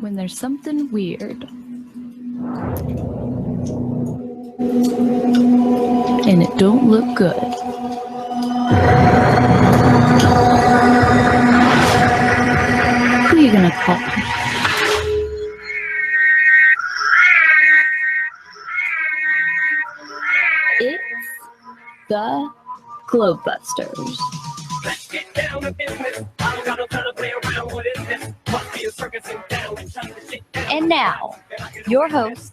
when there's something weird. And it don't look good. Who are you gonna call? It's the Globebusters. Let's get down to business. I don't got no time to play around. What is this? Must be a circus in town. Shut the shit down. And now, your hosts,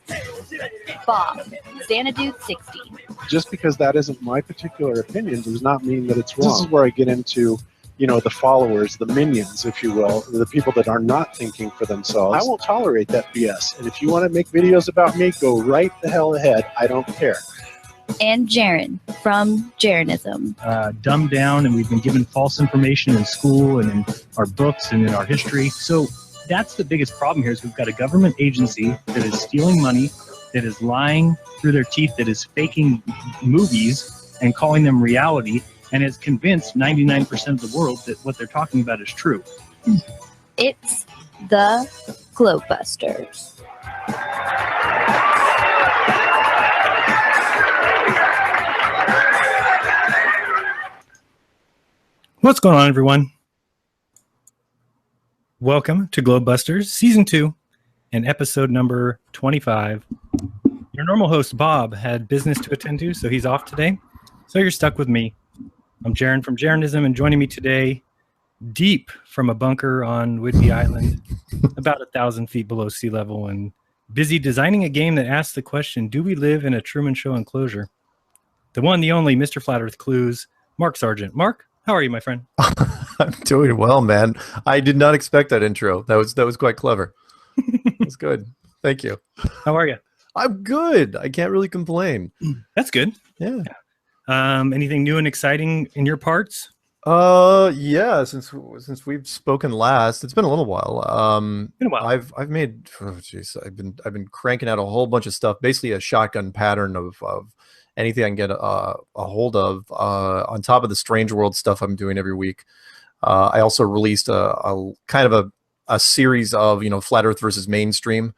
Bob, Xanadude60. Just because that isn't my particular opinion does not mean that it's wrong. This is where I get into, the followers, the minions, if you will, the people that are not thinking for themselves. I won't tolerate that BS. And if you want to make videos about me, go right the hell ahead. I don't care. And Jaren from Jarenism. Dumbed down, and we've been given false information in school and in our books and in our history. So that's the biggest problem here is we've got a government agency that is stealing money, that is lying through their teeth, that is faking movies and calling them reality, and has convinced 99% of the world that what they're talking about is true. It's the Globebusters. What's going on, everyone? Welcome to Globebusters Season 2 and episode number 25. Your normal host, Bob, had business to attend to, so he's off today. So you're stuck with me. I'm Jaren from Jarenism, and joining me today, deep from a bunker on Whidbey Island, about 1,000 feet below sea level, and busy designing a game that asks the question, do we live in a Truman Show enclosure? The one, the only, Mr. Flat Earth Clues, Mark Sargent. Mark, how are you, my friend? I'm doing well, man. I did not expect that intro. That was quite clever. That's good. Thank you. How are you? I'm good. I can't really complain. That's good. Yeah. Anything new and exciting in your parts? Yeah. Since we've spoken last, it's been a little while. Been a while. I've made. I've been cranking out a whole bunch of stuff. Basically, a shotgun pattern of anything I can get a hold of, on top of the Strange World stuff I'm doing every week. I also released a kind of a series of, Flat Earth versus mainstream,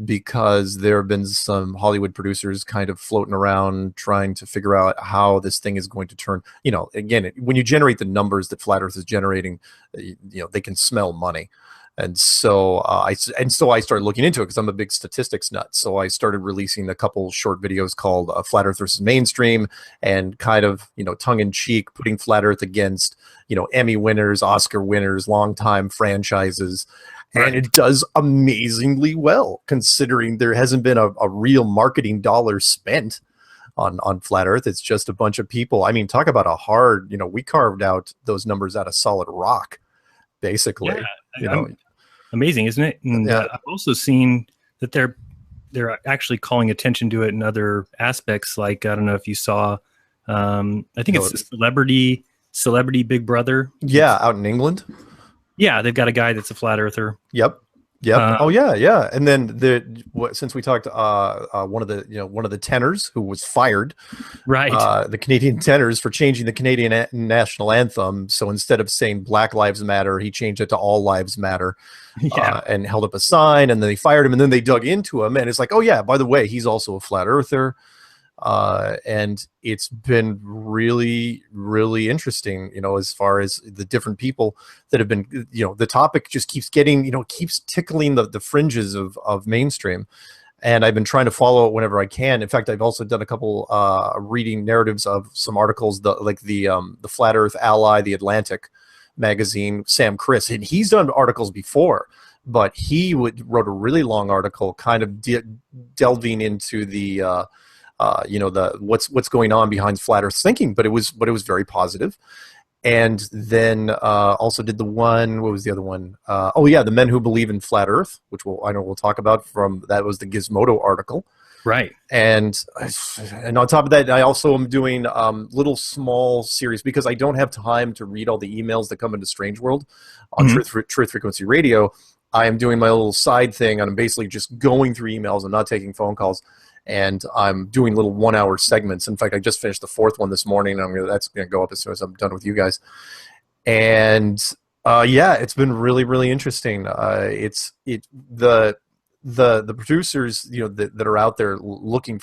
because there have been some Hollywood producers kind of floating around trying to figure out how this thing is going to turn. Again, when you generate the numbers that Flat Earth is generating, they can smell money. And so I started looking into it because I'm a big statistics nut. So I started releasing a couple short videos called Flat Earth versus Mainstream, and kind of, tongue in cheek, putting Flat Earth against, Emmy winners, Oscar winners, longtime franchises. Right. And it does amazingly well, considering there hasn't been a real marketing dollar spent on Flat Earth. It's just a bunch of people. I mean, talk about a hard, we carved out those numbers out of solid rock, basically. Yeah, amazing, isn't it? And Yeah. I've also seen that they're actually calling attention to it in other aspects. Like, I don't know if you saw, I think it's the celebrity Big Brother. Yeah, out in England. Yeah, they've got a guy that's a flat earther. Yep. Oh yeah. And then since we talked, one of the tenors who was fired, Right. the Canadian tenors, for changing the Canadian national anthem. So instead of saying Black Lives Matter, he changed it to All Lives Matter, and held up a sign. And then they fired him. And then they dug into him, and it's like, oh yeah, by the way, he's also a flat earther. And it's been really, really interesting, as far as the different people that have been, the topic just keeps getting, keeps tickling the fringes of mainstream. And I've been trying to follow it whenever I can. In fact, I've also done a couple reading narratives of some articles, the Flat Earth Ally, the Atlantic magazine, Sam Chris, and he's done articles before, but he wrote a really long article, kind of delving into the what's going on behind Flat Earth thinking, but it was very positive. And then also did the one, what was the other one? The Men Who Believe in Flat Earth, which we'll talk about. That was the Gizmodo article. Right. And on top of that, I also am doing little small series, because I don't have time to read all the emails that come into Strange World on Truth Frequency Radio. I am doing my little side thing, and I'm basically just going through emails and not taking phone calls. And I'm doing little 1-hour segments. In fact, I just finished the 4th one this morning, and that's going to go up as soon as I'm done with you guys. And Yeah, it's been really, really interesting. The producers, that are out there looking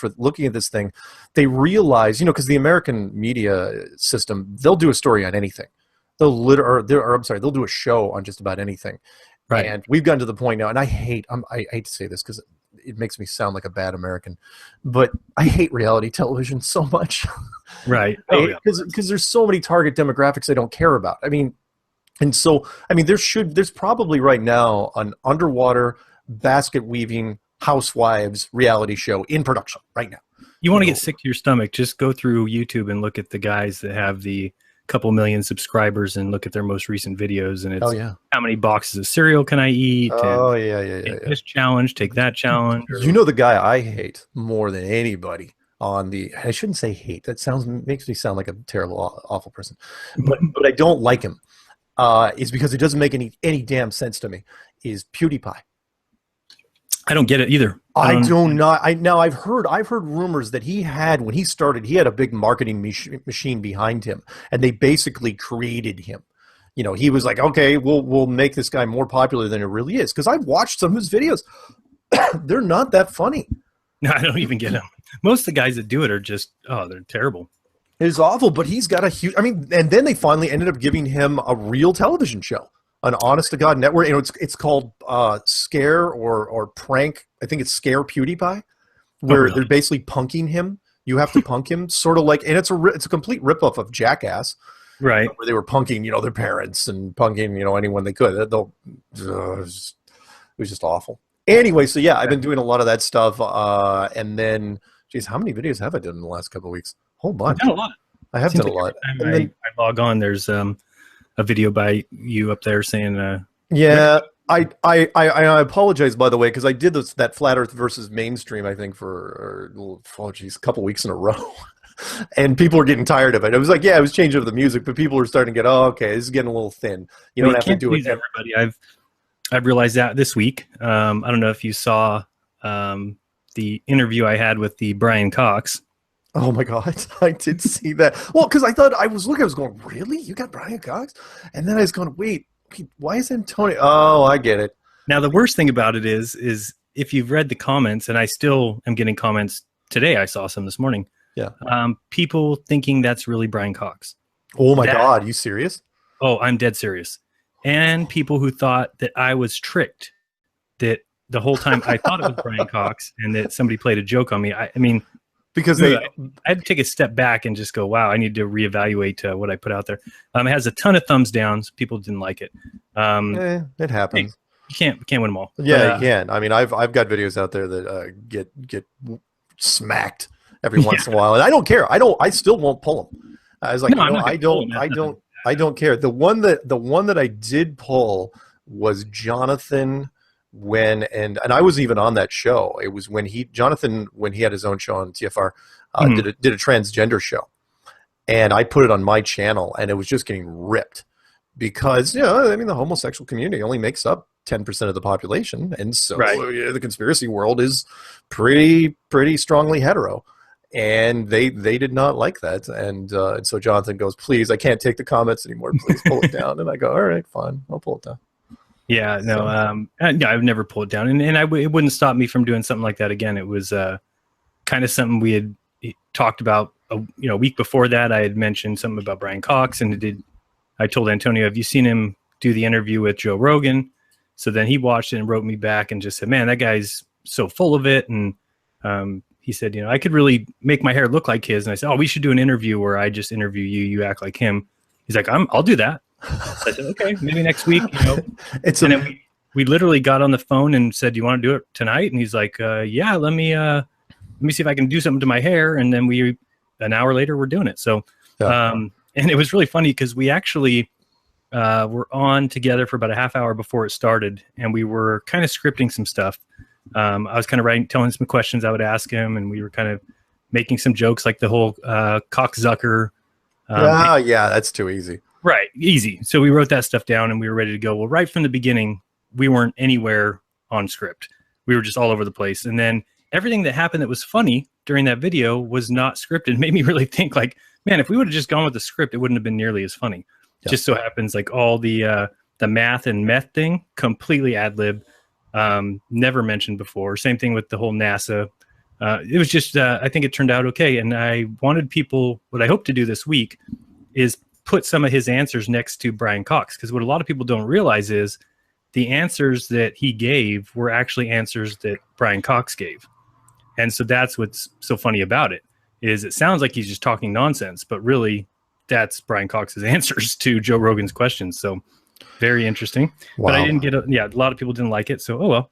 at this thing, they realize, because the American media system, they'll do a story on anything. They'll do a show on just about anything. Right. And we've gotten to the point now, and I hate to say this because it makes me sound like a bad American, but I hate reality television so much. Right. Because there's so many target demographics I don't care about. There's probably right now an underwater basket weaving housewives reality show in production right now. You want to get sick to your stomach, just go through YouTube and look at the guys that have the couple million subscribers and look at their most recent videos, and it's how many boxes of cereal can I eat? This challenge, take that challenge. The guy I hate more than anybody I shouldn't say hate. That makes me sound like a terrible, awful person. But I don't like him. Is because it doesn't make any damn sense to me. Is PewDiePie. I don't get it either. I do not. I've heard rumors that when he started, he had a big marketing machine behind him, and they basically created him. He was like, okay, we'll make this guy more popular than it really is. Because I've watched some of his videos. They're not that funny. No, I don't even get them. Most of the guys that do it are just, they're terrible. It's awful, but he's got a huge, and then they finally ended up giving him a real television show, an honest to God network. It's called Scare or Prank. I think it's Scare PewDiePie, where they're basically punking him. You have to punk him, sort of like, and it's a complete ripoff of Jackass. Right. Where they were punking, their parents and punking, anyone they could. It was just awful. Anyway, so yeah, I've been doing a lot of that stuff. And then, geez, how many videos have I done in the last couple of weeks? Whole bunch. I've done a lot. I have done a lot. I log on. There's a video by you up there saying. Yeah, I apologize, by the way, because I did that Flat Earth versus mainstream, I think, for a couple weeks in a row. And people were getting tired of it. It was like, it was changing of the music, but people were starting to get, okay, this is getting a little thin. You don't have to do it. Everybody. I've realized that this week. I don't know if you saw the interview I had with the Brian Cox. Oh my God, I did see that. Well, because I was going, really? You got Brian Cox? And then I was going, wait, why is Antonio? Oh, I get it. Now, the worst thing about it is if you've read the comments, and I still am getting comments today, I saw some this morning. Yeah. People thinking that's really Brian Cox. Oh my God, you serious? Oh, I'm dead serious. And people who thought that I was tricked, that the whole time I thought it was Brian Cox and that somebody played a joke on me. I mean, because I had to take a step back and just go, wow, I need to reevaluate what I put out there. It has a ton of thumbs downs. People didn't like it. It happens. You can't win them all. Yeah, you can. I mean, I've got videos out there that get smacked every once in a while, and I don't care. I still won't pull them. I was like, no, I don't care. The one that I did pull was Jonathan and I wasn't even on that show. It was when Jonathan had his own show on TFR, did a transgender show, and I put it on my channel, and it was just getting ripped because the homosexual community only makes up 10% of the population, and so the conspiracy world is pretty strongly hetero. And they did not like that, and so Jonathan goes, "Please, I can't take the comments anymore. Please pull it down." And I go, "All right, fine, I'll pull it down." Yeah, no, I've never pulled it down, and it wouldn't stop me from doing something like that again. It was kind of something we had talked about. A week before that, I had mentioned something about Brian Cox, and I told Antonio, "Have you seen him do the interview with Joe Rogan?" So then he watched it and wrote me back and just said, "Man, that guy's so full of it," and he said, I could really make my hair look like his. And I said, we should do an interview where I just interview you. You act like him. He's like, I'll do that. I said, okay, maybe next week. Then we literally got on the phone and said, "Do you want to do it tonight?" And he's like, yeah, let me see if I can do something to my hair. And then an hour later, we're doing it. So, and it was really funny because we actually were on together for about a half hour before it started. And we were kind of scripting some stuff. I was kind of telling some questions I would ask him, and we were kind of making some jokes like the whole cocksucker. Yeah, that's too easy. Right, easy. So we wrote that stuff down, and we were ready to go. Well, right from the beginning, we weren't anywhere on script. We were just all over the place. And then everything that happened that was funny during that video was not scripted. It made me really think, like, man, if we would have just gone with the script, it wouldn't have been nearly as funny. Yeah. Just so happens, like, all the The math and meth thing, completely ad lib, never mentioned before. Same thing with the whole NASA. It was just, I think it turned out okay. And I wanted people, what I hope to do this week is put some of his answers next to Brian Cox. Because what a lot of people don't realize is the answers that he gave were actually answers that Brian Cox gave. And so that's what's so funny about it, is it sounds like he's just talking nonsense, but really that's Brian Cox's answers to Joe Rogan's questions. So very interesting. Wow. But I didn't get a lot of people didn't like it. So, oh well.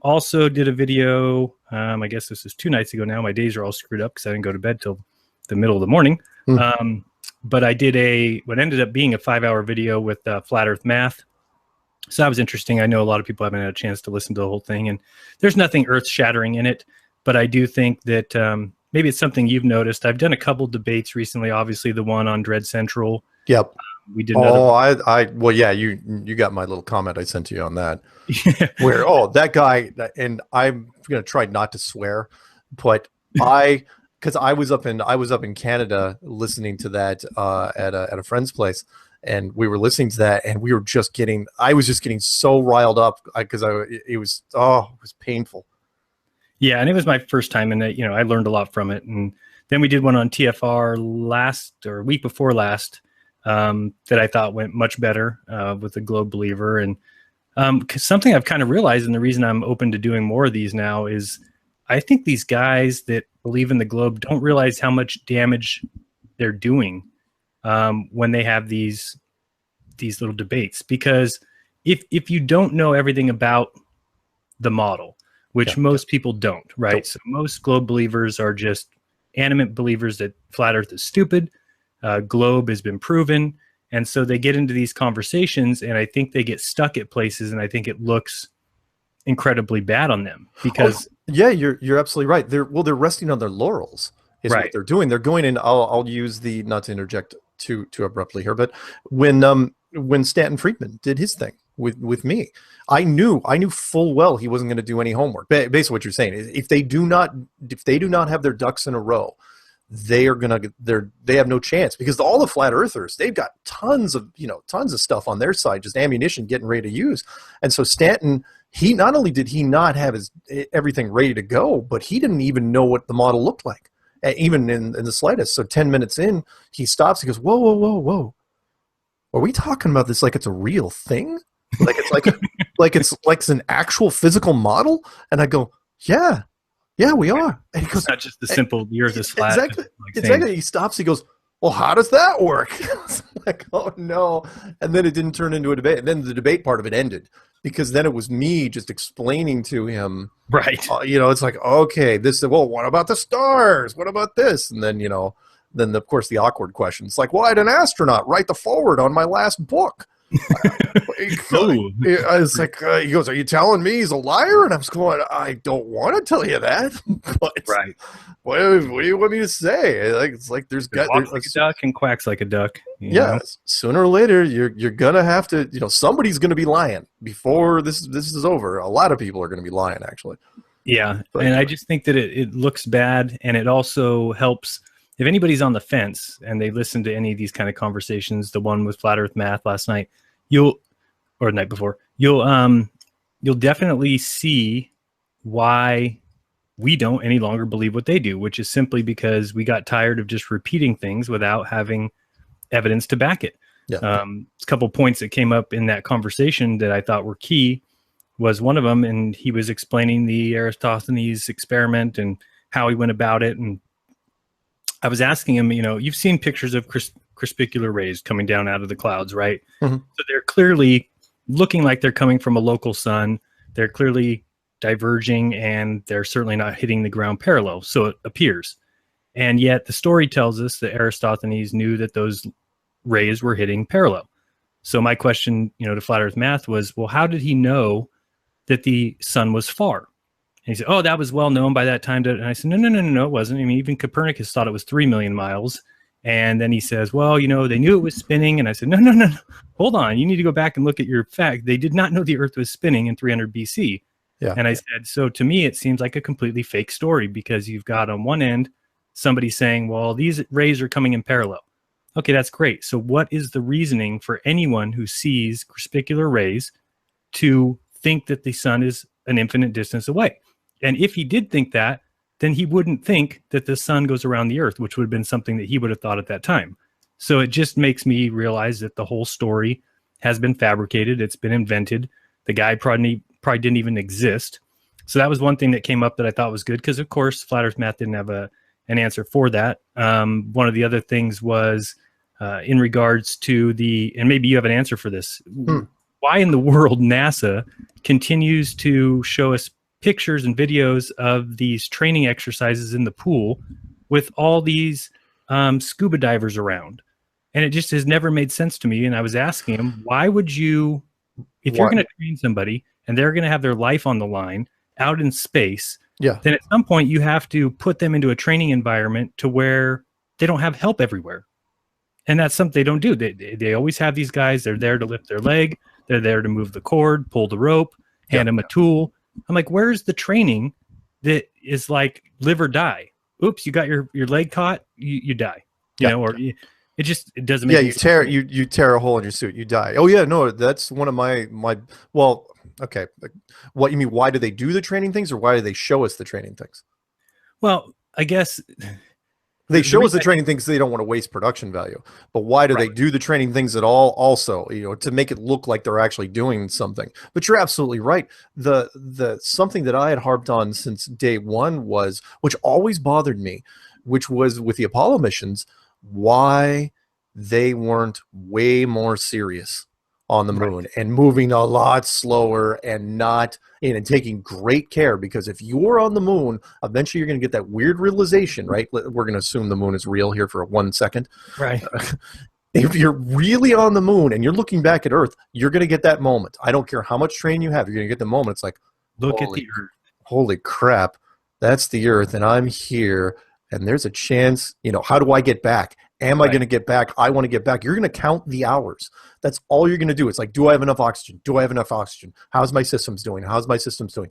Also did a video, I guess this is 2 nights ago now. My days are all screwed up because I didn't go to bed till the middle of the morning. But I did what ended up being a 5-hour video with Flat Earth Math. So that was interesting. I know a lot of people haven't had a chance to listen to the whole thing, and there's nothing earth-shattering in it. But I do think that maybe it's something you've noticed. I've done a couple debates recently. Obviously, the one on Dread Central. Yep. We did. Well, yeah, you got my little comment I sent to you on that. Where that guy, and I'm gonna try not to swear, but because I was up in Canada listening to that at a friend's place. And we were listening to that, and I was just getting so riled up because it was painful. Yeah, and it was my first time, and I learned a lot from it. And then we did one on TFR week before last that I thought went much better with the Globe Believer. And cause something I've kind of realized, and the reason I'm open to doing more of these now, is I think these guys that believe in the Globe don't realize how much damage they're doing when they have these little debates. Because if you don't know everything about the model, which most people don't, right? So most Globe believers are just animate believers that flat Earth is stupid. Globe has been proven. And so they get into these conversations, and I think they get stuck at places, and I think it looks incredibly bad on them because you're absolutely right. They're resting on their laurels is what they're doing. They're going in. I'll use the, not to interject too abruptly here, but when Stanton Friedman did his thing with me, I knew full well he wasn't going to do any homework. Basically what you're saying is if they do not have their ducks in a row, they have no chance, because all the flat earthers, they've got tons of stuff on their side, just ammunition getting ready to use. And so Stanton, he not only did he not have everything ready to go, but he didn't even know what the model looked like, even in the slightest. So 10 minutes in, he stops. He goes, whoa. Are we talking about this like it's a real thing? Like it's like it's an actual physical model? And I go, yeah, we are. And he goes, it's not just the simple, the Earth is flat. Exactly. He stops. He goes, well, how does that work? It's like, oh no. And then it didn't turn into a debate. And then the debate part of it ended, because then it was me just explaining to him. Right. It's like, okay, what about the stars? What about this? And then, then of course the awkward question. It's like, well, I had an astronaut write the foreword on my last book. It's like, he goes, are you telling me he's a liar? And I'm just going, I don't want to tell you that. But right. What do you want me to say? It's like there's walks like a duck and quacks like a duck. Yeah. Sooner or later, you're gonna have to. Somebody's gonna be lying before this is over. A lot of people are gonna be lying, actually. Yeah, and I just think that it looks bad, and it also helps if anybody's on the fence and they listen to any of these kind of conversations. The one with Flat Earth Math last night, or the night before, you'll definitely see why we don't any longer believe what they do, which is simply because we got tired of just repeating things without having evidence to back it. Yeah. A couple points that came up in that conversation that I thought were key was one of them, and he was explaining the Eratosthenes experiment and how he went about it. And I was asking him, you've seen pictures of crepuscular rays coming down out of the clouds, right? Mm-hmm. So they're clearly looking like they're coming from a local sun. They're clearly diverging, and they're certainly not hitting the ground parallel, so it appears. And yet the story tells us that Eratosthenes knew that those rays were hitting parallel. So my question, to Flat Earth Math was, well, how did he know that the sun was far? And he said, oh, that was well known by that time. And I said, no, it wasn't. I mean, even Copernicus thought it was 3 million miles. And then he says, well, they knew it was spinning. And I said, no, hold on. You need to go back and look at your fact. They did not know the Earth was spinning in 300 BC. Yeah. And I said, so to me, it seems like a completely fake story, because you've got on one end somebody saying, well, these rays are coming in parallel. Okay, that's great. So what is the reasoning for anyone who sees crepuscular rays to think that the sun is an infinite distance away? And if he did think that, then he wouldn't think that the sun goes around the earth, which would have been something that he would have thought at that time. So it just makes me realize that the whole story has been fabricated. It's been invented. The guy probably didn't even exist. So that was one thing that came up that I thought was good, because of course Flat Earth Math didn't have an answer for that. One of the other things was in regards to and maybe you have an answer for this. Why in the world NASA continues to show us pictures and videos of these training exercises in the pool with all these scuba divers around? And it just has never made sense to me. And I was asking him, why would you, if you're going to train somebody and they're going to have their life on the line out in space, then at some point you have to put them into a training environment to where they don't have help everywhere. And that's something they don't do. They always have these guys. They're there to lift their leg. They're there to move the cord, pull the rope, hand them a tool. I'm like, where's the training that is like live or die? Oops, you got your leg caught, you die. You know, or it doesn't make sense. you tear a hole in your suit, you die. Oh yeah, no, that's one of my well, okay. What you mean, why do they do the training things, or why do they show us the training things? Well, I guess they show us the training things so they don't want to waste production value. But why do they do the training things at all? Also, to make it look like they're actually doing something. But you're absolutely right. The something that I had harped on since day one was, which always bothered me, which was with the Apollo missions, why they weren't way more serious on the moon and moving a lot slower and taking great care, because if you're on the moon, eventually you're going to get that weird realization, right? We're going to assume the moon is real here for 1 second. Right. If you're really on the moon and you're looking back at Earth, you're going to get that moment. I don't care how much training you have, you're going to get the moment. It's like, look at the Earth. Holy crap, that's the Earth, and I'm here, and there's a chance, how do I get back? Am I going to get back? I want to get back. You're going to count the hours. That's all you're going to do. It's like, do I have enough oxygen? Do I have enough oxygen? How's my systems doing? How's my systems doing?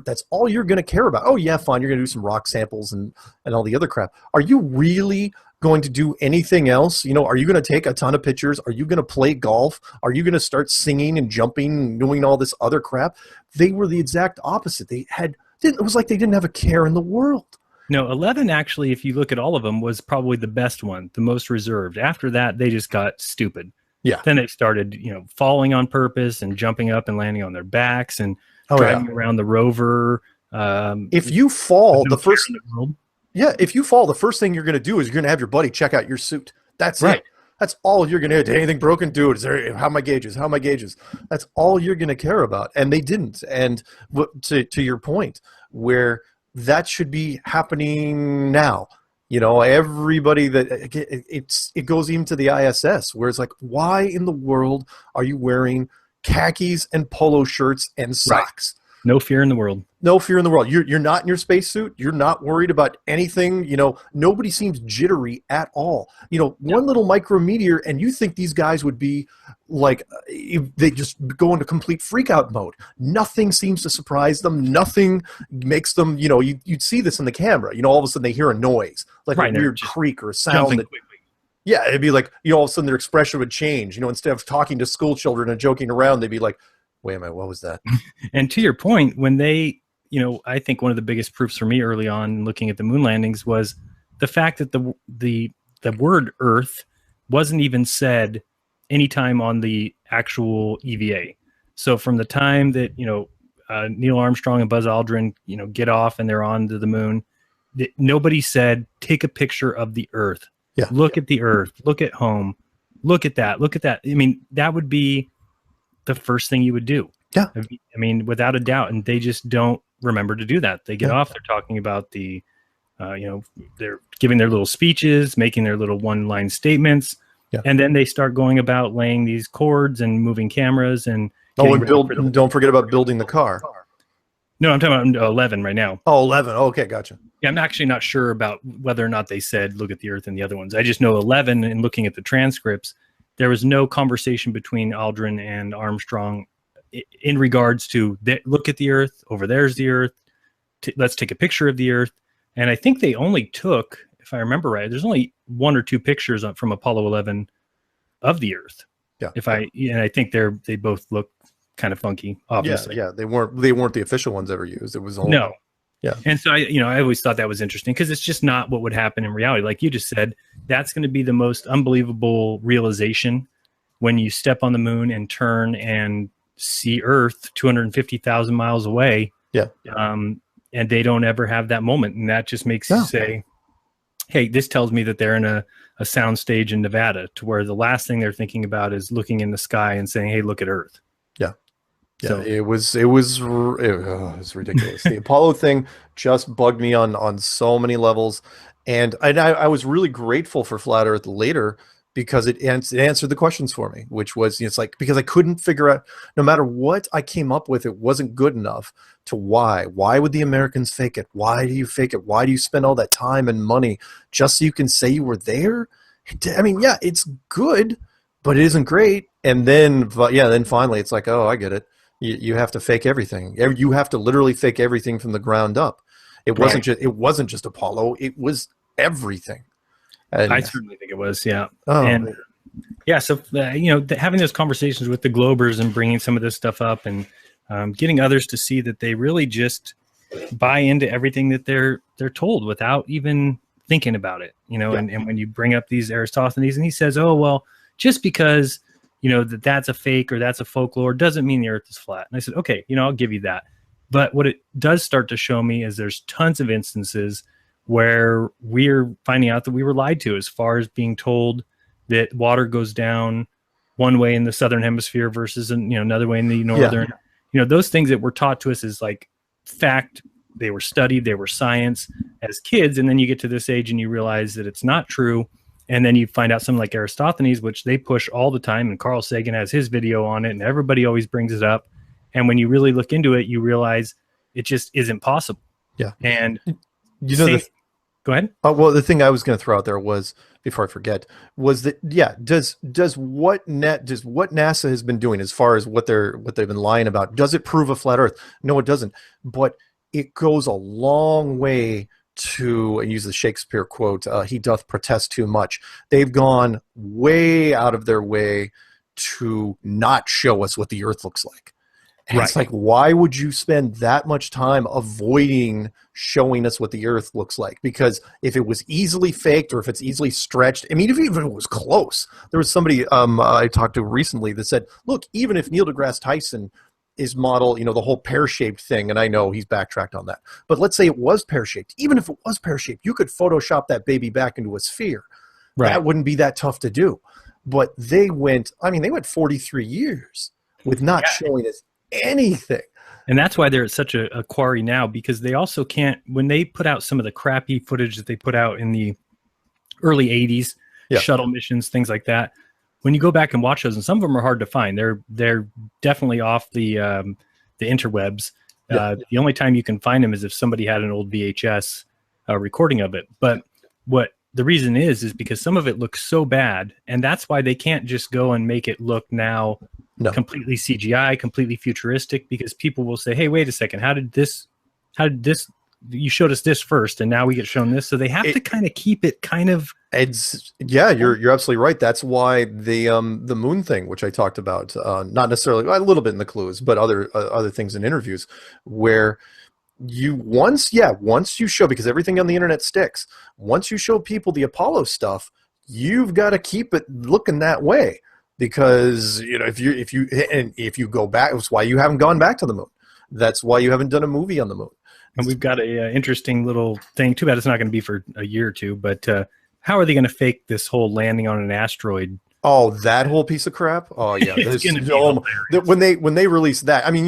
That's all you're going to care about. Oh yeah, fine. You're going to do some rock samples and all the other crap. Are you really going to do anything else? Are you going to take a ton of pictures? Are you going to play golf? Are you going to start singing and jumping and doing all this other crap? They were the exact opposite. It was like they didn't have a care in the world. No, 11 actually, if you look at all of them, was probably the best one, the most reserved. After that, they just got stupid. Yeah. Then they started, falling on purpose and jumping up and landing on their backs and driving around the rover. If you fall, the first thing you're going to do is you're going to have your buddy check out your suit. That's it. That's all you're going to do. Anything broken? Dude, how are my gauges? How are my gauges? That's all you're going to care about. And they didn't. And to your point, where that should be happening now. Everybody it goes even to the ISS, where it's like, why in the world are you wearing khakis and polo shirts and socks? No fear in the world. No fear in the world. You're not in your spacesuit. You're not worried about anything. Nobody seems jittery at all. One little micrometeor, and you think these guys would be like, they just go into complete freakout mode. Nothing seems to surprise them. Nothing makes them, you'd see this in the camera. All of a sudden they hear a noise, like a weird creak or a sound. Yeah, it'd be like, all of a sudden their expression would change. Instead of talking to school children and joking around, they'd be like, wait a minute, what was that? And to your point, when they, I think one of the biggest proofs for me early on looking at the moon landings was the fact that the word Earth wasn't even said anytime on the actual EVA. So from the time that, Neil Armstrong and Buzz Aldrin, get off and they're on to the moon, nobody said, take a picture of the Earth. Yeah. Look at the Earth. Look at home. Look at that. Look at that. I mean, that would be the first thing you would do. Yeah. I mean, without a doubt. And they just don't remember to do that. They get off, they're talking about the, they're giving their little speeches, making their little one-line statements. Yeah. And then they start going about laying these cords and moving cameras and don't forget about building the car. No, I'm talking about 11 right now. Oh, 11. Oh, okay, gotcha. Yeah, I'm actually not sure about whether or not they said look at the Earth and the other ones. I just know 11, and looking at the transcripts, there was no conversation between Aldrin and Armstrong in regards to look at the Earth, over there's the Earth, let's take a picture of the Earth. And I think they only took, if I remember right, there's only 1 or 2 pictures from Apollo 11 of the Earth. Yeah. And I think they both look kind of funky, obviously. Yeah. They weren't the official ones ever used. It was only, no. Yeah. And so I always thought that was interesting because it's just not what would happen in reality. Like you just said, that's going to be the most unbelievable realization when you step on the moon and turn and see Earth 250,000 miles away. Yeah. And they don't ever have that moment. And that just makes you say, hey, this tells me that they're in a sound stage in Nevada, to where the last thing they're thinking about is looking in the sky and saying, hey, look at Earth. Yeah. Yeah, so, it was ridiculous. The Apollo thing just bugged me on so many levels, and I was really grateful for Flat Earth later because it answered the questions for me, which was, it's like, because I couldn't figure out, no matter what I came up with, it wasn't good enough to why would the Americans fake it? Why do you fake it? Why do you spend all that time and money just so you can say you were there? I mean, yeah, it's good, but it isn't great. And then finally it's like, oh, I get it. You have to fake everything. You have to literally fake everything from the ground up. It wasn't just Apollo. It was everything. And I certainly think it was. Yeah. Oh, and yeah. So having those conversations with the Globers and bringing some of this stuff up and getting others to see that they really just buy into everything that they're told without even thinking about it. And when you bring up these Aristophanes and he says, oh well, just because that's a fake or that's a folklore doesn't mean the Earth is flat. And I said, okay, I'll give you that. But what it does start to show me is there's tons of instances where we're finding out that we were lied to, as far as being told that water goes down one way in the southern hemisphere versus another way in the northern. Those things that were taught to us as like fact. They were studied, they were science as kids, and then you get to this age and you realize that it's not true. And then you find out something like Aristophanes, which they push all the time, and Carl Sagan has his video on it, and everybody always brings it up. And when you really look into it, you realize it just isn't possible. Yeah. And go ahead. Well, the thing I was going to throw out there was, before I forget, was that does what NASA has been doing as far as what they've been lying about, does it prove a flat Earth? No, it doesn't. But it goes a long way to, and use the Shakespeare quote, he doth protest too much. They've gone way out of their way to not show us what the Earth looks like. And It's like, why would you spend that much time avoiding showing us what the Earth looks like? Because if it was easily faked or if it's easily stretched, I mean, if even it was close, there was somebody I talked to recently that said, look, even if Neil deGrasse Tyson is model, the whole pear-shaped thing, and I know he's backtracked on that, but let's say it was pear-shaped. Even if it was pear-shaped, you could Photoshop that baby back into a sphere. Right. That wouldn't be that tough to do. But they went 43 years with not showing us anything. And that's why they're at such a quarry now, because they also can't, when they put out some of the crappy footage that they put out in the early 80s, shuttle missions, things like that, when you go back and watch those, and some of them are hard to find, they're definitely off the interwebs. The only time you can find them is if somebody had an old VHS recording of it. But what the reason is because some of it looks so bad, and that's why they can't just go and make it look now completely CGI, completely futuristic, because people will say, hey, wait a second, how did this, you showed us this first and now we get shown this. So they have to kind of keep it kind of. You're absolutely right. That's why the moon thing, which I talked about, not necessarily a little bit in the clues, but other things in interviews, where once you show, because everything on the internet sticks, once you show people the Apollo stuff, you've got to keep it looking that way, because if you go back, it's why you haven't gone back to the moon. That's why you haven't done a movie on the moon. And we've got a interesting little thing. Too bad it's not going to be for a year or two, but how are they going to fake this whole landing on an asteroid? Oh, that whole piece of crap. Oh yeah. When they release that, I mean,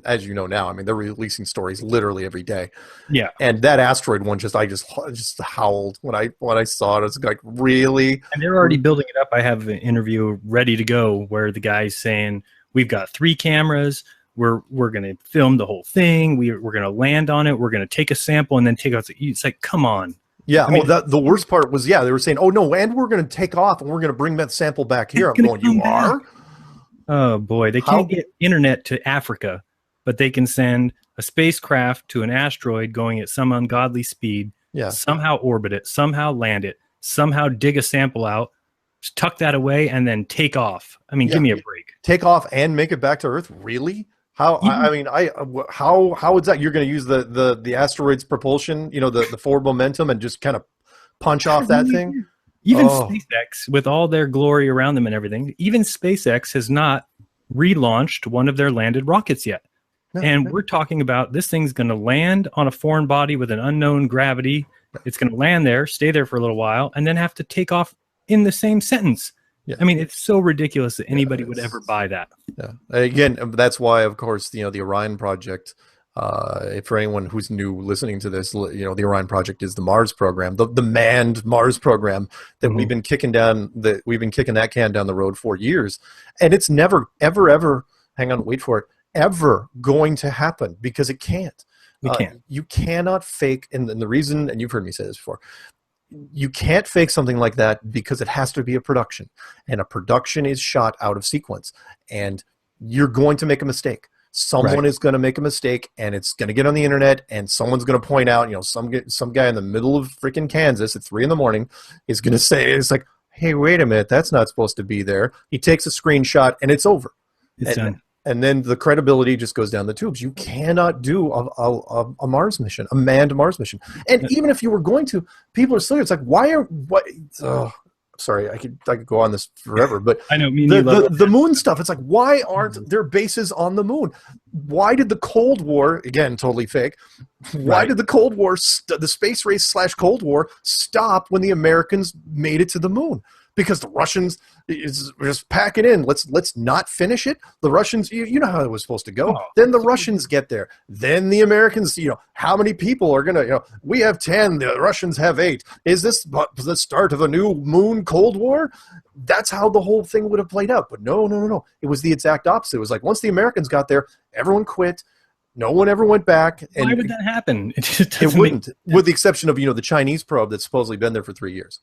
as you know now, I mean, they're releasing stories literally every day. Yeah. And that asteroid one, I just howled when I saw it. It's like, really? And they're already building it up. I have an interview ready to go where the guy's saying, we've got 3 cameras. We're going to film the whole thing. We're going to land on it. We're going to take a sample and then take out. It's like, come on. Yeah. I mean, the worst part was, they were saying, oh no, and we're going to take off and we're going to bring that sample back here. I'm going, you are? Oh boy. They can't get internet to Africa, but they can send a spacecraft to an asteroid going at some ungodly speed Yeah. somehow orbit it, somehow land it, somehow dig a sample out, tuck that away, and then take off. I mean, Yeah. give me a break. Take off and make it back to Earth? Really? How? How is that? You're going to use the asteroid's propulsion, the forward momentum, and just kind of punch off that thing? Even SpaceX, with all their glory around them and everything, even SpaceX has not relaunched one of their landed rockets yet. And we're talking about this thing's going to land on a foreign body with an unknown gravity. It's going to land there, stay there for a little while, and then have to take off in the same sentence. Yeah. I mean, it's so ridiculous that anybody would ever buy that. Yeah. Again, that's why, of course, the Orion project. For anyone who's new listening to this, the Orion project is the Mars program, the manned Mars program that we've been kicking that can down the road for years, and it's never, ever, hang on, wait for it, ever going to happen because it can't. It can't. You cannot fake, and the reason, and you've heard me say this before, you can't fake something like that because it has to be a production, and a production is shot out of sequence, and you're going to make a mistake. Someone is going to make a mistake, and it's going to get on the internet, and someone's going to point out, some guy in the middle of freaking Kansas at 3 a.m. is going to say, it's like, hey, wait a minute, that's not supposed to be there. He takes a screenshot, and it's over. It's done. And then the credibility just goes down the tubes. You cannot do a Mars mission, a manned Mars mission. And even if you were going to, people are still, it's like, sorry, I could go on this forever, but I know the moon stuff. It's like, why aren't there bases on the moon? Why did the Cold War, again, totally fake? Why did the Cold War, the space race / Cold War, stop when the Americans made it to the moon? Because the Russians is just packing in. Let's not finish it. The Russians, you know how it was supposed to go. Then the Russians get there. Then the Americans, how many people are gonna, we have 10, the Russians have 8. Is this the start of a new moon Cold War? That's how the whole thing would have played out. But no. It was the exact opposite. It was like, once the Americans got there, everyone quit. No one ever went back. And why would that happen? It wouldn't, with the exception of, the Chinese probe that's supposedly been there for 3 years.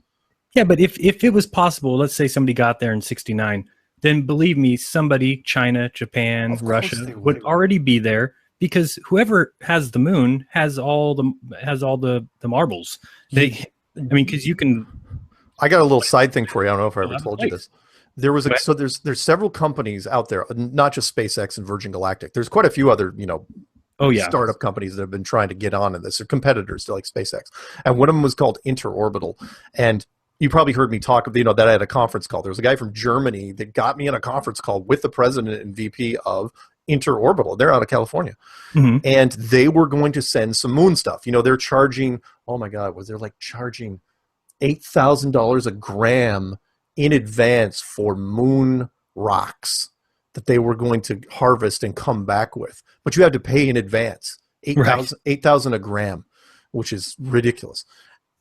Yeah, but if it was possible, let's say somebody got there in 1969, then believe me, somebody, China, Japan, Russia, would already be there, because whoever has the moon has all the marbles. Because you can. I got a little side thing for you. I don't know if I ever told you this. There was there's several companies out there, not just SpaceX and Virgin Galactic. There's quite a few other startup companies that have been trying to get on in this, or competitors to like SpaceX. And one of them was called Interorbital, and you probably heard me talk, that I had a conference call. There was a guy from Germany that got me on a conference call with the president and VP of Interorbital. They're out of California. Mm-hmm. And they were going to send some moon stuff. They're charging, oh my God, charging $8,000 a gram in advance for moon rocks that they were going to harvest and come back with. But you had to pay in advance, $8,000 a gram, which is ridiculous.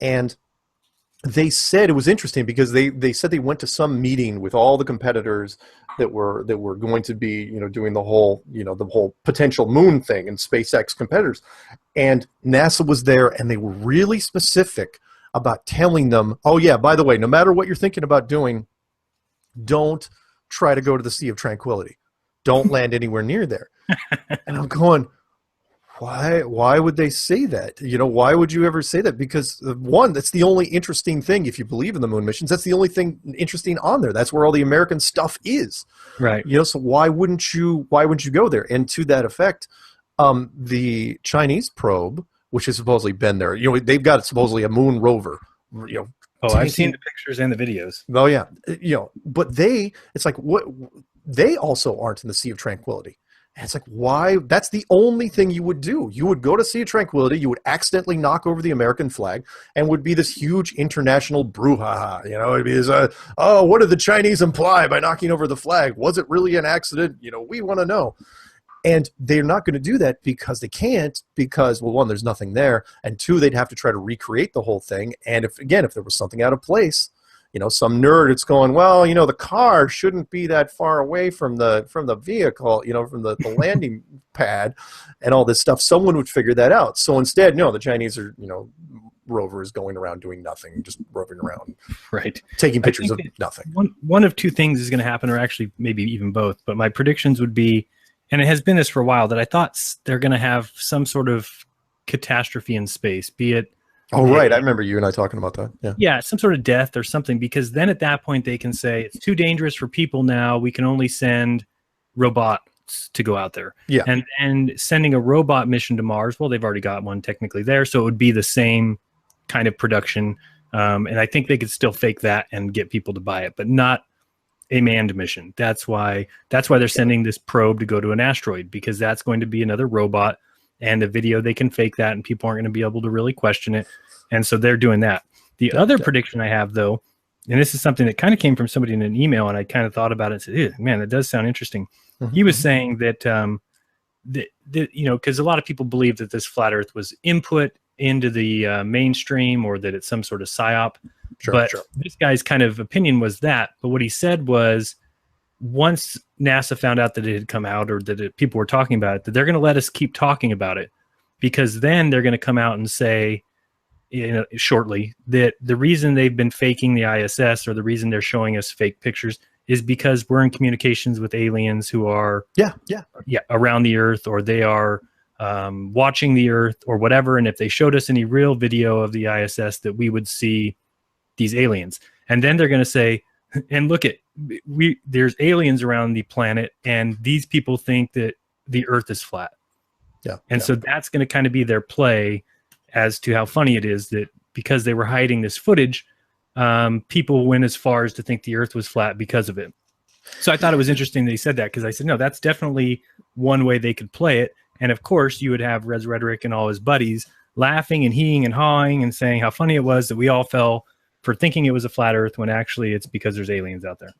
And they said, it was interesting because they said they went to some meeting with all the competitors that were going to be doing the whole potential moon thing, and SpaceX competitors, and NASA was there, and they were really specific about telling them, oh yeah, by the way, no matter what you're thinking about doing, don't try to go to the Sea of Tranquility, don't land anywhere near there. And I'm going, why would they say that? Why would you ever say that? Because one, that's the only interesting thing. If you believe in the moon missions, that's the only thing interesting on there. That's where all the American stuff is. Right. So why wouldn't you go there? And to that effect, the Chinese probe, which has supposedly been there, they've got supposedly a moon rover, I've seen the pictures and the videos. Oh yeah. But it's like, what, they also aren't in the Sea of Tranquility. And it's like, why? That's the only thing you would do. You would go to Sea of Tranquility, you would accidentally knock over the American flag, and would be this huge international brouhaha. It'd be this, what did the Chinese imply by knocking over the flag? Was it really an accident? We want to know. And they're not going to do that because they can't, because, well, one, there's nothing there, and two, they'd have to try to recreate the whole thing. And if there was something out of place, some nerd it's going, well, the car shouldn't be that far away from the vehicle, from the landing pad and all this stuff. Someone would figure that out. So instead, no, the Chinese are, rover is going around doing nothing, just roving around, right, taking pictures of nothing. One of two things is going to happen, or actually maybe even both, but my predictions would be, and it has been this for a while, that I thought they're going to have some sort of catastrophe in space, be it Oh, right. I remember you and I talking about that. Yeah. Yeah, some sort of death or something, because then at that point they can say it's too dangerous for people now. We can only send robots to go out there. Yeah. And sending a robot mission to Mars, well, they've already got one technically there, so it would be the same kind of production. And I think they could still fake that and get people to buy it, but not a manned mission. That's why they're sending this probe to go to an asteroid, because that's going to be another robot, and the video, they can fake that and people aren't going to be able to really question it. And so they're doing that. The other prediction I have, though, and this is something that kind of came from somebody in an email, and I kind of thought about it and said, man, that does sound interesting. He was saying that, because a lot of people believe that this flat Earth was input into the mainstream, or that it's some sort of psyop. But this guy's kind of opinion was that. But what he said was, once NASA found out that it had come out, or that people were talking about it, that they're going to let us keep talking about it, because then they're going to come out and say, shortly, that the reason they've been faking the ISS, or the reason they're showing us fake pictures, is because we're in communications with aliens who are around the Earth, or they are watching the Earth or whatever. And if they showed us any real video of the ISS, that we would see these aliens. And then they're going to say, and look at, there's aliens around the planet, and these people think that the Earth is flat. So that's going to kind of be their play as to how funny it is that because they were hiding this footage, people went as far as to think the Earth was flat because of it. So I thought it was interesting that he said that, because I said, no, that's definitely one way they could play it. And of course, you would have Res Rhetoric and all his buddies laughing and heeing and hawing and saying how funny it was that we all fell for thinking it was a flat Earth, when actually it's because there's aliens out there.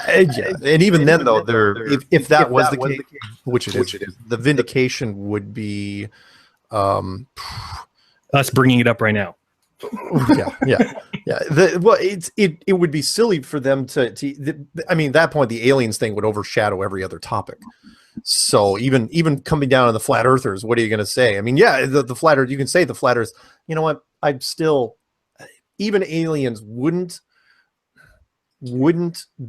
And even then, though, if that was the case, which it is, the vindication would be us bringing it up right now. It would be silly for them to I mean, at that point, the aliens thing would overshadow every other topic. So even coming down on the flat earthers, what are you going to say? I mean, the flat Earth, you can say the flat Earth. You know what? I'd still, even aliens wouldn't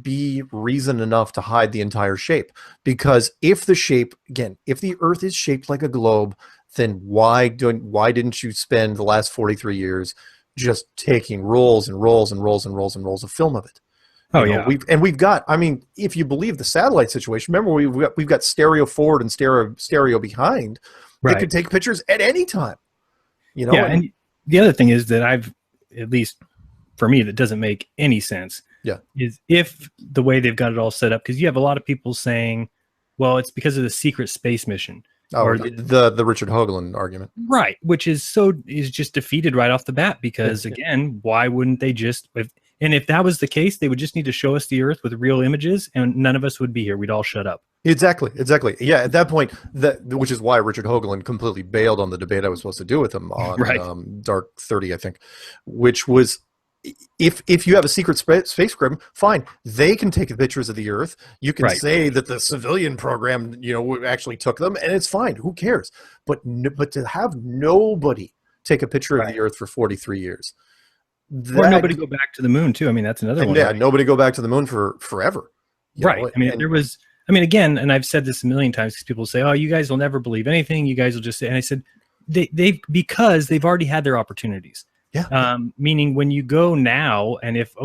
be reason enough to hide the entire shape, because if the Earth is shaped like a globe, then why didn't you spend the last 43 years just taking rolls and rolls and rolls and rolls and rolls of film of it? We've got, I mean, if you believe the satellite situation, remember we've got stereo forward and stereo behind. Right. They could take pictures at any time. And the other thing is that at least for me, that doesn't make any sense. Is if the way they've got it all set up, because you have a lot of people saying, well, it's because of the secret space mission. Or the Richard Hoagland argument. Right, which is just defeated right off the bat, because again, why wouldn't they just, if that was the case, they would just need to show us the Earth with real images, and none of us would be here. We'd all shut up. Exactly. Yeah, at that point, which is why Richard Hoagland completely bailed on the debate I was supposed to do with him on Dark 30, I think, which was, if you have a secret space program, fine. They can take pictures of the Earth. You can say that the civilian program, actually took them, and it's fine. Who cares? But to have nobody take a picture of the Earth for 43 years. Or nobody go back to the moon, too. I mean, that's another one. Yeah, nobody go back to the moon for forever. Right. I mean, again, and I've said this a million times, because people say, oh, you guys will never believe anything. You guys will just say, and I said, because they've already had their opportunities. Meaning when you go now, and if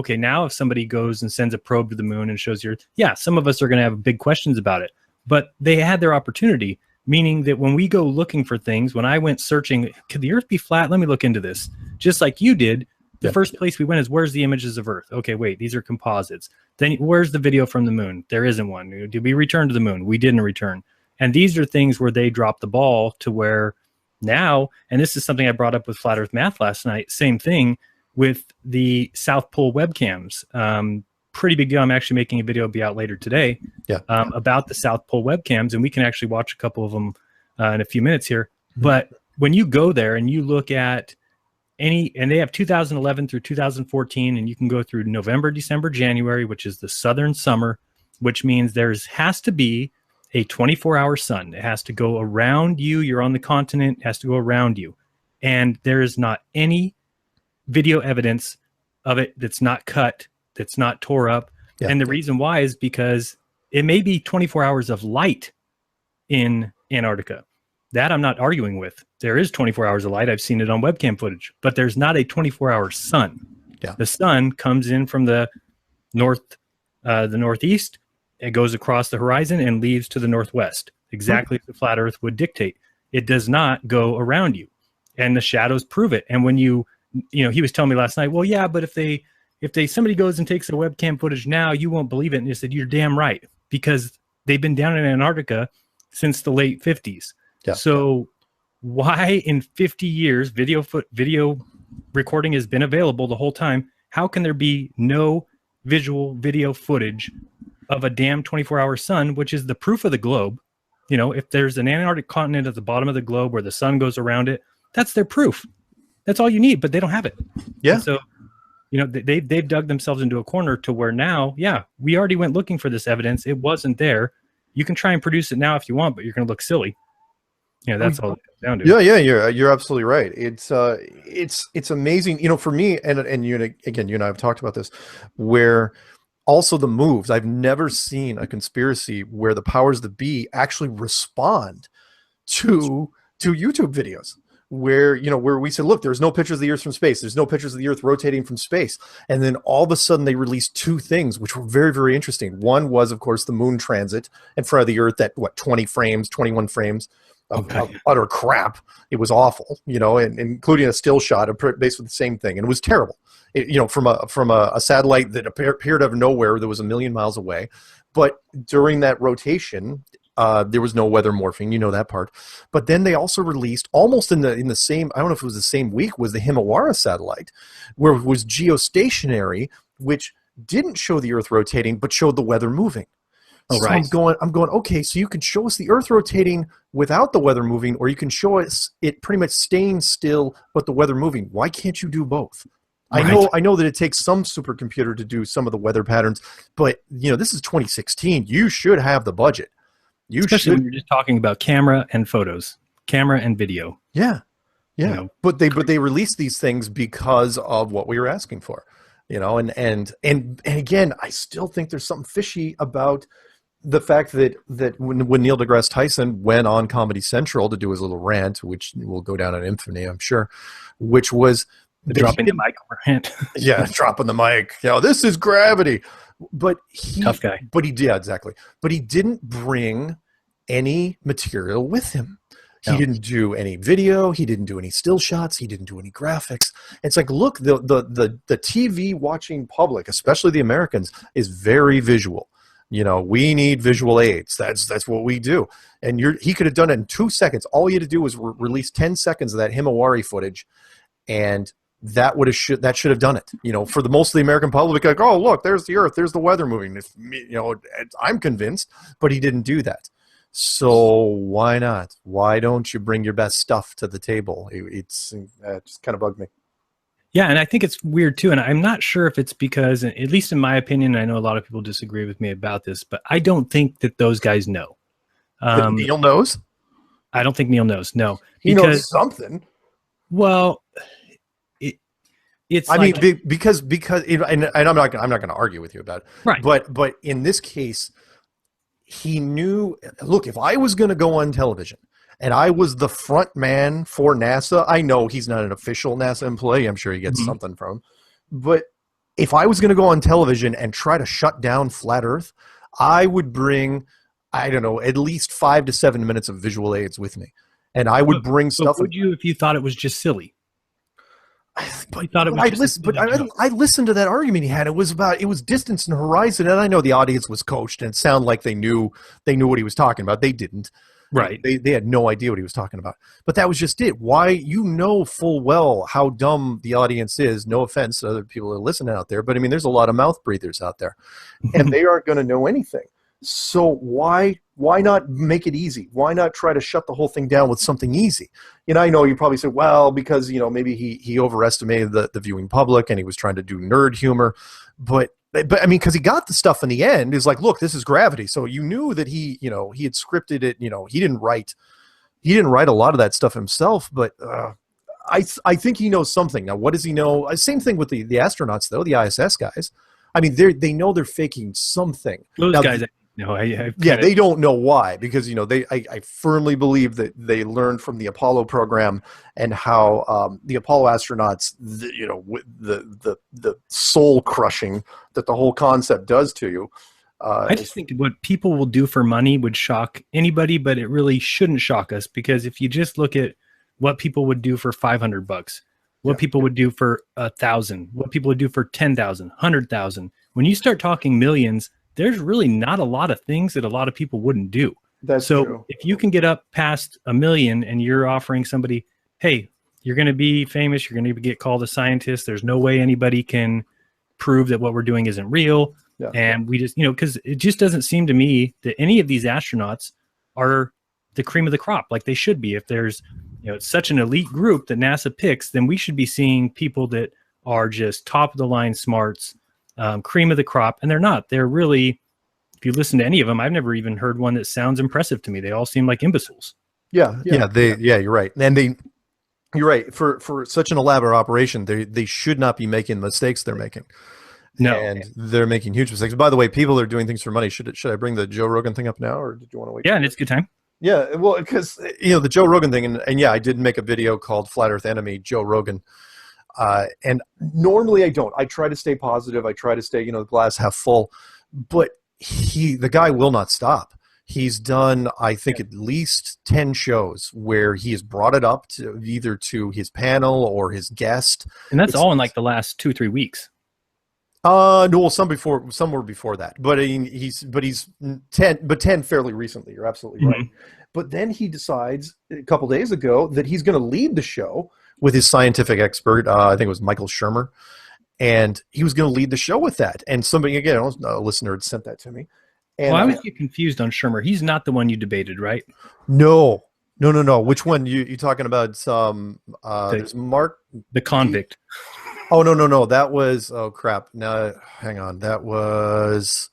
somebody goes and sends a probe to the moon and shows you, some of us are going to have big questions about it, but they had their opportunity, meaning that when we go looking for things, when I went searching, could the Earth be flat? Let me look into this. Just like you did. The first place we went is, where's the images of Earth? Okay, wait, these are composites. Then where's the video from the moon? There isn't one. Did we return to the moon? We didn't return. And these are things where they dropped the ball to where now, and this is something I brought up with Flat Earth Math last night, same thing with the South Pole webcams. Pretty big deal. I'm actually making a video, be out later today, about the South Pole webcams, and we can actually watch a couple of them in a few minutes here. But when you go there and you look at and they have 2011 through 2014, and you can go through November, December, January, which is the southern summer, which means has to be a 24-hour sun. It has to go around you. You're on the continent. It has to go around you. And there is not any video evidence of it that's not cut, that's not tore up. And the reason why is because it may be 24 hours of light in Antarctica. That I'm not arguing with. There is 24 hours of light. I've seen it on webcam footage, but there's not a 24-hour sun. Yeah. The sun comes in from the northeast. It goes across the horizon and leaves to the northwest, exactly as the flat Earth would dictate. It does not go around you, and the shadows prove it. And when he was telling me last night, well, yeah, but if somebody goes and takes the webcam footage now, you won't believe it. And he said, you're damn right, because they've been down in Antarctica since the late 50s. Yeah. So why in 50 years video recording has been available the whole time? How can there be no visual video footage of a damn 24-hour sun, which is the proof of the globe? If there's an Antarctic continent at the bottom of the globe where the sun goes around it, that's their proof. That's all you need, but they don't have it. Yeah. And so, they've dug themselves into a corner to where now, we already went looking for this evidence. It wasn't there. You can try and produce it now if you want, but you're going to look silly. That's all it comes down to. Yeah, you're absolutely right. It's amazing, for me, and you and I have talked about this, where also the moves. I've never seen a conspiracy where the powers that be actually respond to YouTube videos where we said, look, there's no pictures of the Earth from space. There's no pictures of the Earth rotating from space. And then all of a sudden they released two things, which were very, very interesting. One was, of course, the moon transit in front of the Earth at 21 frames of utter crap. It was awful, and including a still shot of basically the same thing. And it was terrible. From a satellite that appeared out of nowhere that was 1 million miles away. But during that rotation, there was no weather morphing, that part. But then they also released almost in the same, I don't know if it was the same week, was the Himawari satellite, where it was geostationary, which didn't show the Earth rotating, but showed the weather moving. Oh, so right. I'm going, okay, so you can show us the Earth rotating without the weather moving, or you can show us it pretty much staying still, but the weather moving. Why can't you do both? Right. I know that it takes some supercomputer to do some of the weather patterns, but this is 2016. You should have the budget. Especially when you're just talking about camera and photos, camera and video. Yeah. But they released these things because of what we were asking for, and again, I still think there's something fishy about the fact that when Neil deGrasse Tyson went on Comedy Central to do his little rant, which will go down in infamy, I'm sure, which was dropping the mic rant. Yeah, dropping the mic. This is gravity. But tough guy. But exactly. But he didn't bring any material with him. He didn't do any video. He didn't do any still shots. He didn't do any graphics. It's like, look, the TV watching public, especially the Americans, is very visual. We need visual aids. That's what we do. And he could have done it in 2 seconds. All he had to do was release 10 seconds of that Himawari footage, and that should have done it. For the most of the American public, like, oh, look, there's the Earth, there's the weather moving. I'm convinced, but he didn't do that. So why not? Why don't you bring your best stuff to the table? It just kind of bugged me. Yeah, and I think it's weird too, and I'm not sure if it's because, at least in my opinion, I know a lot of people disagree with me about this, but I don't think that those guys know. Neil knows? I don't think Neil knows. No, he knows something. Well, it's. Because and I'm not going to argue with you about it. Right. But in this case, he knew. Look, if I was going to go on television and I was the front man for NASA, I know he's not an official NASA employee. I'm sure he gets something from him. But if I was going to go on television and try to shut down Flat Earth, I would bring, I don't know, at least 5 to 7 minutes of visual aids with me, and I would bring stuff. Would you if you thought it was just silly? I listened to that argument he had. It was distance and horizon, and I know the audience was coached, and it sounded like they knew what he was talking about. They didn't. Right. They had no idea what he was talking about. But that was just it. Why, full well how dumb the audience is. No offense to other people that are listening out there, but I mean, there's a lot of mouth breathers out there, and they aren't going to know anything. So why not make it easy? Why not try to shut the whole thing down with something easy? I know you probably say, well, because maybe he overestimated the viewing public and he was trying to do nerd humor, but I mean, because he got the stuff in the end, is like, look, this is gravity. So you knew that he had scripted it. He didn't write a lot of that stuff himself, but I think he knows something. Now, what does he know? Same thing with the astronauts, though, the ISS guys. I mean, they know they're faking something. Those guys No, I Yeah, they don't know why, because I firmly believe that they learned from the Apollo program and how the Apollo astronauts, the soul crushing that the whole concept does to you. I just think what people will do for money would shock anybody, but it really shouldn't shock us, because if you just look at what people would do for $500, what people would do for 1,000, what people would do for 10,000, 100,000, when you start talking millions, there's really not a lot of things that a lot of people wouldn't do. That's true. If you can get up past 1 million and you're offering somebody, hey, you're going to be famous, you're going to get called a scientist, there's no way anybody can prove that what we're doing isn't real. Yeah. And we just, because it just doesn't seem to me that any of these astronauts are the cream of the crop like they should be. If there's, such an elite group that NASA picks, then we should be seeing people that are just top of the line smarts, cream of the crop. And they're not. They're really, if you listen to any of them, I've never even heard one that sounds impressive to me. They all seem like imbeciles. Yeah, you're right. And you're right. For such an elaborate operation, they should not be making the mistakes they're making. No, and they're making huge mistakes. By the way, people are doing things for money. Should I bring the Joe Rogan thing up now, or did you want to wait? Yeah, and it's a good time. Yeah, well, because the Joe Rogan thing, and yeah, I did make a video called "Flat Earth Enemy," Joe Rogan. And normally I don't. I try to stay positive. I try to stay, glass half full. But the guy will not stop. He's done, I think, at least 10 shows where he has brought it up to either to his panel or his guest. And that's all in like the last 2-3 weeks. No, some were before that. But he's 10 fairly recently. You're absolutely right. But then he decides a couple days ago that he's going to lead the show with his scientific expert. I think it was Michael Shermer, and he was going to lead the show with that. And somebody, again, a listener had sent that to me. And I always get confused on Shermer. He's not the one you debated, right? No. Which one? You talking about? There's Mark, the convict. Oh no. That was, oh crap. No, hang on. That was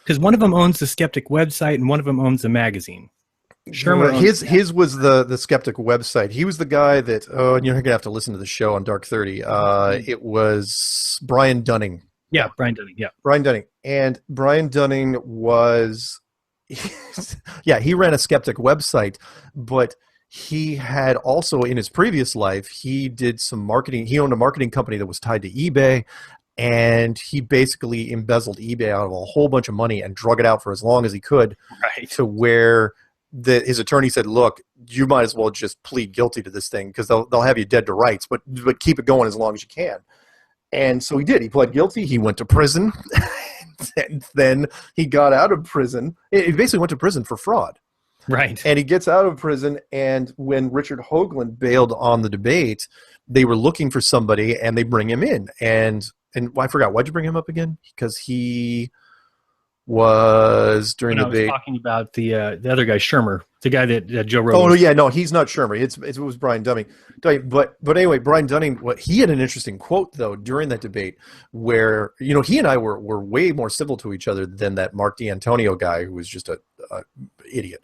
because one of them owns the Skeptic website and one of them owns the magazine. Shermer. His was the Skeptic website. He was the guy that. Oh, and you're gonna have to listen to the show on Dark 30. It was Brian Dunning. Yeah, Brian Dunning. Yeah, Brian Dunning. And Brian Dunning was, yeah, he ran a Skeptic website, but he had also in his previous life, he did some marketing. He owned a marketing company that was tied to eBay, and he basically embezzled eBay out of a whole bunch of money and drug it out for as long as he could, right, to where his attorney said, look, you might as well just plead guilty to this thing because they'll have you dead to rights, but keep it going as long as you can. And so he did. He pled guilty. He went to prison. And then he got out of prison. He basically went to prison for fraud. Right. And he gets out of prison, and when Richard Hoagland bailed on the debate, they were looking for somebody, and they bring him in. And I forgot, why'd you bring him up again? Because he was during the debate. I was talking about the other guy, Shermer, the guy that Joe Rogan. Oh, no, yeah, no, he's not Shermer. It was Brian Dunning. But anyway, Brian Dunning, he had an interesting quote, though, during that debate where, he and I were way more civil to each other than that Mark D'Antonio guy who was just a idiot.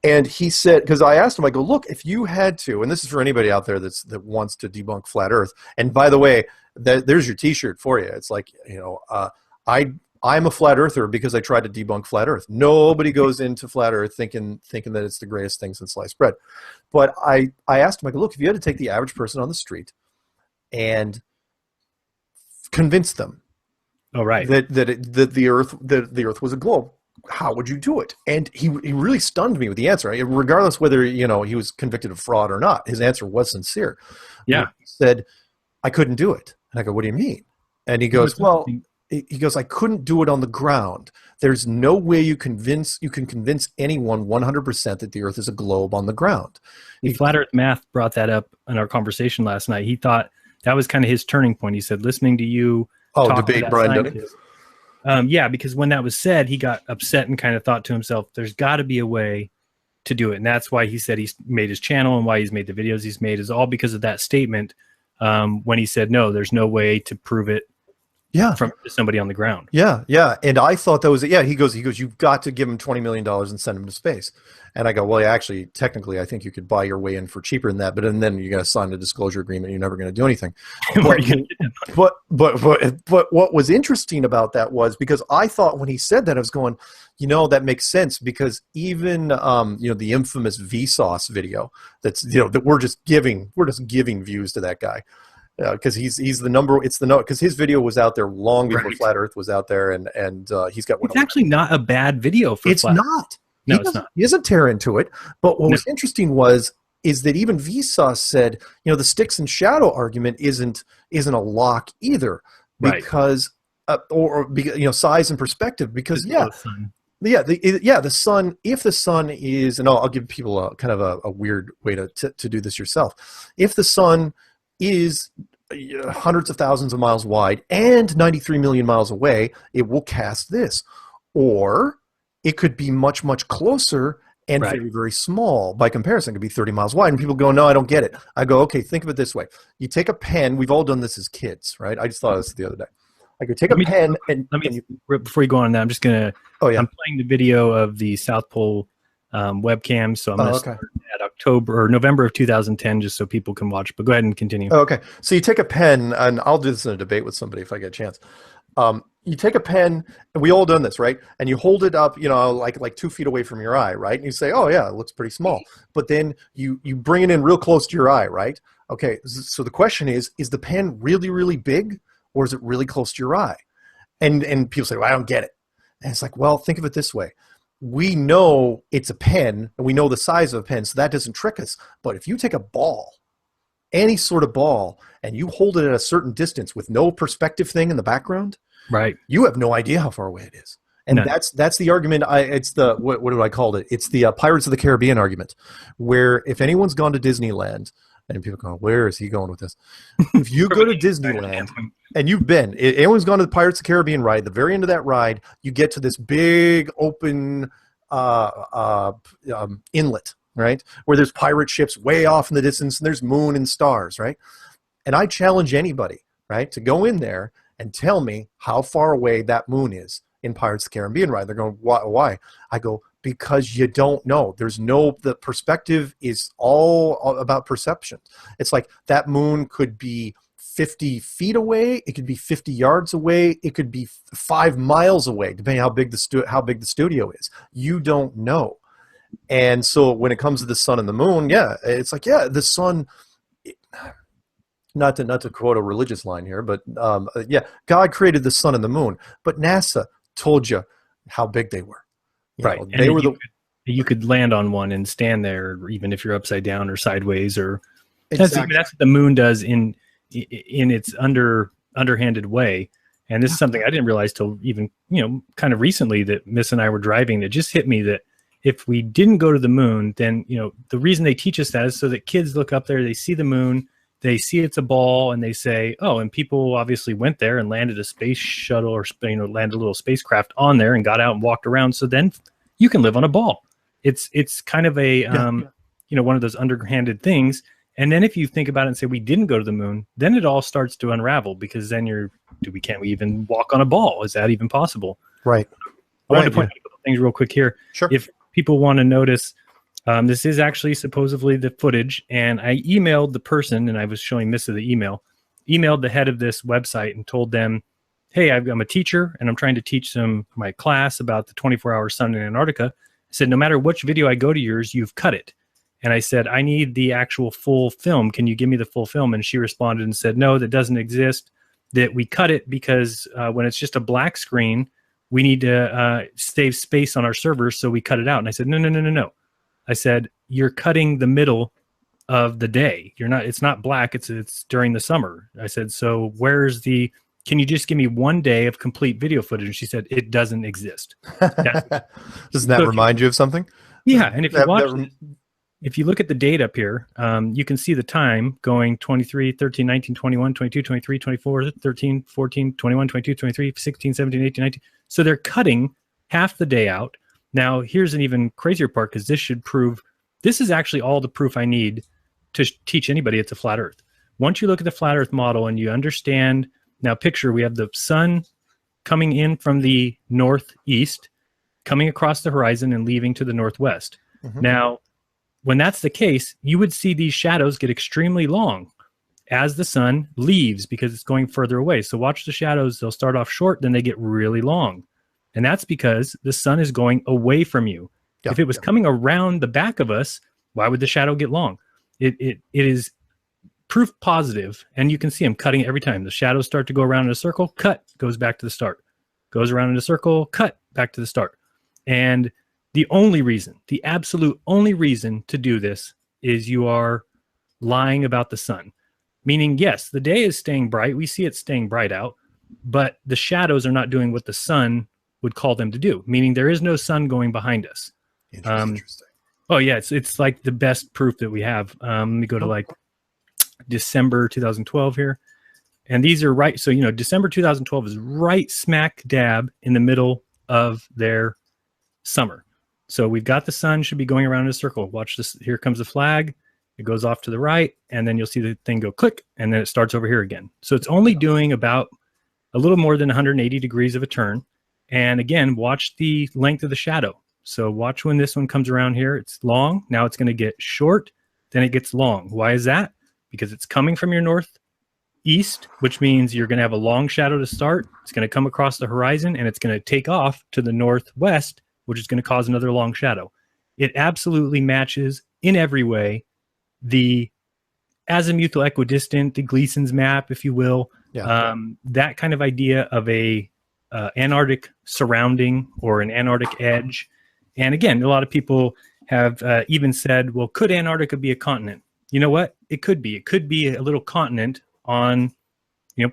And he said, because I asked him, I go, look, if you had to, and this is for anybody out there that wants to debunk flat Earth, and by the way, there's your T-shirt for you. It's like, I'm a flat earther because I tried to debunk flat Earth. Nobody goes into flat Earth thinking that it's the greatest thing since sliced bread. But I asked him, I go, look, if you had to take the average person on the street and convince them, that the Earth was a globe, how would you do it? And he really stunned me with the answer. Regardless whether he was convicted of fraud or not, his answer was sincere. Yeah, he said, I couldn't do it. And I go, what do you mean? And he goes, I couldn't do it on the ground. There's no way you can convince anyone 100% that the Earth is a globe on the ground. Flat Earth Math brought that up in our conversation last night. He thought that was kind of his turning point. He said, listening to you debate Brian Dunning. Yeah, because when that was said, he got upset and kind of thought to himself, there's got to be a way to do it. And that's why he said he's made his channel and why he's made the videos he's made is all because of that statement when he said, no, there's no way to prove it Yeah. from somebody on the ground. Yeah, yeah. And I thought that was it. Yeah, he goes, you've got to give him $20 million and send him to space. And I go, well, yeah, actually, technically, I think you could buy your way in for cheaper than that. But and then you got to sign a disclosure agreement. You're never going to do anything. But what was interesting about that was because I thought when he said that, I was going, that makes sense because even the infamous Vsauce video that's that we're just giving views to that guy. Because he's the number. Because his video was out there long before Flat Earth was out there, and he's got. It's actually not a bad video for. It's not. No, it's not. He doesn't tear into it. But what was interesting is that even Vsauce said, the sticks and shadow argument isn't a lock either, because size and perspective. Because the sun. If the sun is, and I'll give people a kind of a weird way to do this yourself. If the sun is hundreds of thousands of miles wide and 93 million miles away, it will cast this. Or it could be much, much closer and very, very small by comparison. It could be 30 miles wide. And people go, no, I don't get it. I go, okay, think of it this way. You take a pen. We've all done this as kids, right? I just thought of this the other day. I could take a pen and... Before you go on that, I'm just going to... Oh, yeah. I'm playing the video of the South Pole webcam, so I'm going to start at October or November of 2010 just so people can watch. But go ahead and continue. Oh, okay. So you take a pen, and I'll do this in a debate with somebody if I get a chance. You take a pen, and we all done this, right? And you hold it up, like 2 feet away from your eye, right? And you say, oh, yeah, it looks pretty small. But then you bring it in real close to your eye, right? Okay, so the question is the pen really, really big, or is it really close to your eye? And people say, well, I don't get it. And it's like, well, think of it this way. We know it's a pen, and we know the size of a pen, so that doesn't trick us. But if you take a ball, any sort of ball, and you hold it at a certain distance with no perspective thing in the background, right, you have no idea how far away it is. And that's the argument. It's the what do I call it? It's the Pirates of the Caribbean argument, where if anyone's gone to Disneyland, and people go, where is he going with this? If you go to Disneyland, and you've been, anyone's gone to the Pirates of the Caribbean ride, the very end of that ride, you get to this big open inlet, right? Where there's pirate ships way off in the distance, and there's moon and stars, right? And I challenge anybody, right, to go in there and tell me how far away that moon is in Pirates of the Caribbean ride. They're going, why? I go, because you don't know. The perspective is all about perception. It's like that moon could be 50 feet away. It could be 50 yards away. It could be 5 miles away, depending how big the studio is. You don't know. And so when it comes to the sun and the moon, it's like, the sun, not to quote a religious line here, but God created the sun and the moon, but NASA told you how big they were. Right. They were you could land on one and stand there, even if you're upside down or sideways, or exactly. That's what the moon does in its underhanded way. And this is something I didn't realize till even, kind of recently, that Miss and I were driving. It just hit me that if we didn't go to the moon, then, the reason they teach us that is so that kids look up there, they see the moon, they see it's a ball, and they say, oh, and people obviously went there and landed a space shuttle or, landed a little spacecraft on there and got out and walked around. So then you can live on a ball. It's kind of a, one of those underhanded things. And then if you think about it and say, we didn't go to the moon, then it all starts to unravel, because then can't we even walk on a ball? Is that even possible? Right. I wanted to point out a couple things real quick here. Sure. If people want to notice, this is actually supposedly the footage, and I emailed the person, and I was showing Missa the emailed the head of this website and told them, hey, I'm a teacher, and I'm trying to teach my class about the 24-hour sun in Antarctica. I said, no matter which video I go to yours, you've cut it. And I said, I need the actual full film. Can you give me the full film? And she responded and said, no, that doesn't exist, that we cut it because when it's just a black screen, we need to save space on our servers, so we cut it out. And I said, no. I said, you're cutting the middle of the day. It's not black. It's during the summer. I said, so can you just give me one day of complete video footage? And she said, it doesn't exist. Doesn't that remind you of something? Yeah. And if you watch if you look at the date up here, you can see the time going 23, 13, 19, 21, 22, 23, 24, 13, 14, 21, 22, 23, 16, 17, 18, 19. So they're cutting half the day out. Now, here's an even crazier part, because this is actually all the proof I need to teach anybody it's a flat Earth. Once you look at the flat Earth model and you understand Now picture we have the sun coming in from the northeast, coming across the horizon and leaving to the northwest. Now, when that's the case, you would see these shadows get extremely long as the sun leaves because it's going further away. So watch the shadows. They'll start off short, then they get really long. And that's because the sun is going away from you. Yeah, if it was coming around the back of us, why would the shadow get long? It is proof positive, and you can see them cutting every time. The shadows start to go around in a circle, cut, goes back to the start. Goes around in a circle, cut, back to the start. And the only reason, the absolute only reason to do this is you are lying about the sun. Meaning, yes, the day is staying bright. We see it staying bright out, but the shadows are not doing what the sun would call them to do, meaning there is no sun going behind us. Interesting. Oh, yeah, it's like the best proof that we have. Let me go to like December 2012 here. And these are right. So, December 2012 is right smack dab in the middle of their summer. So we've got the sun should be going around in a circle. Watch this. Here comes the flag. It goes off to the right, and then you'll see the thing go click, and then it starts over here again. So it's only doing about a little more than 180 degrees of a turn. And again, watch the length of the shadow. So watch when this one comes around here. It's long. Now it's going to get short. Then it gets long. Why is that? Because it's coming from your northeast, which means you're going to have a long shadow to start. It's going to come across the horizon, and it's going to take off to the northwest, which is going to cause another long shadow. It absolutely matches in every way the azimuthal equidistant, the Gleason's map, if you will. Yeah. That kind of idea of a Antarctic surrounding or an Antarctic edge. And again, a lot of people have even said, well, could Antarctica be a continent? You know what? It could be. It could be a little continent on,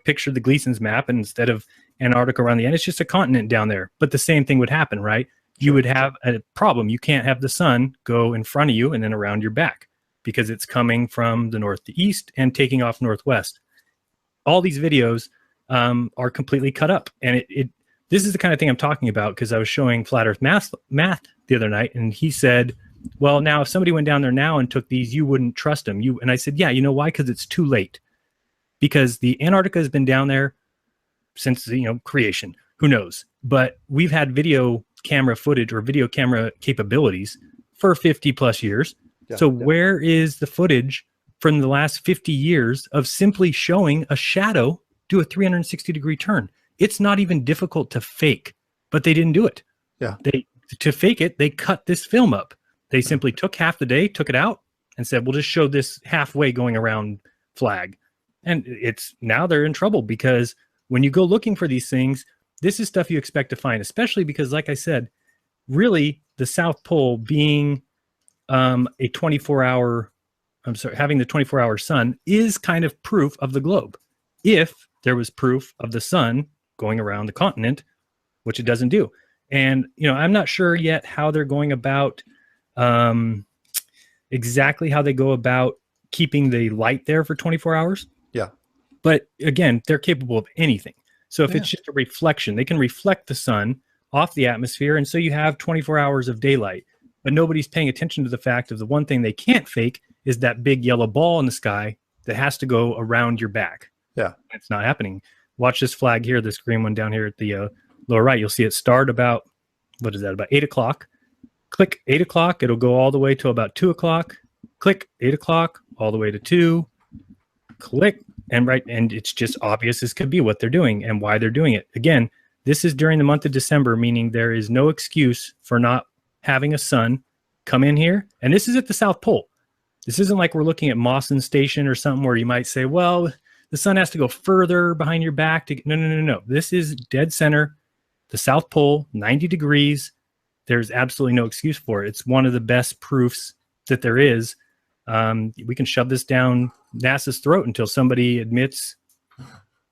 picture the Gleason's map, and instead of Antarctica around the end, it's just a continent down there. But the same thing would happen, right? You would have a problem. You can't have the sun go in front of you and then around your back because it's coming from the north to east and taking off northwest. All these videos are completely cut up. And this is the kind of thing I'm talking about because I was showing Flat Earth math the other night, and he said, well, now if somebody went down there now and took these, you wouldn't trust them. And I said, yeah, you know why? Because it's too late. Because the Antarctica has been down there since, creation. Who knows? But we've had video camera footage or video camera capabilities for 50 plus years. Yeah, so where is the footage from the last 50 years of simply showing a shadow do a 360 degree turn? It's not even difficult to fake, but they didn't do it. Yeah. To fake it, they cut this film up. They simply took half the day, took it out, and said, we'll just show this halfway going around flag. And now they're in trouble because when you go looking for these things, this is stuff you expect to find, especially because, like I said, really the South Pole being having the 24-hour sun is kind of proof of the globe. If there was proof of the sun going around the continent, which it doesn't do. And, I'm not sure yet how they're going about exactly how they go about keeping the light there for 24 hours. Yeah. But again, they're capable of anything. So if it's just a reflection, they can reflect the sun off the atmosphere. And so you have 24 hours of daylight. But nobody's paying attention to the fact of the one thing they can't fake is that big yellow ball in the sky that has to go around your back. Yeah. It's not happening. Watch this flag here, this green one down here at the lower right. You'll see it start about, about 8 o'clock. Click 8 o'clock. It'll go all the way to about 2 o'clock. Click 8 o'clock, all the way to 2. Click. And it's just obvious this could be what they're doing and why they're doing it. Again, this is during the month of December, meaning there is no excuse for not having a sun come in here. And this is at the South Pole. This isn't like we're looking at Mawson Station or something where you might say, well, the sun has to go further behind your back. No. This is dead center, the South Pole, 90 degrees. There's absolutely no excuse for it. It's one of the best proofs that there is. We can shove this down NASA's throat until somebody admits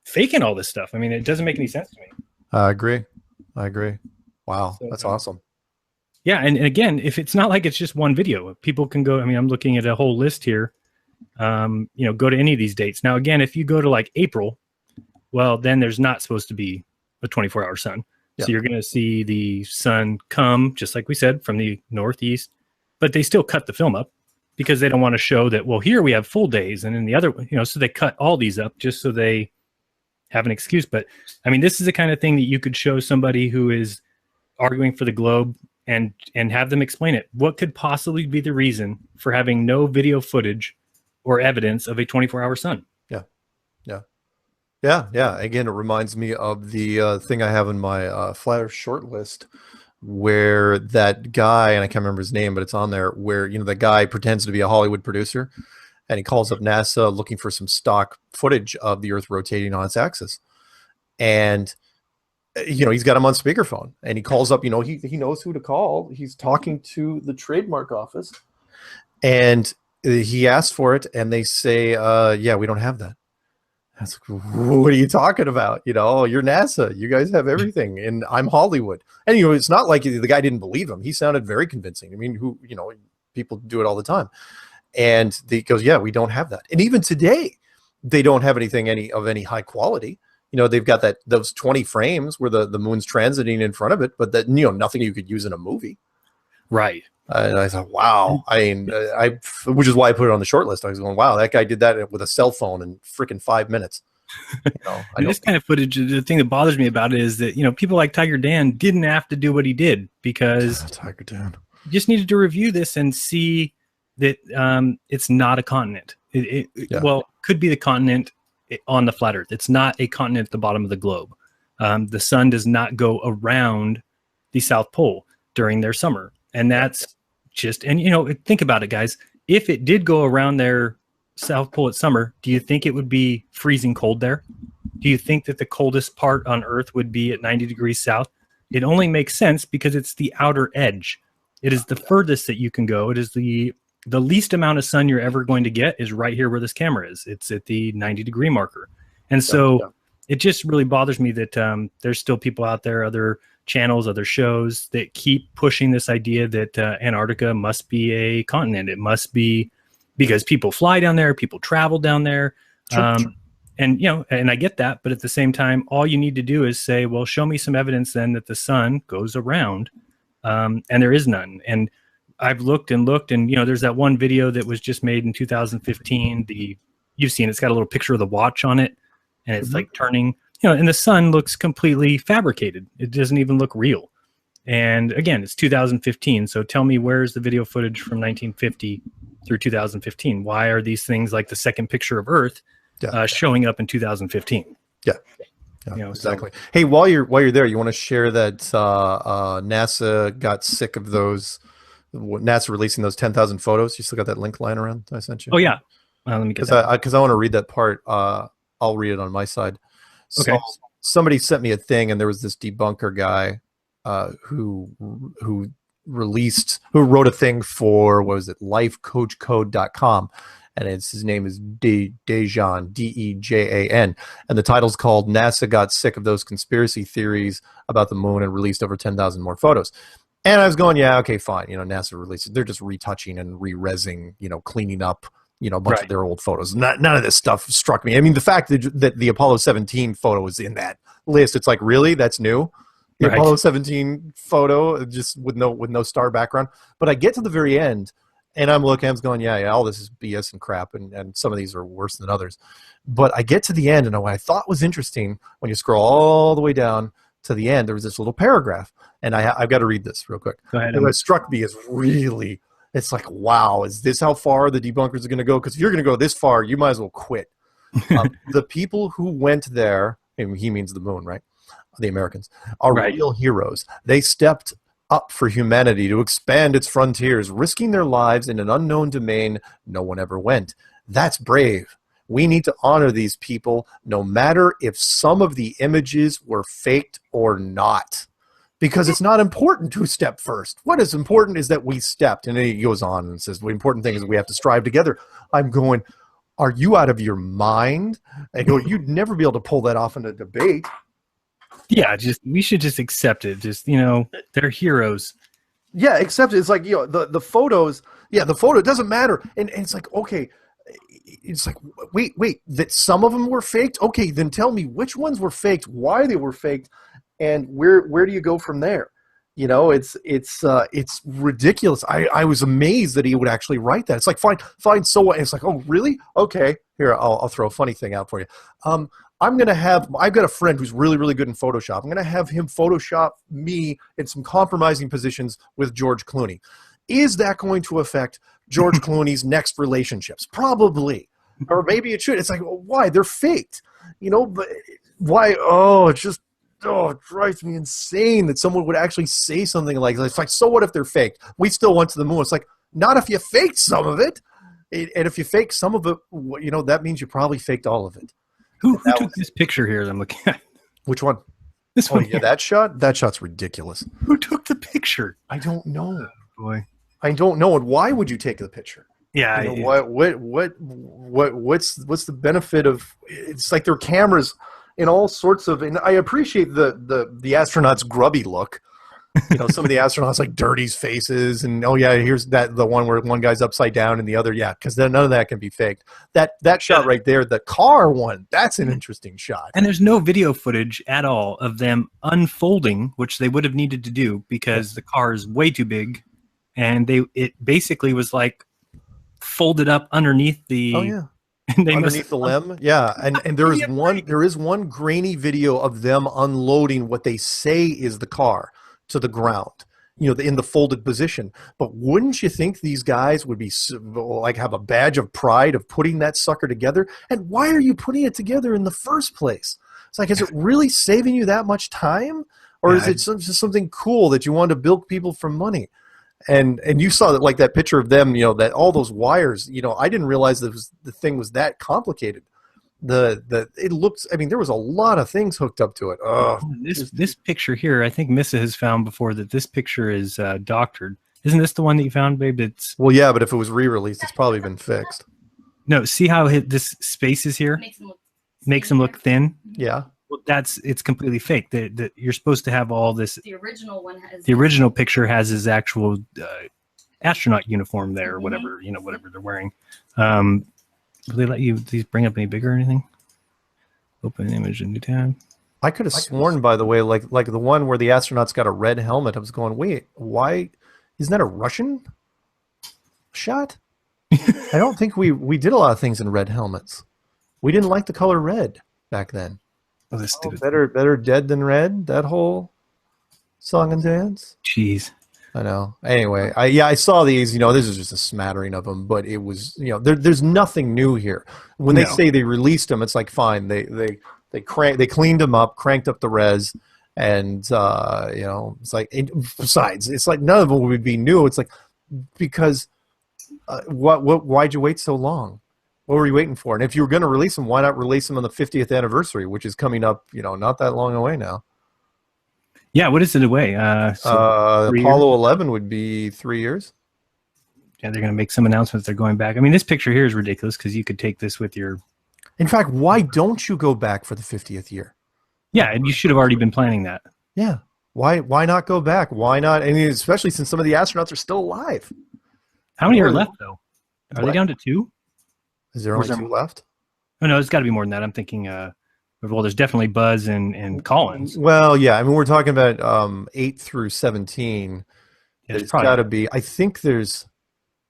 faking all this stuff. I mean, it doesn't make any sense to me. I agree. Wow, so, that's awesome. Yeah, and again, if it's not like it's just one video, people can go. I mean, I'm looking at a whole list here. Go to any of these dates. Now, again, if you go to like April, well, then there's not supposed to be a 24-hour sun. Yeah. So you're going to see the sun come, just like we said, from the northeast, but they still cut the film up because they don't want to show that, well, here we have full days and in the other, so they cut all these up just so they have an excuse. But I mean, this is the kind of thing that you could show somebody who is arguing for the globe and have them explain it. What could possibly be the reason for having no video footage or evidence of a 24-hour sun? Yeah. Again, it reminds me of the thing I have in my flat Earth short list, where that guy, and I can't remember his name, but it's on there, where, you know, the guy pretends to be a Hollywood producer, and he calls up NASA looking for some stock footage of the Earth rotating on its axis. And, you know, he's got him on speakerphone, and he calls up, you know, he knows who to call. He's talking to the trademark office, and he asks for it, and they say, yeah, we don't have that. I was like, what are you talking about? You know, you're NASA. You guys have everything, and I'm Hollywood. And, you know, it's not like the guy didn't believe him. He sounded very convincing. I mean, you know, people do it all the time. And he goes, yeah, we don't have that. And even today, they don't have anything of any high quality. You know, they've got those 20 frames where the moon's transiting in front of it, but that, you know, nothing you could use in a movie. Right. And I thought, wow. I mean, which is why I put it on the short list. I was going, wow, that guy did that with a cell phone in freaking 5 minutes. You know, this kind of footage, the thing that bothers me about it is that, you know, people like Tiger Dan didn't have to do what he did, because Tiger Dan just needed to review this and see that it's not a continent. Well, could be the continent on the flat Earth. It's not a continent at the bottom of the globe. The sun does not go around the South Pole during their summer. And that's just, and, you know, think about it, guys. If it did go around their South Pole at summer, do you think it would be freezing cold there? Do you think that the coldest part on Earth would be at 90 degrees south? It only makes sense because it's the outer edge. It is the furthest that you can go. It is the least amount of sun you're ever going to get is right here where this camera is. It's at the 90-degree marker. And so it just really bothers me that there's still people out there, other channels, other shows, that keep pushing this idea that Antarctica must be a continent. It must be because people fly down there, people travel down there. Sure. And, you know, and I get that, but at the same time, all you need to do is say, well, show me some evidence then that the sun goes around, and there is none. And I've looked, and, you know, there's that one video that was just made in 2015. You've seen it's got a little picture of the watch on it, and it's like turning, you know, and the sun looks completely fabricated. It doesn't even look real. And again, it's 2015. So tell me, where's the video footage from 1950 through 2015? Why are these things like the second picture of Earth showing up in 2015? Yeah, you know, exactly. So, hey, while you're there, you want to share that NASA got sick of those, NASA releasing those 10,000 photos? You still got that link lying around I sent you? Oh yeah, let me get that. Because I want to read that part. I'll read it on my side. So okay. Somebody sent me a thing, and there was this debunker guy who wrote a thing for, what was it, lifecoachcode.com, and his name is Dejan, Dejan, and the title's called NASA Got Sick of Those Conspiracy Theories About the Moon and Released Over 10,000 More Photos. And I was going, yeah, okay, fine. You know, NASA releases, they're just retouching and re-resing, you know, cleaning up, you know, a bunch of their old photos. None of this stuff struck me. I mean, the fact that the Apollo 17 photo is in that list, it's like, really? That's new? The Apollo 17 photo, just with no star background. But I get to the very end, and I'm looking, I'm going, yeah, all this is BS and crap, and some of these are worse than others. But I get to the end, and what I thought was interesting, when you scroll all the way down to the end, there was this little paragraph, and I've got to read this real quick. Go ahead. And what struck me is really, it's like, wow, is this how far the debunkers are going to go? Because if you're going to go this far, you might as well quit. The people who went there, and he means the moon, right? The Americans are real heroes. They stepped up for humanity to expand its frontiers, risking their lives in an unknown domain no one ever went. That's brave. We need to honor these people, no matter if some of the images were faked or not. Because it's not important who stepped first. What is important is that we stepped. And then he goes on and says, the important thing is that we have to strive together. I'm going, are you out of your mind? I go, you'd never be able to pull that off in a debate. Yeah, we should just accept it. Just, you know, they're heroes. Yeah, accept it. It's like, you know, the photos. Yeah, the photo, it doesn't matter. And it's like, okay, it's like, wait, that some of them were faked? Okay, then tell me which ones were faked, why they were faked, and where do you go from there? You know, it's ridiculous. I was amazed that he would actually write that. It's like, fine, so what? And it's like, oh, really? Okay, here, I'll throw a funny thing out for you. I've got a friend who's really, really good in Photoshop. I'm going to have him Photoshop me in some compromising positions with George Clooney. Is that going to affect George Clooney's next relationships? Probably. Or maybe it should. It's like, well, why? They're faked. But why? Oh, it drives me insane that someone would actually say something like that. It's like, so what if they're faked? We still went to the moon. It's like, not if you faked some of it. And if you fake some of it, that means you probably faked all of it. Who took this picture here that I'm looking at? Which one? This one. Yeah, that shot? That shot's ridiculous. Who took the picture? I don't know. Boy. I don't know. And why would you take the picture? Yeah. What's the benefit of? It's like there are cameras in all sorts of. And I appreciate the astronauts' grubby look. Some of the astronauts like dirty's faces, and here's the one where one guy's upside down and the other, because none of that can be faked. That shot right there, the car one, that's an interesting shot. And there's no video footage at all of them unfolding, which they would have needed to do because the car is way too big, and it basically was like folded up underneath the. Oh yeah. And underneath the limb, and there is one grainy video of them unloading what they say is the car to the ground, in the folded position. But wouldn't you think these guys would be like have a badge of pride of putting that sucker together? And why are you putting it together in the first place? It's like, is it really saving you that much time, or is it just something cool that you want to bilk people for money? And you saw that, like that picture of them, that all those wires. I didn't realize that the thing was that complicated. It looks. I mean, there was a lot of things hooked up to it. This picture here, I think Missa has found before that this picture is doctored. Isn't this the one that you found, babe? Well, yeah, but if it was re-released, it's probably been fixed. No, see how this space is here? Makes them look thin. Yeah. Well, it's completely fake. That you're supposed to have all this. The original one has. The original picture has his actual astronaut uniform there, or whatever whatever they're wearing. Will they let you these bring up any bigger or anything? Open image, a new tab. I could have sworn, by the way, like the one where the astronaut's got a red helmet. I was going, wait, why? Isn't that a Russian shot? I don't think we did a lot of things in red helmets. We didn't like the color red back then. Better dead than red. That whole song and dance. Jeez. I know. Anyway, I saw these. This is just a smattering of them, but it was. There's nothing new here. When they say they released them, it's like fine. They cleaned them up, cranked up the res, and it's like. Besides, it's like none of them would be new. It's like because why'd you wait so long? What were you waiting for? And if you were going to release them, why not release them on the 50th anniversary, which is coming up? Not that long away now. Yeah, what is it away? Apollo 11 would be 3 years. Yeah, they're going to make some announcements. They're going back. I mean, this picture here is ridiculous because you could take this with your. In fact, why don't you go back for the 50th year? Yeah, and you should have already been planning that. Yeah, why not go back? Why not? I mean, especially since some of the astronauts are still alive. How many are left though? Are they down to 2? Is there only 2 left? Oh no, it's got to be more than that. I'm thinking. Well, there's definitely Buzz and Collins. Well, yeah. I mean, we're talking about 8 through 17. Yeah, there's got to be. I think there's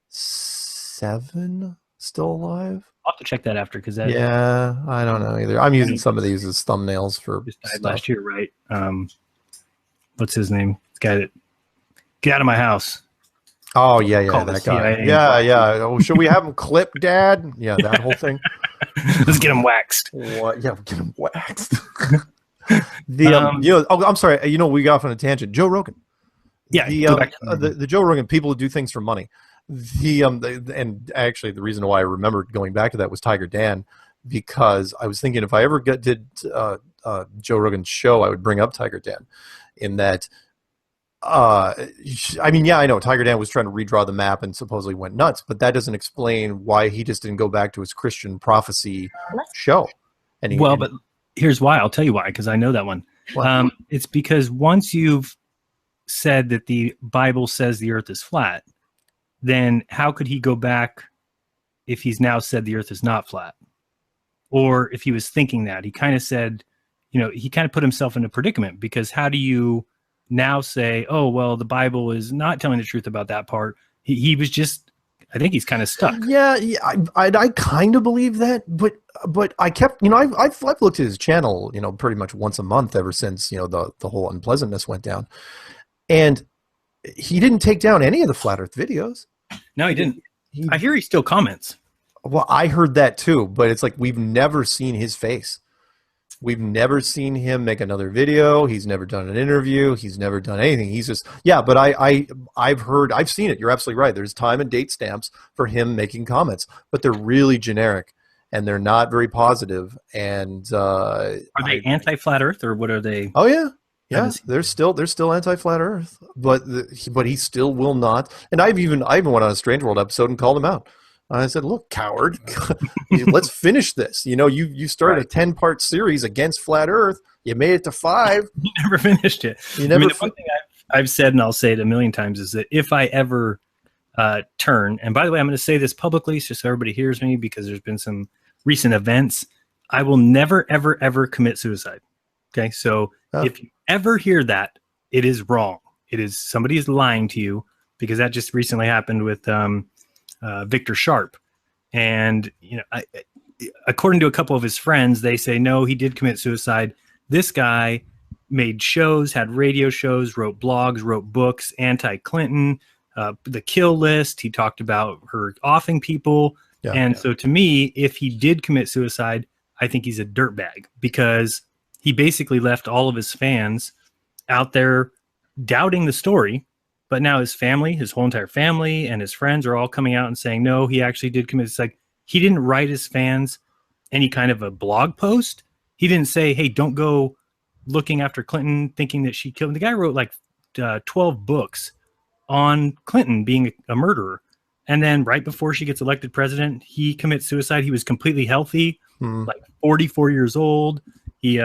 7 still alive. I'll have to check that after because that. Yeah, I don't know either. I'm using some of these as thumbnails for just died last year, right? What's his name? This guy that get out of my house. Oh yeah, that guy. Yeah. Oh, should we have him clipped, Dad? Yeah, that whole thing. Let's get him waxed. What? Yeah, get him waxed. I'm sorry. We got off on a tangent. Joe Rogan. Yeah, the Joe Rogan people who do things for money. And actually the reason why I remembered going back to that was Tiger Dan, because I was thinking if I ever did Joe Rogan's show, I would bring up Tiger Dan, in that. I mean, yeah, I know Tiger Dan was trying to redraw the map and supposedly went nuts, but that doesn't explain why he just didn't go back to his Christian prophecy show. But here's why. I'll tell you why, because I know that one. It's because once you've said that the Bible says the earth is flat, then how could he go back if he's now said the earth is not flat? Or if he was thinking that, he kind of said, he kind of put himself in a predicament, because how do you now say, oh, well, the Bible is not telling the truth about that part? He was just, I think he's kind of stuck. Yeah, I kind of believe that, but I kept, I've looked at his channel, pretty much once a month ever since, the whole unpleasantness went down, and he didn't take down any of the flat Earth videos. No, he didn't. I hear he still comments. Well, I heard that too, but it's like we've never seen his face. We've never seen him make another video. He's never done an interview. He's never done anything. He's just, but I've seen it. You're absolutely right. There's time and date stamps for him making comments, but they're really generic and they're not very positive. And are they anti-flat Earth or what are they? Oh yeah. Yeah, they're still anti-flat Earth, but he still will not. And I even went on a Strange World episode and called him out. I said, "Look, coward, let's finish this. You started a 10-part series against flat Earth. You made it to 5. You never finished it. The one thing I've said, and I'll say it a million times, is that if I ever turn, and by the way, I'm going to say this publicly just so everybody hears me because there's been some recent events, I will never, ever, ever commit suicide. Okay, so if you ever hear that, it is wrong. It is somebody is lying to you because that just recently happened with Victor Sharp, and according to a couple of his friends, they say no, he did commit suicide. This guy made shows, had radio shows, wrote blogs, wrote books, anti-Clinton, the kill list. He talked about her offing people, so to me, if he did commit suicide, I think he's a dirtbag because he basically left all of his fans out there doubting the story, but now his family, his whole entire family and his friends are all coming out and saying, no, he actually did commit suicide. He didn't write his fans any kind of a blog post. He didn't say, hey, don't go looking after Clinton thinking that she killed him. The guy wrote like 12 books on Clinton being a murderer. And then right before she gets elected president, he commits suicide. He was completely healthy, like 44 years old. He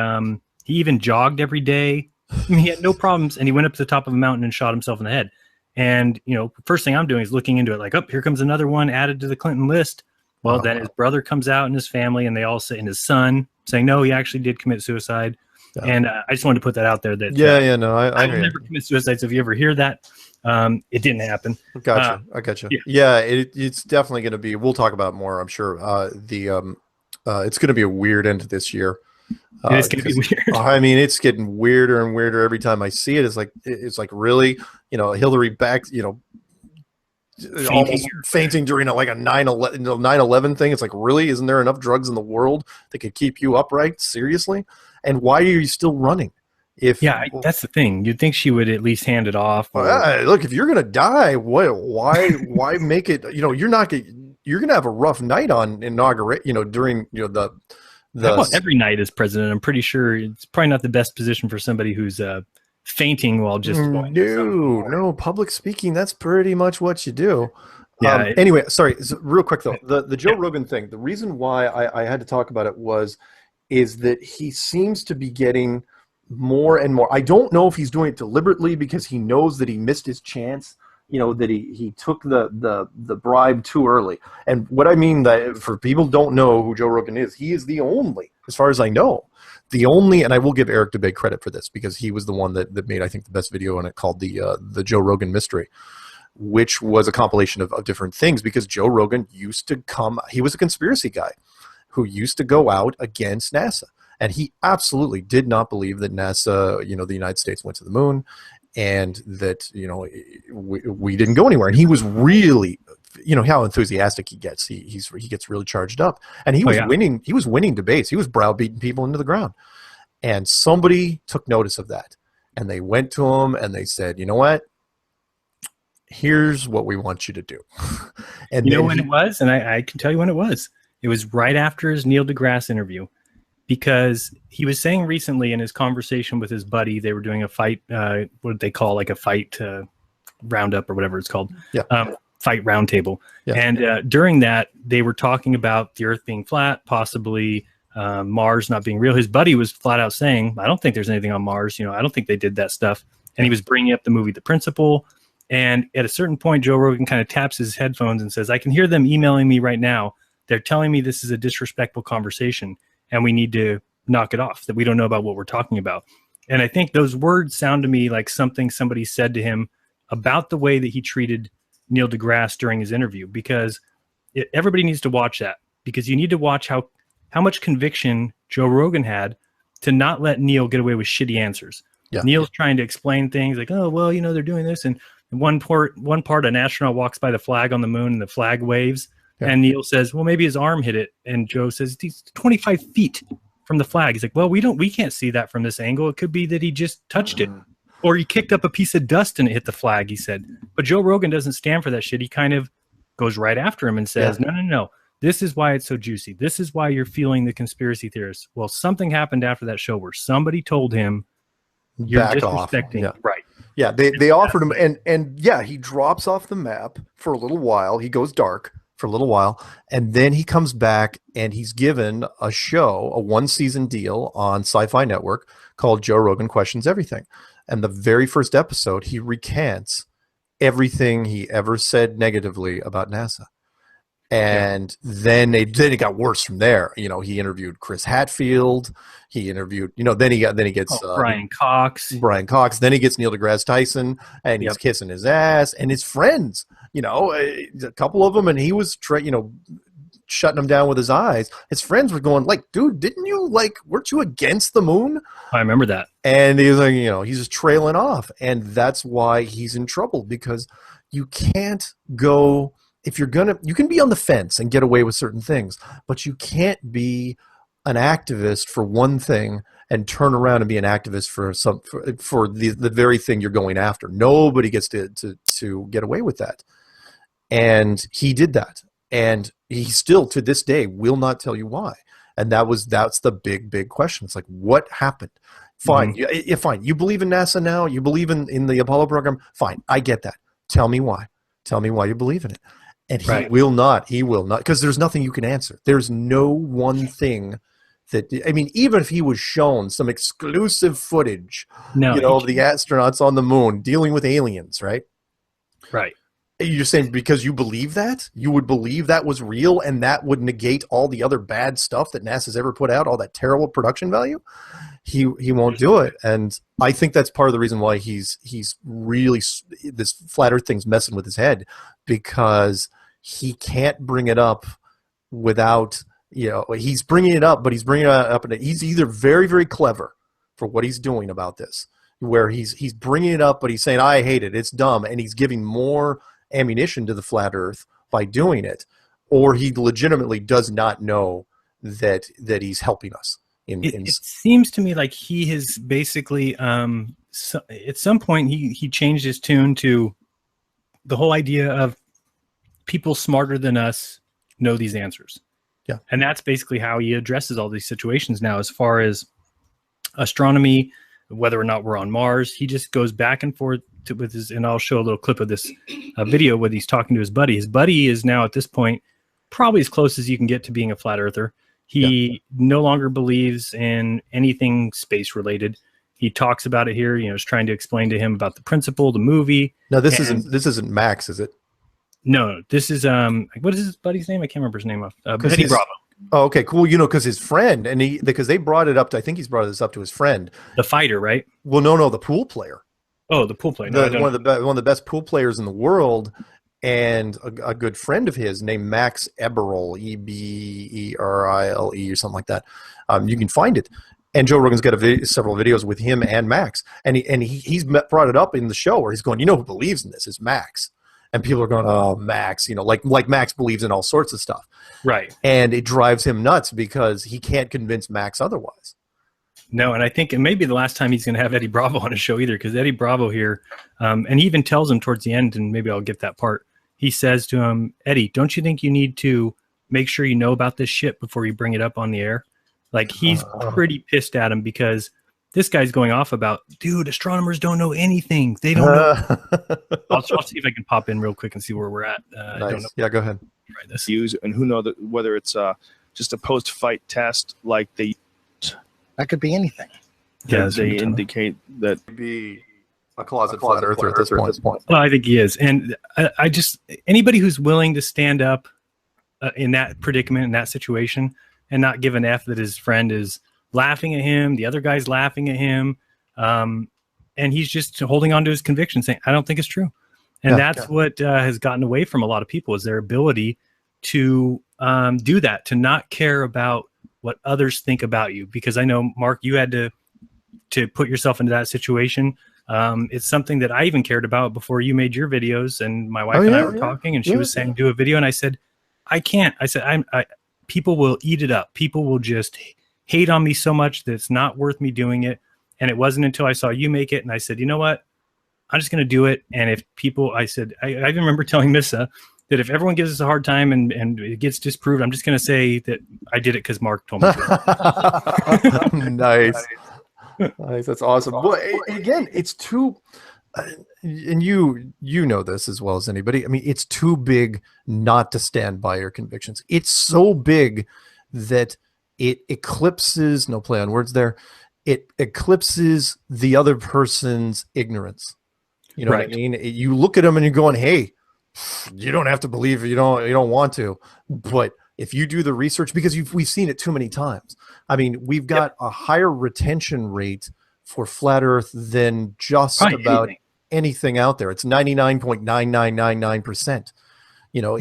even jogged every day. I mean, he had no problems, and he went up to the top of a mountain and shot himself in the head. And first thing I'm doing is looking into it, like, oh, here comes another one added to the Clinton list. Well, then his brother comes out and his family, and they all say, and his son saying, no, he actually did commit suicide. Yeah. And I just wanted to put that out there. That I will never commit suicide. So if you ever hear that, it didn't happen. Gotcha. I gotcha. Yeah, it's definitely going to be. We'll talk about it more, I'm sure. It's going to be a weird end to this year. It's going to be weird. I mean, it's getting weirder and weirder every time I see it. It's like really, Hillary back, almost fainting during a 9/11 thing. It's like, really, isn't there enough drugs in the world that could keep you upright? Seriously? And why are you still running? That's the thing. You'd think she would at least hand it off. Look, if you're gonna die, why make it? You're gonna have a rough night on inaugurate. During the every night as president. I'm pretty sure it's probably not the best position for somebody who's fainting while just no public speaking. That's pretty much what you do. Yeah. Anyway, sorry. Real quick though, the Joe Rogan thing. The reason why I had to talk about it is that he seems to be getting more and more. I don't know if he's doing it deliberately because he knows that he missed his chance. That he took the bribe too early. And what I mean, that for people who don't know who Joe Rogan is, he is the only, as far as I know, and I will give Eric Dubay credit for this because he was the one that made, I think, the best video on it called the Joe Rogan Mystery, which was a compilation of different things because Joe Rogan used to he was a conspiracy guy who used to go out against NASA. And he absolutely did not believe that NASA, the United States went to the moon and that, we didn't go anywhere. And he was really, how enthusiastic he gets. He gets really charged up. And he was winning. He was winning debates. He was browbeating people into the ground. And somebody took notice of that. And they went to him and they said, you know what? Here's what we want you to do. And you know when it was? And I can tell you when it was. It was right after his Neil deGrasse interview. Because he was saying recently in his conversation with his buddy, they were doing a fight, what they call like a fight roundup or whatever it's called, fight roundtable. Yeah. And during that, they were talking about the Earth being flat, possibly Mars not being real. His buddy was flat out saying, I don't think there's anything on Mars. I don't think they did that stuff. And he was bringing up the movie The Principal. And at a certain point, Joe Rogan kind of taps his headphones and says, I can hear them emailing me right now. They're telling me this is a disrespectful conversation. And we need to knock it off, that we don't know about what we're talking about. And I think those words sound to me like something somebody said to him about the way that he treated Neil deGrasse during his interview, because everybody needs to watch that, because you need to watch how much conviction Joe Rogan had to not let Neil get away with shitty answers. Yeah. Neil's trying to explain things like, oh, well, they're doing this. And one part, an astronaut walks by the flag on the moon and the flag waves. Yeah. And Neil says, well, maybe his arm hit it. And Joe says, he's 25 feet from the flag. He's like, well, we can't see that from this angle. It could be that he just touched it, or he kicked up a piece of dust and it hit the flag, he said. But Joe Rogan doesn't stand for that shit. He kind of goes right after him and says, no. This is why it's so juicy. This is why you're feeling the conspiracy theorists. Well, something happened after that show where somebody told him, you're back disrespecting. Off. Yeah. Right. Yeah, they offered him, and yeah, he drops off the map for a little while. He goes dark for a little while, and then he comes back, and he's given a show, a 1-season deal on Sci-Fi Network called Joe Rogan Questions Everything. And the very first episode, he recants everything he ever said negatively about NASA. And then it got worse from there. He interviewed Chris Hadfield. He interviewed, then he gets Brian Cox. Then he gets Neil deGrasse Tyson, and he's kissing his ass, and his friends. A couple of them, and he was shutting them down with his eyes. His friends were going like, "Dude, weren't you against the moon?" I remember that. And he's like, he's just trailing off, and that's why he's in trouble, because you can't go. If you're you can be on the fence and get away with certain things, but you can't be an activist for one thing and turn around and be an activist for the very thing you're going after. Nobody gets to get away with that. And he did that. And he still, to this day, will not tell you why. And that's the big question. It's like, what happened? Fine. Mm-hmm. Fine. You believe in NASA now? You believe in the Apollo program? Fine. I get that. Tell me why. Tell me why you believe in it. And he will not, because there's nothing you can answer. There's no one thing even if he was shown some exclusive footage, of the astronauts on the moon dealing with aliens, right? Right. You're saying because you believe that? You would believe that was real, and that would negate all the other bad stuff that NASA's ever put out, all that terrible production value? He won't do it. And I think that's part of the reason why he's really, this flat earth thing's messing with his head, because he can't bring it up without, he's bringing it up, but he's bringing it up, and he's either very, very clever for what he's doing about this, where he's bringing it up, but he's saying, I hate it, it's dumb, and he's giving more ammunition to the flat earth by doing it, or he legitimately does not know that he's helping us. It seems to me like he has basically, at some point, he changed his tune to the whole idea of people smarter than us know these answers. Yeah. And that's basically how he addresses all these situations now, as far as astronomy, whether or not we're on Mars. He just goes back and forth with his, and I'll show a little clip of this video where he's talking to his buddy. His buddy is now at this point probably as close as you can get to being a flat earther. He no longer believes in anything space related. He talks about it here, is trying to explain to him about the principle, the movie. No, this isn't Max, is it? No, this is what is his buddy's name? I can't remember his name off. Eddie Bravo. Oh, okay, cool. Because his friend, because they brought it up to, I think he's brought this up to his friend, the fighter, right? Well, no, the pool player. Oh, the pool player. No, one of the best pool players in the world, and a good friend of his named Max Eberle, Eberile, or something like that. You can find it. And Joe Rogan's got several videos with him and Max, and he's brought it up in the show where he's going, who believes in this is Max. And people are going, oh, Max, like Max believes in all sorts of stuff. Right. And it drives him nuts because he can't convince Max otherwise. No, and I think it may be the last time he's going to have Eddie Bravo on his show either, because Eddie Bravo here, and he even tells him towards the end, and maybe I'll get that part, he says to him, Eddie, don't you think you need to make sure you know about this shit before you bring it up on the air? Like, he's pretty pissed at him because this guy's going off about, dude, astronomers don't know anything. They don't know. I'll see if I can pop in real quick and see where we're at. Nice. I don't know. Yeah, go ahead. Try this. Use, and who knows whether it's just a post-fight test, like that could be anything. Yeah, they indicate that be a closet flat earther at this point. Well, I think he is, and I just, anybody who's willing to stand up in that predicament, in that situation, and not give an F that his friend is laughing at him, the other guy's laughing at him, and he's just holding on to his conviction, saying, I don't think it's true. And that's what has gotten away from a lot of people, is their ability to do that, to not care about what others think about you. Because I know, Mark, you had to put yourself into that situation. It's something that I even cared about before you made your videos, and my wife and I were talking, and she was saying, do a video. And I said, I can't. I said, people will eat it up. People will just hate on me so much that it's not worth me doing it. And it wasn't until I saw you make it, and I said, you know what? I'm just going to do it. And if people, I said, I even remember telling Missa that if everyone gives us a hard time and it gets disproved, I'm just going to say that I did it because Mark told me to. Nice. Nice. That's awesome. Well, again, it's too, and you know this as well as anybody. I mean, it's too big not to stand by your convictions. It's so big that it eclipses, no play on words there, it eclipses the other person's ignorance. You know what I mean? You look at them and you're going, hey, you don't have to believe you don't want to. But if you do the research, because we've seen it too many times. I mean, we've got a higher retention rate for flat Earth than just about anything out there. It's 99.9999%. You know,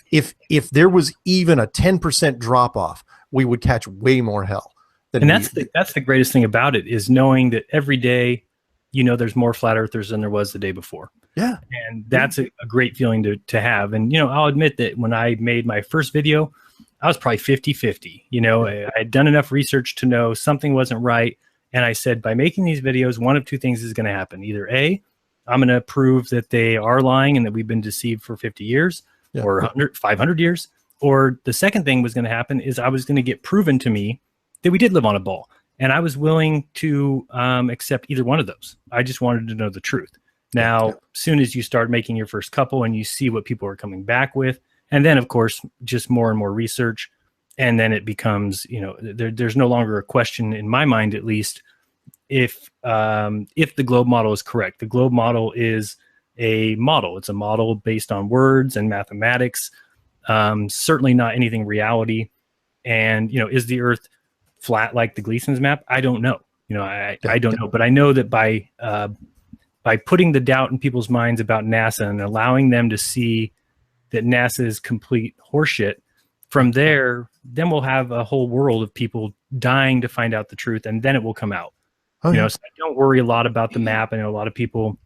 if there was even a 10% drop off, we would catch way more hell. And that's the greatest thing about it, is knowing that every day, you know, there's more flat earthers than there was the day before. Yeah. And that's a great feeling to have. And, you know, I'll admit that when I made my first video, I was probably 50-50. You know, I'd done enough research to know something wasn't right. And I said, by making these videos, one of two things is going to happen. Either A, I'm going to prove that they are lying and that we've been deceived for 50 years or 100, 500 years. Or the second thing was going to happen is I was going to get proven to me that we did live on a ball. And I was willing to accept either one of those. I just wanted to know the truth. Now, as soon as you start making your first couple and you see what people are coming back with, and then, of course, just more and more research, and then it becomes, you know, there's no longer a question in my mind, at least, if the globe model is correct. The globe model is a model. It's a model based on words and mathematics, certainly not anything reality. And, you know, is the Earth flat like the Gleason's map? I don't know. You know, I don't know. But I know that by putting the doubt in people's minds about NASA and allowing them to see that NASA is complete horseshit, from there, then we'll have a whole world of people dying to find out the truth, and then it will come out. You know, so I don't worry a lot about the map. I know a lot of people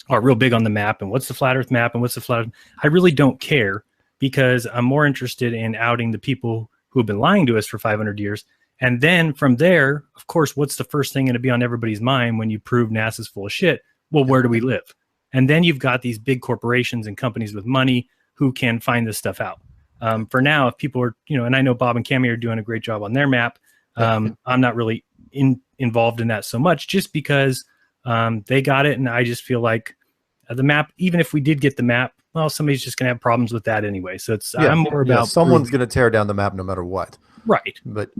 are real big on the map and what's the flat Earth map and what's the flat Earth. I really don't care, because I'm more interested in outing the people who have been lying to us for 500 years. And then from there, of course, what's the first thing going to be on everybody's mind when you prove NASA's full of shit? Well, where do we live? And then you've got these big corporations and companies with money who can find this stuff out. For now, if people are, you know, and I know Bob and Cami are doing a great job on their map. I'm not really involved in that so much, just because they got it. And I just feel like the map, even if we did get the map, well, somebody's just going to have problems with that anyway. So it's, I'm more about someone's going to tear down the map no matter what. Right. But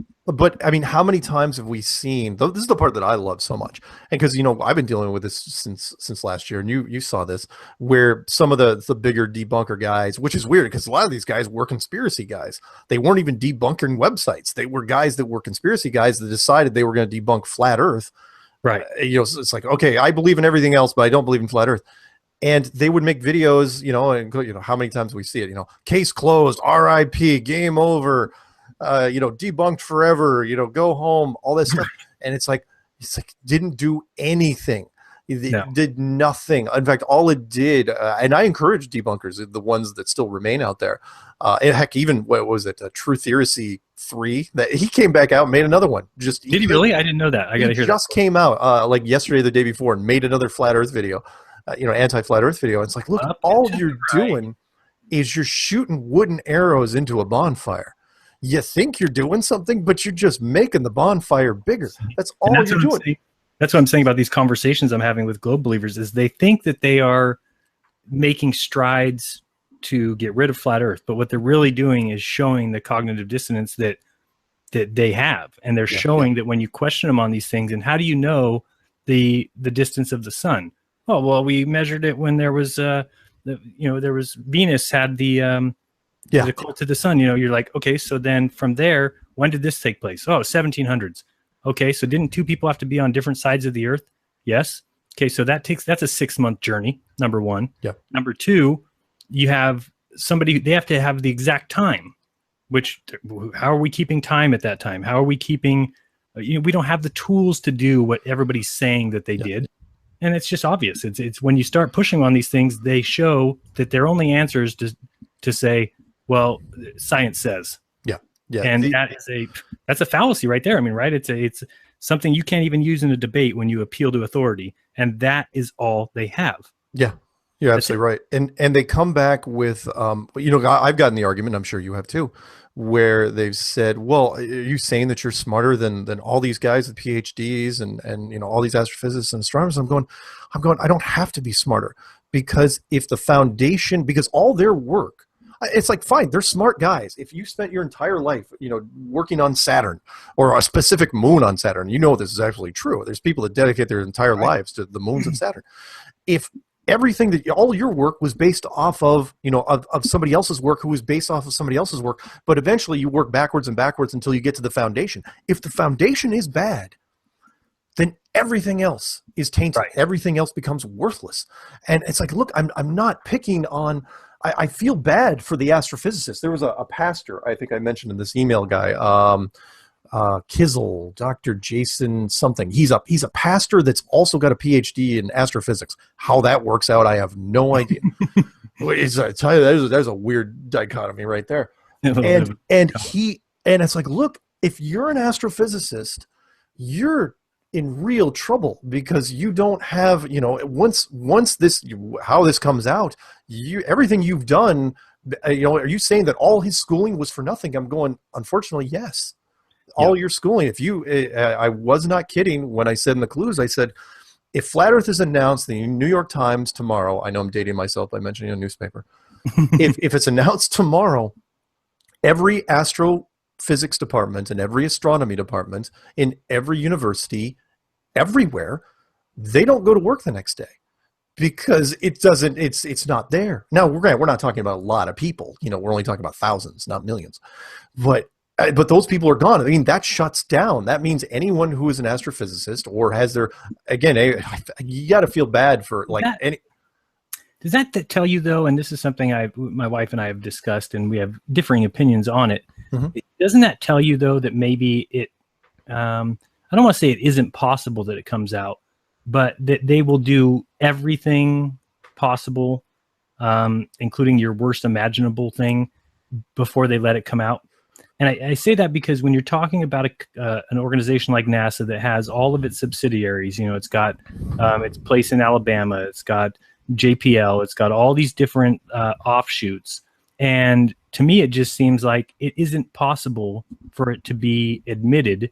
I mean, how many times have we seen, this is the part that I love so much. And because, you know, I've been dealing with this since last year, and you saw this, where some of the bigger debunker guys, which is weird because a lot of these guys were conspiracy guys. They weren't even debunking websites. They were guys that were conspiracy guys that decided they were going to debunk flat Earth. Right. You know, so it's like, okay, I believe in everything else, but I don't believe in flat Earth. And they would make videos, you know, and you know how many times we see it, you know, case closed, RIP, game over, you know, debunked forever, you know, go home, all this stuff. And it's like didn't do anything. It did nothing. In fact, all it did, and I encourage debunkers, the ones that still remain out there. And heck, even what was it, True Theory 3? That he came back out and made another one. Did he really? I didn't know that. I gotta hear that. Just came out like yesterday, or the day before, and made another flat Earth video. You know, anti-flat Earth video. It's like, look, all you're doing is you're shooting wooden arrows into a bonfire. You think you're doing something, but you're just making the bonfire bigger. That's all you're doing. That's what I'm saying about these conversations I'm having with globe believers, is they think that they are making strides to get rid of flat Earth, but what they're really doing is showing the cognitive dissonance that they have, and they're showing that when you question them on these things, and how do you know the distance of the sun? Oh, well, we measured it when there was, there was Venus had the cult to the sun. You know, you're like, okay, so then from there, when did this take place? Oh, 1700s. Okay, so didn't two people have to be on different sides of the Earth? Yes. Okay, so that's a 6-month journey, number one. Yeah. Number two, you have somebody, they have to have the exact time, which, how are we keeping time at that time? How are we keeping, we don't have the tools to do what everybody's saying that they did. And it's just obvious. It's when you start pushing on these things, they show that their only answer is to say, well, science says. Yeah. And that's a fallacy right there. I mean, right? It's something you can't even use in a debate when you appeal to authority. And that is all they have. Yeah. You're absolutely right. And they come back with, I've gotten the argument, I'm sure you have too, where they've said, well, are you saying that you're smarter than all these guys with PhDs and all these astrophysicists and astronomers? I'm going, I don't have to be smarter, because if the foundation, because all their work, it's like, fine, they're smart guys. If you spent your entire life, working on Saturn or a specific moon on Saturn, this is actually true. There's people that dedicate their entire lives to the moons of Saturn. If everything that all your work was based off of somebody else's work, who was based off of somebody else's work, but eventually you work backwards and backwards until you get to the foundation. If the foundation is bad, then everything else is tainted. Right. Everything else becomes worthless. And it's like, look, I'm not picking on. I feel bad for the astrophysicists. There was a pastor, I think I mentioned in this email guy, Kizzle, Dr. Jason something. He's a pastor that's also got a PhD in astrophysics. How that works out, I have no idea. I tell you, there's a weird dichotomy right there. And it's like, look, if you're an astrophysicist, you're in real trouble, because you don't have, once this, how this comes out, everything you've done, are you saying that all his schooling was for nothing? I'm going, unfortunately, yes. All your schooling, I was not kidding when I said in the clues, I said, if Flat Earth is announced in the New York Times tomorrow, I know I'm dating myself by mentioning a newspaper. if it's announced tomorrow, every astrophysics department and every astronomy department in every university, everywhere, they don't go to work the next day, because it's not there. Now, we're not talking about a lot of people. We're only talking about thousands, not millions. But those people are gone. I mean, that shuts down. That means anyone who is an astrophysicist or has their, again, you got to feel bad for any. Does that tell you, though, and this is something my wife and I have discussed, and we have differing opinions on it. Mm-hmm. Doesn't that tell you, though, that maybe it, I don't want to say it isn't possible that it comes out, but that they will do everything possible, including your worst imaginable thing, before they let it come out? And I say that because when you're talking about an organization like NASA that has all of its subsidiaries, it's got its place in Alabama, it's got JPL, it's got all these different offshoots. And to me, it just seems like it isn't possible for it to be admitted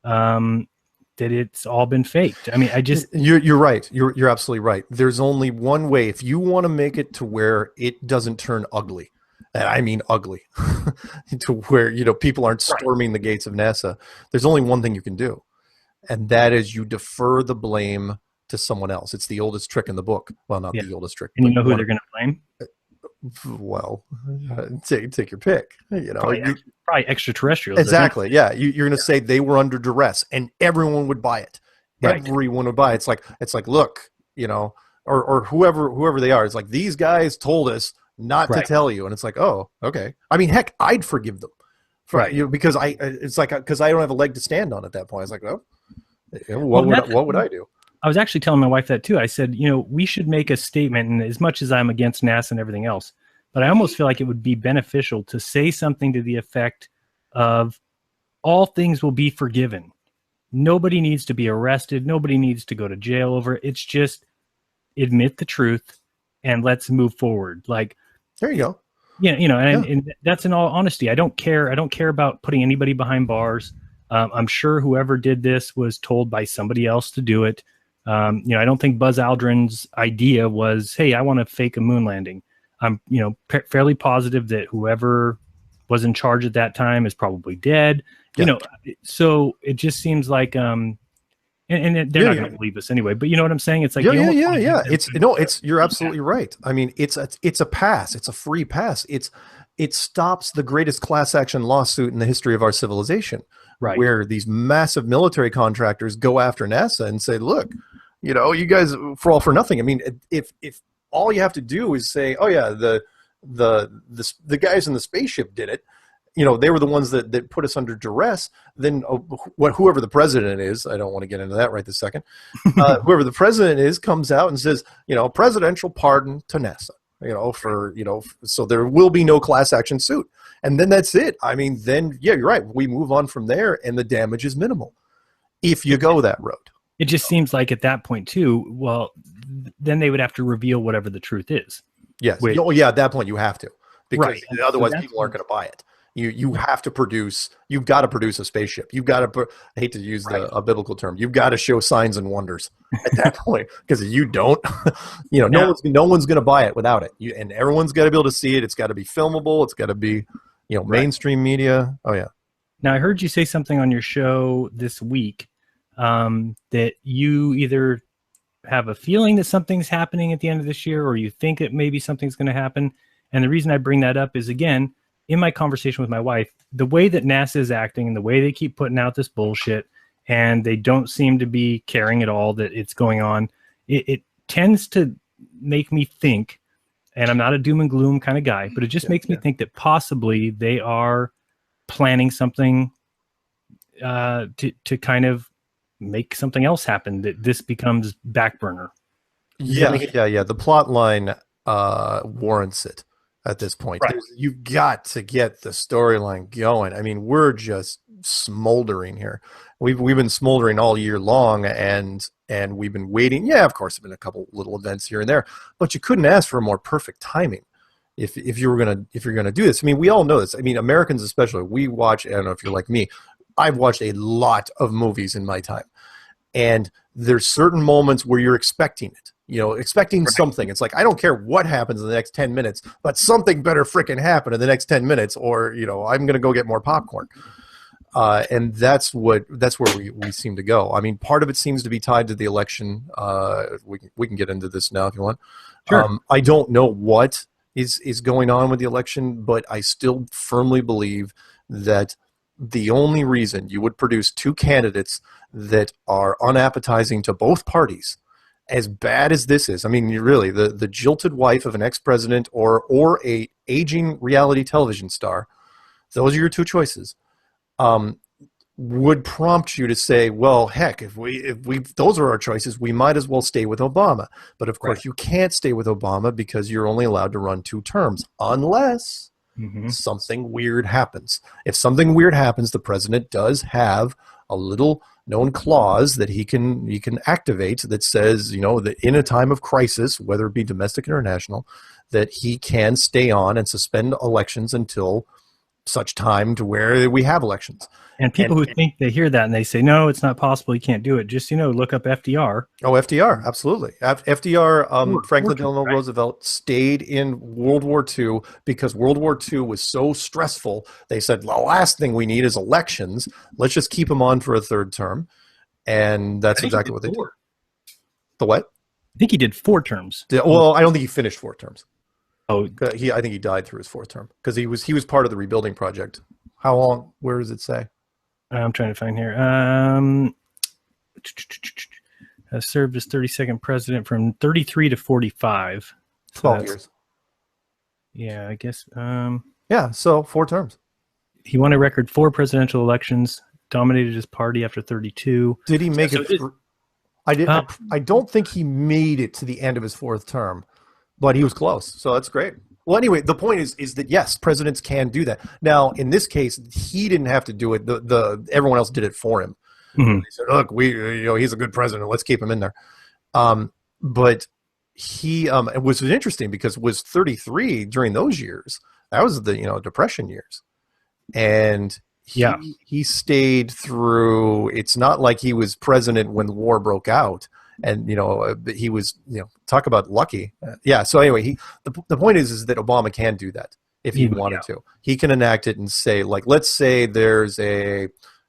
that it's all been faked. I mean, You're right. You're absolutely right. There's only one way. If you want to make it to where it doesn't turn ugly, and I mean ugly, to where, people aren't storming the gates of NASA, there's only one thing you can do. And that is you defer the blame to someone else. It's the oldest trick in the book. Well, not the oldest trick. And you know who they're going to blame? Well, take your pick. Probably extraterrestrials. Exactly. Yeah. You're going to say they were under duress, and everyone would buy it. Right. Everyone would buy it. It's like, look, or whoever they are. It's like, these guys told us not to tell you, and it's like, oh, okay. I mean, heck, I'd forgive them, because I don't have a leg to stand on at that point. It's like, oh, what would I do? I was actually telling my wife that too. I said, we should make a statement, and as much as I'm against NASA and everything else, but I almost feel like it would be beneficial to say something to the effect of, all things will be forgiven. Nobody needs to be arrested. Nobody needs to go to jail over it. It's just admit the truth and let's move forward. Like, there you go. And that's in all honesty. I don't care. I don't care about putting anybody behind bars. I'm sure whoever did this was told by somebody else to do it. I don't think Buzz Aldrin's idea was, hey, I want to fake a moon landing. I'm, fairly positive that whoever was in charge at that time is probably dead. Yeah. So it just seems like, and they're not going to believe us anyway. But you know what I'm saying? It's like, You're absolutely right. I mean, it's a pass. It's a free pass. It stops the greatest class action lawsuit in the history of our civilization. Right. Where these massive military contractors go after NASA and say, look, You know, you guys for all for nothing. I mean, if all you have to do is say, oh yeah, the guys in the spaceship did it. You know, they were the ones that put us under duress. Then whoever the president is, I don't want to get into that right this second. Whoever the president is comes out and says, you know, presidential pardon to NASA. You know, so there will be no class action suit. And then that's it. I mean, then, yeah, you're right. We move on from there and the damage is minimal if you go that road. It just seems like at that point, too, well, then they would have to reveal whatever the truth is. Yes. Oh, yeah, at that point you have to. Because right. Otherwise people aren't going to buy it. You have to produce, you've got to produce a spaceship. You've got to, I hate to use a biblical term, you've got to show signs and wonders at that point. Because if you don't, you know, no one's going to buy it without it. And everyone's got to be able to see it. It's got to be filmable. It's got to be, you know, mainstream media. Oh, yeah. Now, I heard you say something on your show this week that you either have a feeling that something's happening at the end of this year or you think that maybe something's going to happen. And the reason I bring that up is, again, in my conversation with my wife, the way that NASA is acting and the way they keep putting out this bullshit and they don't seem to be caring at all that it's going on, it tends to make me think, and I'm not a doom and gloom kind of guy, but it just makes me think that possibly they are planning something to kind of make something else happen, that this becomes back burner. Yeah. The plot line warrants it. At this point, right. You've got to get the storyline going. I mean, we're just smoldering here. We've been smoldering all year long, and we've been waiting. Yeah, of course, there've been a couple little events here and there, but you couldn't ask for a more perfect timing if you're gonna do this. I mean, we all know this. I mean, Americans especially. We watch. I don't know if you're like me. I've watched a lot of movies in my time, and there's certain moments where you're expecting it. You know, expecting something. It's like, I don't care what happens in the next 10 minutes, but something better freaking happen in the next 10 minutes or, you know, I'm going to go get more popcorn. And that's where we seem to go. I mean, part of it seems to be tied to the election. We can get into this now if you want. Sure. I don't know what is going on with the election, but I still firmly believe that the only reason you would produce two candidates that are unappetizing to both parties, as bad as this is, I mean, really, the jilted wife of an ex-president or a aging reality television star, those are your two choices, would prompt you to say, well, heck, if those are our choices, we might as well stay with Obama. But of course, you can't stay with Obama because you're only allowed to run 2 terms, unless something weird happens. If something weird happens, the president does have a little known clause that he can activate that says, you know, that in a time of crisis, whether it be domestic or international, that he can stay on and suspend elections until such time to where we have elections. And people who think they hear that and they say, no, it's not possible, you can't do it. Just, you know, look up FDR. Oh, FDR, absolutely. FDR, Franklin Delano Roosevelt stayed in World War II because World War II was so stressful. They said, the last thing we need is elections. Let's just keep him on for a 3rd term. And that's exactly what they did. The what? I think he did 4 terms. Well, I don't think he finished 4 terms. Oh, I think he died through his 4th term because he was part of the rebuilding project. How long? Where does it say? I'm trying to find here. Served as 32nd president from 33 to 45. 12 years. Yeah, I guess. Yeah, so 4 terms. He won a record 4 presidential elections, dominated his party after 32. Did he make it? I don't think he made it to the end of his 4th term, but he was close. So that's great. Well, anyway, the point is that yes, presidents can do that. Now, in this case, he didn't have to do it. Everyone else did it for him. They said, "Look, he's a good president. Let's keep him in there." But he it was interesting because was 33 during those years. That was the Depression years, and he stayed through. It's not like he was president when the war broke out. And, he was, talk about lucky. So anyway, the point is that Obama can do that if he wanted to. He can enact it and say, like, let's say there's a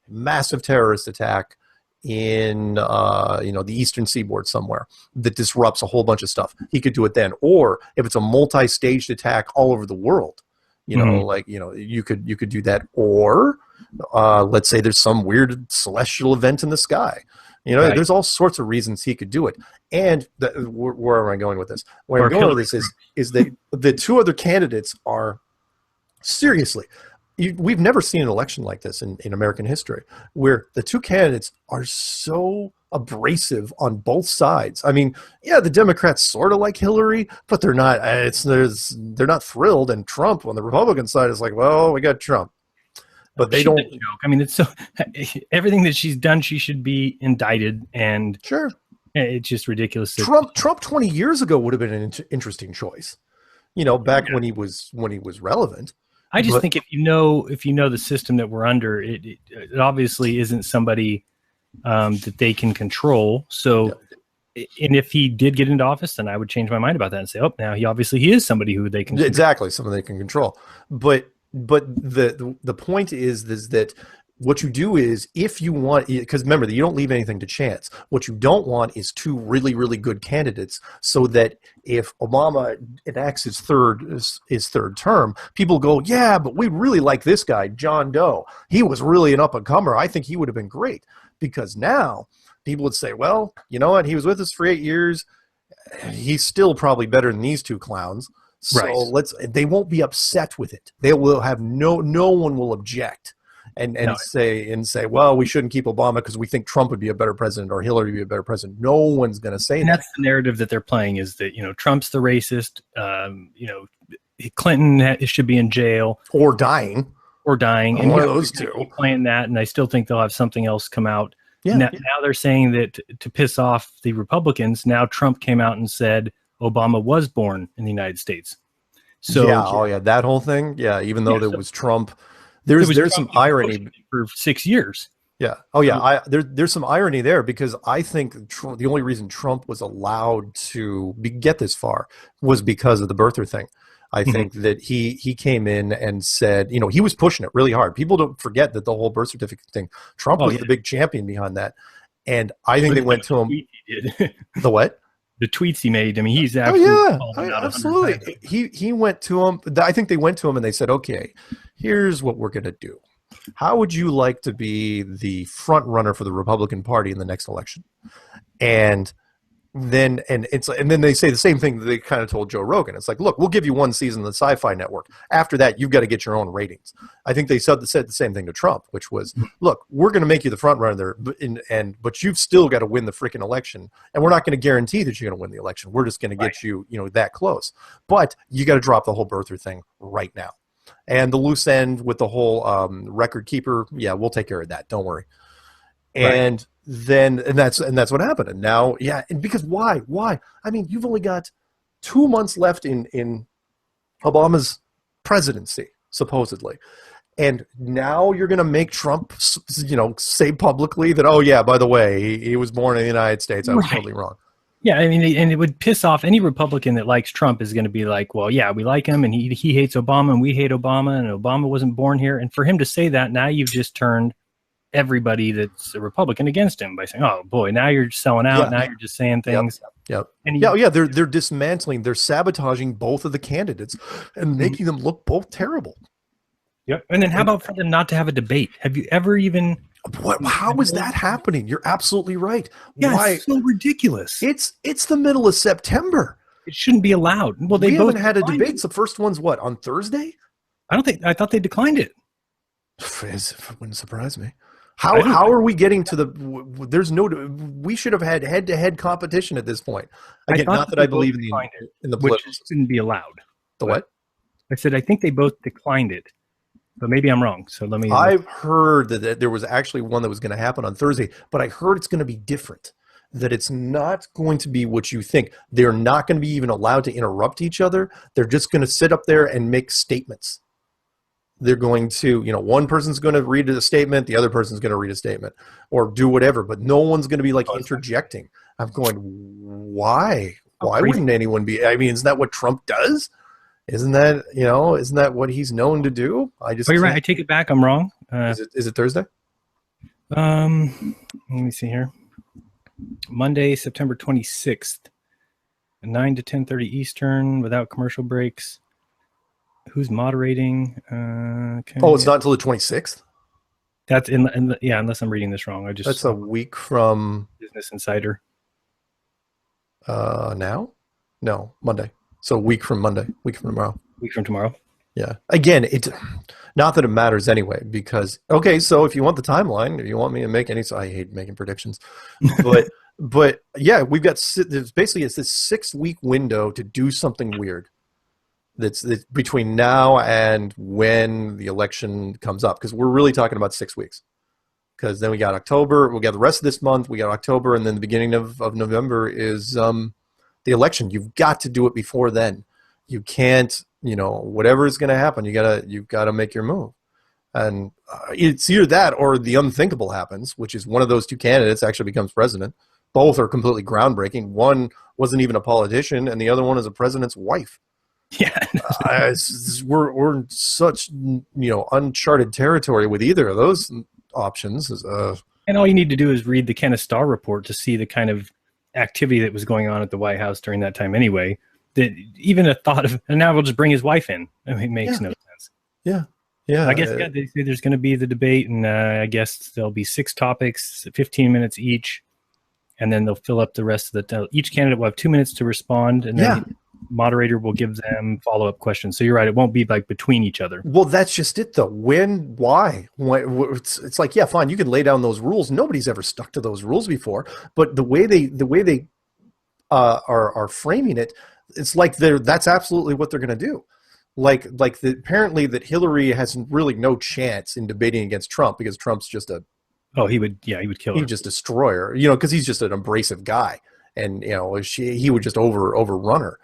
massive terrorist attack in, the Eastern Seaboard somewhere that disrupts a whole bunch of stuff. He could do it then. Or if it's a multi-staged attack all over the world, you could do that. Or let's say there's some weird celestial event in the sky. You know, Right. there's all sorts of reasons he could do it. And where am I going with this? Where I'm going with this is that the two other candidates are seriously. We've never seen an election like this in American history, where the two candidates are so abrasive on both sides. I mean, yeah, the Democrats sort of like Hillary, but they're not. They're not thrilled. And Trump on the Republican side is like, well, we got Trump, but they don't. Joke. I mean, it's so everything that she's done, she should be indicted, and Sure, it's just ridiculous. Trump 20 years ago would have been an interesting choice. You know, back when he was relevant. I just think if you know the system that we're under, it obviously isn't somebody that they can control. So, and if he did get into office, then I would change my mind about that and say, oh, now he is somebody who they can exactly someone they can control. But the point is that what you do is, if you want, because remember that you don't leave anything to chance. What you don't want is two really, really good candidates, so that if Obama enacts his third term, people go, yeah, but we really like this guy, John Doe. He was really an up and comer. I think he would have been great, because now people would say, well, you know what? He was with us for 8 years. He's still probably better than these two clowns. So they won't be upset with it. They will have no one will object. And say, well, we shouldn't keep Obama because we think Trump would be a better president or Hillary would be a better president. No one's going to say that. And that's the narrative that they're playing, is that, Trump's the racist, Clinton should be in jail. Or dying. And one of those two. Playing that, and I still think they'll have something else come out. Yeah. Now they're saying that to piss off the Republicans, now Trump came out and said Obama was born in the United States. So that whole thing. Yeah, even though there was Trump. There's some irony for 6 years. Yeah. Oh, yeah. There's some irony there, because I think the only reason Trump was allowed to get this far was because of the birther thing. I think that he came in and said, he was pushing it really hard. People don't forget that the whole birth certificate thing, Trump was the big champion behind that. And I think they went to him. The what? The tweets he made. I mean, he's absolutely. Absolutely. He went to him. I think they went to him and they said, okay, here's what we're going to do. How would you like to be the front runner for the Republican Party in the next election? And then they say the same thing that they kind of told Joe Rogan. It's like, look, we'll give you one season of the Sci-Fi Network. After that, you've got to get your own ratings. I think they said the same thing to Trump, which was, look, we're going to make you the front runner, but you've still got to win the freaking election, and we're not going to guarantee that you're going to win the election. We're just going to get you, that close. But you got to drop the whole birther thing right now. And the loose end with the whole record keeper, yeah, we'll take care of that. Don't worry. And that's what happened. And now, and because why? I mean, you've only got 2 months left in Obama's presidency, supposedly. And now you're going to make Trump, say publicly that, oh, yeah, by the way, he was born in the United States. I was totally wrong. Yeah, I mean, and it would piss off any Republican that likes Trump is going to be like, well, yeah, we like him, and he hates Obama, and we hate Obama, and Obama wasn't born here. And for him to say that, now you've just turned everybody that's a Republican against him by saying, oh, boy, now you're selling out. Yeah. Now you're just saying things. Yep. And they're dismantling, they're sabotaging both of the candidates and making them look both terrible. Yep. And then how about for them not to have a debate? Have you ever even... How is that happening? You're absolutely right. Yeah, why? It's so ridiculous. It's the middle of September. It shouldn't be allowed. Well, we haven't had a debate. The first one's what, on Thursday? I thought they declined it. It wouldn't surprise me. How are we getting to we should have had head-to-head competition at this point. Again, not that I believe in the political system. Shouldn't be allowed. The what? I said I think they both declined it. But maybe I'm wrong. So let me. I've heard that there was actually one that was going to happen on Thursday, but I heard it's going to be different. That it's not going to be what you think. They're not going to be even allowed to interrupt each other. They're just going to sit up there and make statements. They're going to, one person's going to read a statement, the other person's going to read a statement, or do whatever. But no one's going to be like interjecting. I'm going, why? Why wouldn't anyone be? I mean, isn't that what Trump does? Isn't that what he's known to do? You're right. I take it back. I'm wrong. Is it Thursday? Let me see here. Monday, September 26th, 9 to 10:30 Eastern, without commercial breaks. Who's moderating? It's not until the 26th? That's yeah, unless I'm reading this wrong. That's a week from Business Insider. Now? No, Monday. So a week from Monday, week from tomorrow. Week from tomorrow. Yeah. Again, it's not that it matters anyway, because okay, so if you want the timeline, if you want me to make any, so I hate making predictions, but yeah, we've got it's this 6-week window to do something weird. That's between now and when the election comes up, because we're really talking about 6 weeks. Because then we got October, we got the rest of this month, we got October, and then the beginning of November is the election. You've got to do it before then. You can't, whatever is going to happen, you've got to make your move. And it's either that or the unthinkable happens, which is one of those two candidates actually becomes president. Both are completely groundbreaking. One wasn't even a politician, and the other one is a president's wife. Yeah. We're in such uncharted territory with either of those options. And all you need to do is read the Kenneth Starr report to see the kind of activity that was going on at the White House during that time anyway. That even a thought of, and now we'll just bring his wife in. I mean, it makes no sense. Yeah. Yeah. I guess they say there's going to be the debate, and I guess there'll be 6 topics, 15 minutes each, and then they'll fill up the rest of each candidate will have 2 minutes to respond, and then the moderator will give them follow-up questions. So you're right, it won't be like between each other. Well, that's just it though. When, why? It's like, yeah, fine, you can lay down those rules. Nobody's ever stuck to those rules before, but the way they are framing it, it's like that's absolutely what they're going to do. Apparently that Hillary has really no chance in debating against Trump because Trump's just he would kill her. He would just destroy her, because he's just an abrasive guy, and he would just overrun her,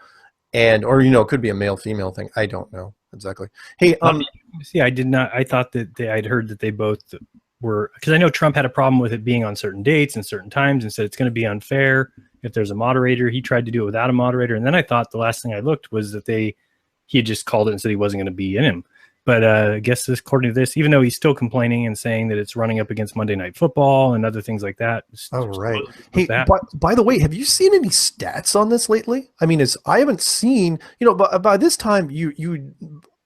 or it could be a male female thing. I don't know exactly. Hey, I did not. I thought that I'd heard that they both were, because I know Trump had a problem with it being on certain dates and certain times, and said it's going to be unfair if there's a moderator. He tried to do it without a moderator, and then I thought the last thing I looked was that he had just called it and said he wasn't going to be in him. But I guess according to this, even though he's still complaining and saying that it's running up against Monday Night Football and other things like that. Oh, right. Hey, by the way, have you seen any stats on this lately? I mean, I haven't seen, by this time,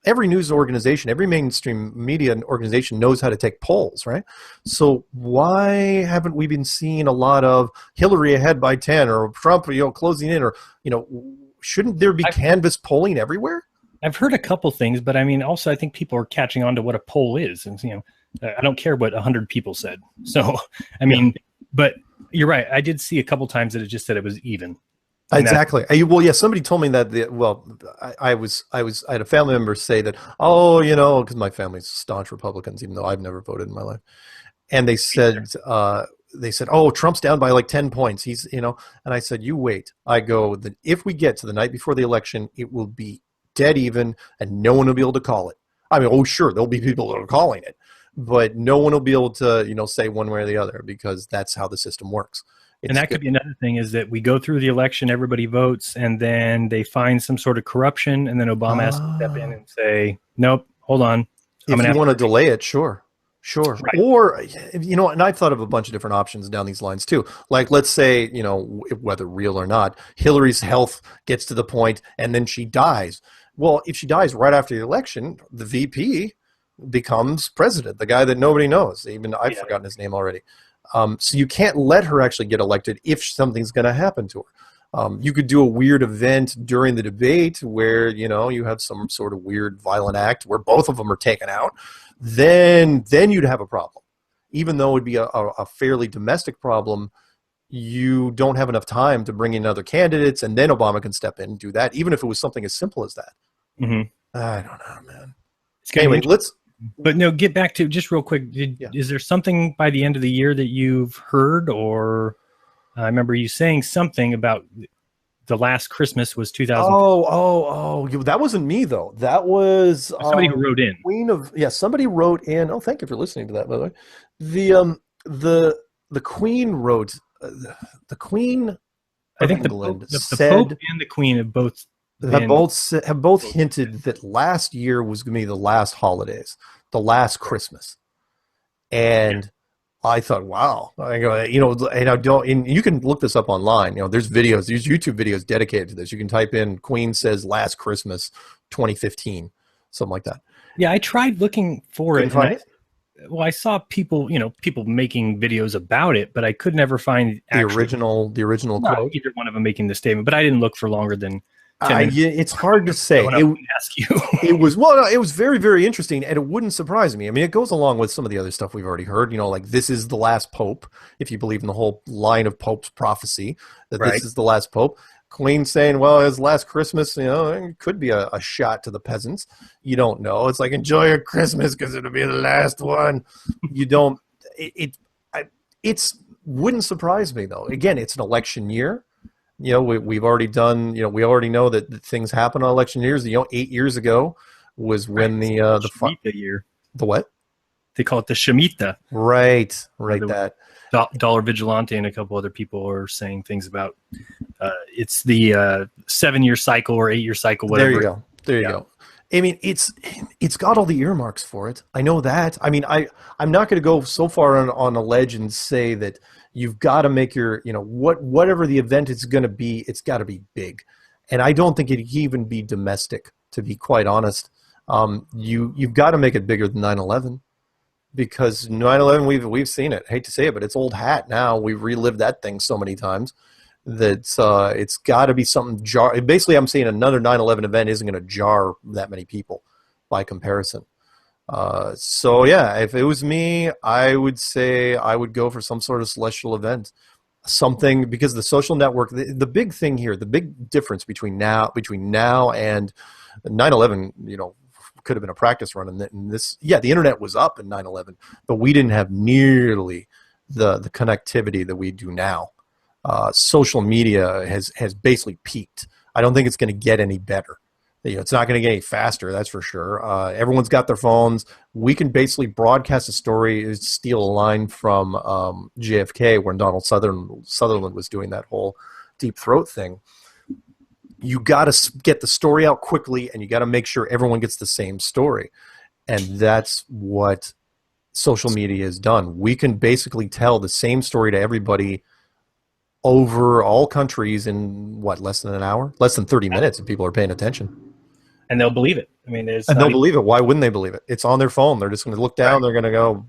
every news organization, every mainstream media organization knows how to take polls, right? So why haven't we been seeing a lot of Hillary ahead by 10 or Trump, closing in, or, shouldn't there be canvas polling everywhere? I've heard a couple things, but I mean, also I think people are catching on to what a poll is, and I don't care what 100 people said. So I mean, but you're right. I did see a couple times that it just said it was even. Exactly. Somebody told me that. I had a family member say that. Oh, because my family's staunch Republicans, even though I've never voted in my life, and they said. Oh, Trump's down by like 10 points. He's, and I said, you wait. I go, if we get to the night before the election, it will be dead even, and no one will be able to call it. I mean, sure, there'll be people that are calling it, but no one will be able to, say one way or the other, because that's how the system works. And that could be another thing, is that we go through the election, everybody votes, and then they find some sort of corruption, and then Obama has to step in and say, nope, hold on. If you want to delay it, sure. Right. Or, and I've thought of a bunch of different options down these lines too. Like, let's say, whether real or not, Hillary's health gets to the point and then she dies. Well, if she dies right after the election, the VP becomes president, the guy that nobody knows. Even I've forgotten his name already. So you can't let her actually get elected if something's going to happen to her. You could do a weird event during the debate where, you have some sort of weird violent act where both of them are taken out. Then you'd have a problem. Even though it would be a fairly domestic problem, you don't have enough time to bring in other candidates, and then Obama can step in and do that, even if it was something as simple as that. Mm-hmm. I don't know, man. Anyway, But no, get back to just real quick. Is there something by the end of the year that you've heard, or I remember you saying something about the last Christmas was 2000. Oh, that wasn't me though. That was somebody who wrote in. Somebody wrote in. Oh, thank you for listening to that, by the way. The Queen wrote. The Queen. I think the Pope and the Queen have both. Have both hinted that last year was going to be the last holidays, the last Christmas, and I thought, wow, I go, and I don't. And you can look this up online. There's videos, there's YouTube videos dedicated to this. You can type in "Queen says last Christmas 2015," something like that. Yeah, I tried looking for it. Well, I saw people, people making videos about it, but I could never find The original quote. either one of them making the statement. But I didn't look for longer than 10 minutes. Yeah, it's hard to say. Ask you. It was very, very interesting, and it wouldn't surprise me. I mean, it goes along with some of the other stuff we've already heard. Like this is the last pope, if you believe in the whole line of popes prophecy, that Right. this is the last pope. Queen saying, well, it's last Christmas, it could be a shot to the peasants. You don't know. It's like, enjoy your Christmas because it'll be the last one. You don't. It's wouldn't surprise me, though. Again, it's an election year. We've already done, we already know that things happen on election years. 8 years ago was when the Shemitah year. The what? They call it the Shemitah. Right. That. Dollar Vigilante and a couple other people are saying things about it's the 7-year cycle or 8-year cycle, whatever. There you go. I mean, it's got all the earmarks for it. I know that. I mean, I'm not going to go so far on a ledge and say that you've got to make your, whatever the event is going to be, it's got to be big. And I don't think it can even be domestic, to be quite honest. You've got to make it bigger than 9/11. Because 9/11, we've seen it. I hate to say it, but it's old hat now. We've relived that thing so many times that it's got to be something Basically, I'm saying another 9/11 event isn't going to jar that many people by comparison. So yeah, if it was me, I would say I would go for some sort of celestial event, something, because the social network. The big thing here, the big difference between now and 9/11, could have been a practice run, and this, the internet was up in 9/11, but we didn't have nearly the connectivity that we do now. Social media has basically peaked. I don't think it's going to get any better. It's not going to get any faster, that's for sure. Everyone's got their phones. We can basically broadcast a story, steal a line from JFK when Donald Sutherland was doing that whole deep throat thing. You got to get the story out quickly, and you got to make sure everyone gets the same story. And that's what social media has done. We can basically tell the same story to everybody over all countries in, less than an hour? Less than 30 minutes if people are paying attention. And they'll believe it. I mean, they'll believe it. Why wouldn't they believe it? It's on their phone. They're just going to look down. They're going to go,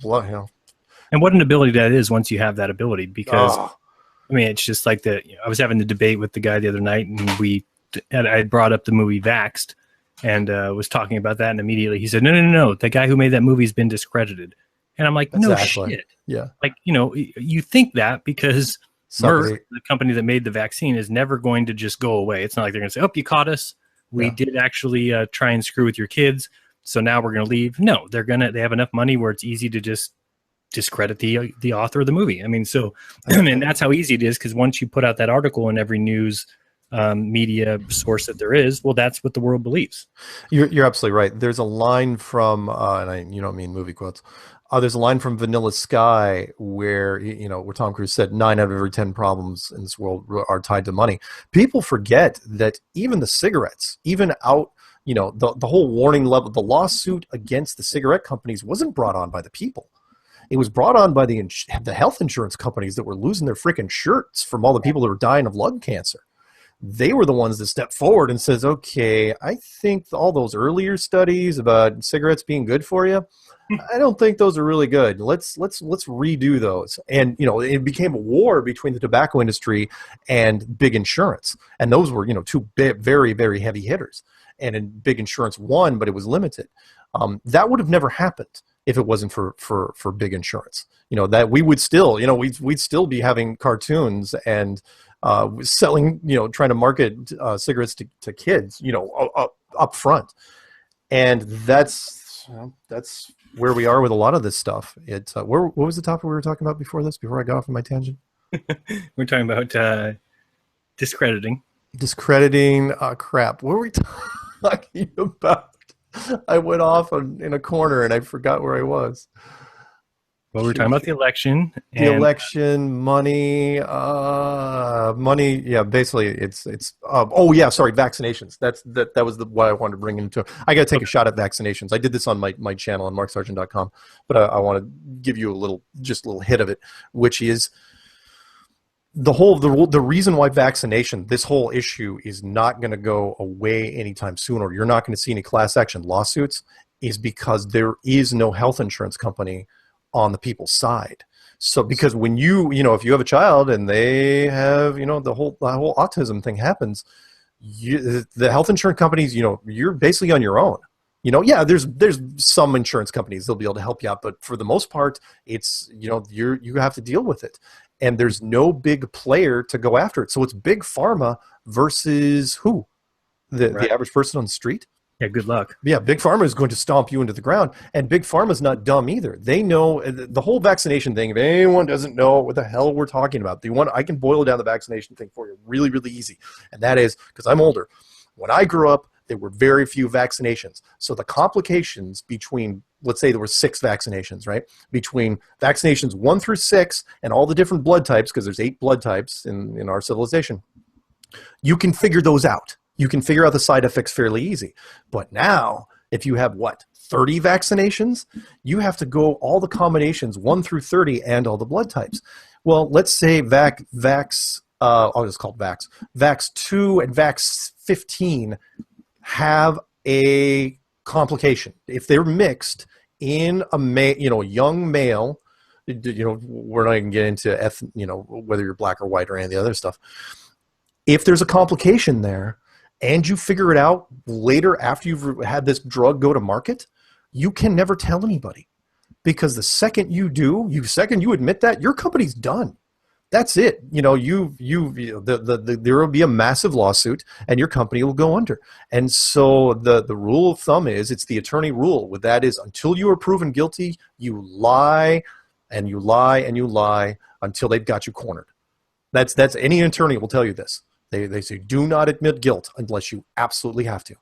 And what an ability that is once you have that ability, because, I mean, it's just like I was having the debate with the guy the other night, and I brought up the movie Vaxxed and was talking about that, and immediately he said, no, the guy who made that movie has been discredited. And I'm like, no shit. Yeah. Like, you think that because Merck, the company that made the vaccine, is never going to just go away. It's not like they're going to say, oh, you caught us. We did actually try and screw with your kids, so now we're going to leave. No, they have enough money where it's easy to just discredit the author of the movie. I mean, so, and that's how easy it is, because once you put out that article in every news media source that there is, well, that's what the world believes. You're absolutely right. There's a line from, and you don't mean movie quotes. There's a line from Vanilla Sky where where Tom Cruise said 9 out of every 10 problems in this world are tied to money. People forget that even the cigarettes, even out, the whole warning level, the lawsuit against the cigarette companies wasn't brought on by the people. It was brought on by the health insurance companies that were losing their freaking shirts from all the people that were dying of lung cancer. They were the ones that stepped forward and says, okay, I think all those earlier studies about cigarettes being good for you, I don't think those are really good. Let's redo those. And it became a war between the tobacco industry and big insurance. And those were two very, very heavy hitters. And in big insurance won, but it was limited. That would have never happened if it wasn't for big insurance. That we would still, we'd still be having cartoons and selling, trying to market cigarettes to kids, up front. And that's where we are with a lot of this stuff. What was the topic we were talking about before I got off on my tangent? We're talking about discrediting. Crap. What were we talking about? I went off in a corner and I forgot where I was. Well, we're talking about the election. Money. Yeah, basically, it's. Vaccinations. That was what I wanted to bring into. I got to take a shot at vaccinations. I did this on my channel on marksargent.com, but I want to give you a little hit of it, which is the reason why vaccination, this whole issue, is not going to go away anytime soon, or you're not going to see any class action lawsuits, is because there is no health insurance company on the people's side. So because when if you have a child and they have, the whole autism thing happens, the health insurance companies, you're basically on your own. There's some insurance companies, they'll be able to help you out, but for the most part, it's, you have to deal with it. And there's no big player to go after it. So it's big pharma versus who? The average person on the street? Yeah, good luck. Yeah, big pharma is going to stomp you into the ground, and big pharma is not dumb either. They know the whole vaccination thing. If anyone doesn't know what the hell we're talking about, I can boil down the vaccination thing for you really, really easy. And that is because I'm older. When I grew up, there were very few vaccinations. So the complications between, let's say there were 6 vaccinations, right? Between vaccinations 1 through 6 and all the different blood types, because there's 8 blood types in our civilization, you can figure those out. You can figure out the side effects fairly easy. But now, if you have 30 vaccinations, you have to go all the combinations 1 through 30 and all the blood types. Well, let's say I'll just call it Vax 2 and Vax 15 have a complication. If they're mixed in a young male, we're not even getting into whether you're black or white or any of the other stuff. If there's a complication there, and you figure it out later after you've had this drug go to market, you can never tell anybody, because the second you admit that, your company's done. That's it. There will be a massive lawsuit, and your company will go under. And so the rule of thumb is, it's the attorney rule. What that is, until you are proven guilty, you lie and you lie and you lie until they've got you cornered. That's any attorney will tell you this. They say, do not admit guilt unless you absolutely have to.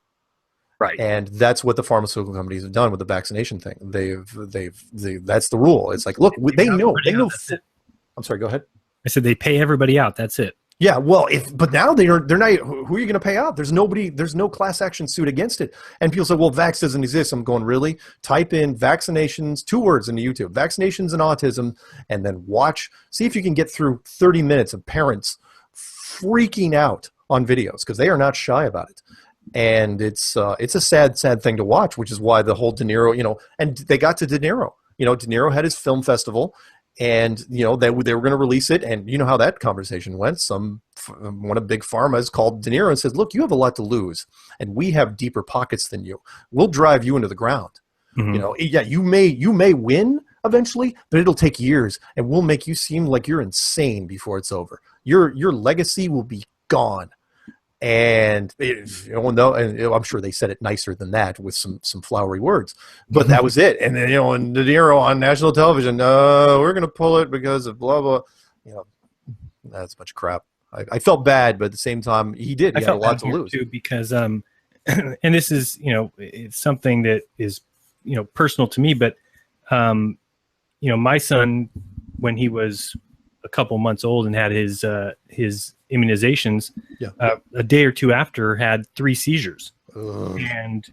Right. And that's what the pharmaceutical companies have done with the vaccination thing. That's the rule. It's like, look, they know. I'm sorry, go ahead. I said they pay everybody out. That's it. Yeah, well, but now they're not. Who are you going to pay out? There's no class action suit against it. And people say, well, Vax doesn't exist. I'm going, really? Type in vaccinations, 2 words into YouTube, vaccinations and autism, and then see if you can get through 30 minutes of parents freaking out on videos, because they are not shy about it. And it's a sad thing to watch, which is why the whole De Niro, and they got to De Niro. De Niro had his film festival, and they were going to release it, and you know how that conversation went. One of big pharma's called De Niro and says, look, you have a lot to lose, and we have deeper pockets than you. We'll drive you into the ground. Mm-hmm. You may win eventually, but it'll take years, and we'll make you seem like you're insane before it's over. Your legacy will be gone. And I'm sure they said it nicer than that with some flowery words, but that was it. And then and De Niro on national television, we're going to pull it because of blah blah. That's a bunch of crap. I felt bad, but at the same time, he did. He had a lot to lose too, because and this is it's something that is personal to me, but my son, when he was a couple months old and had his immunizations, a day or two after had 3 seizures. And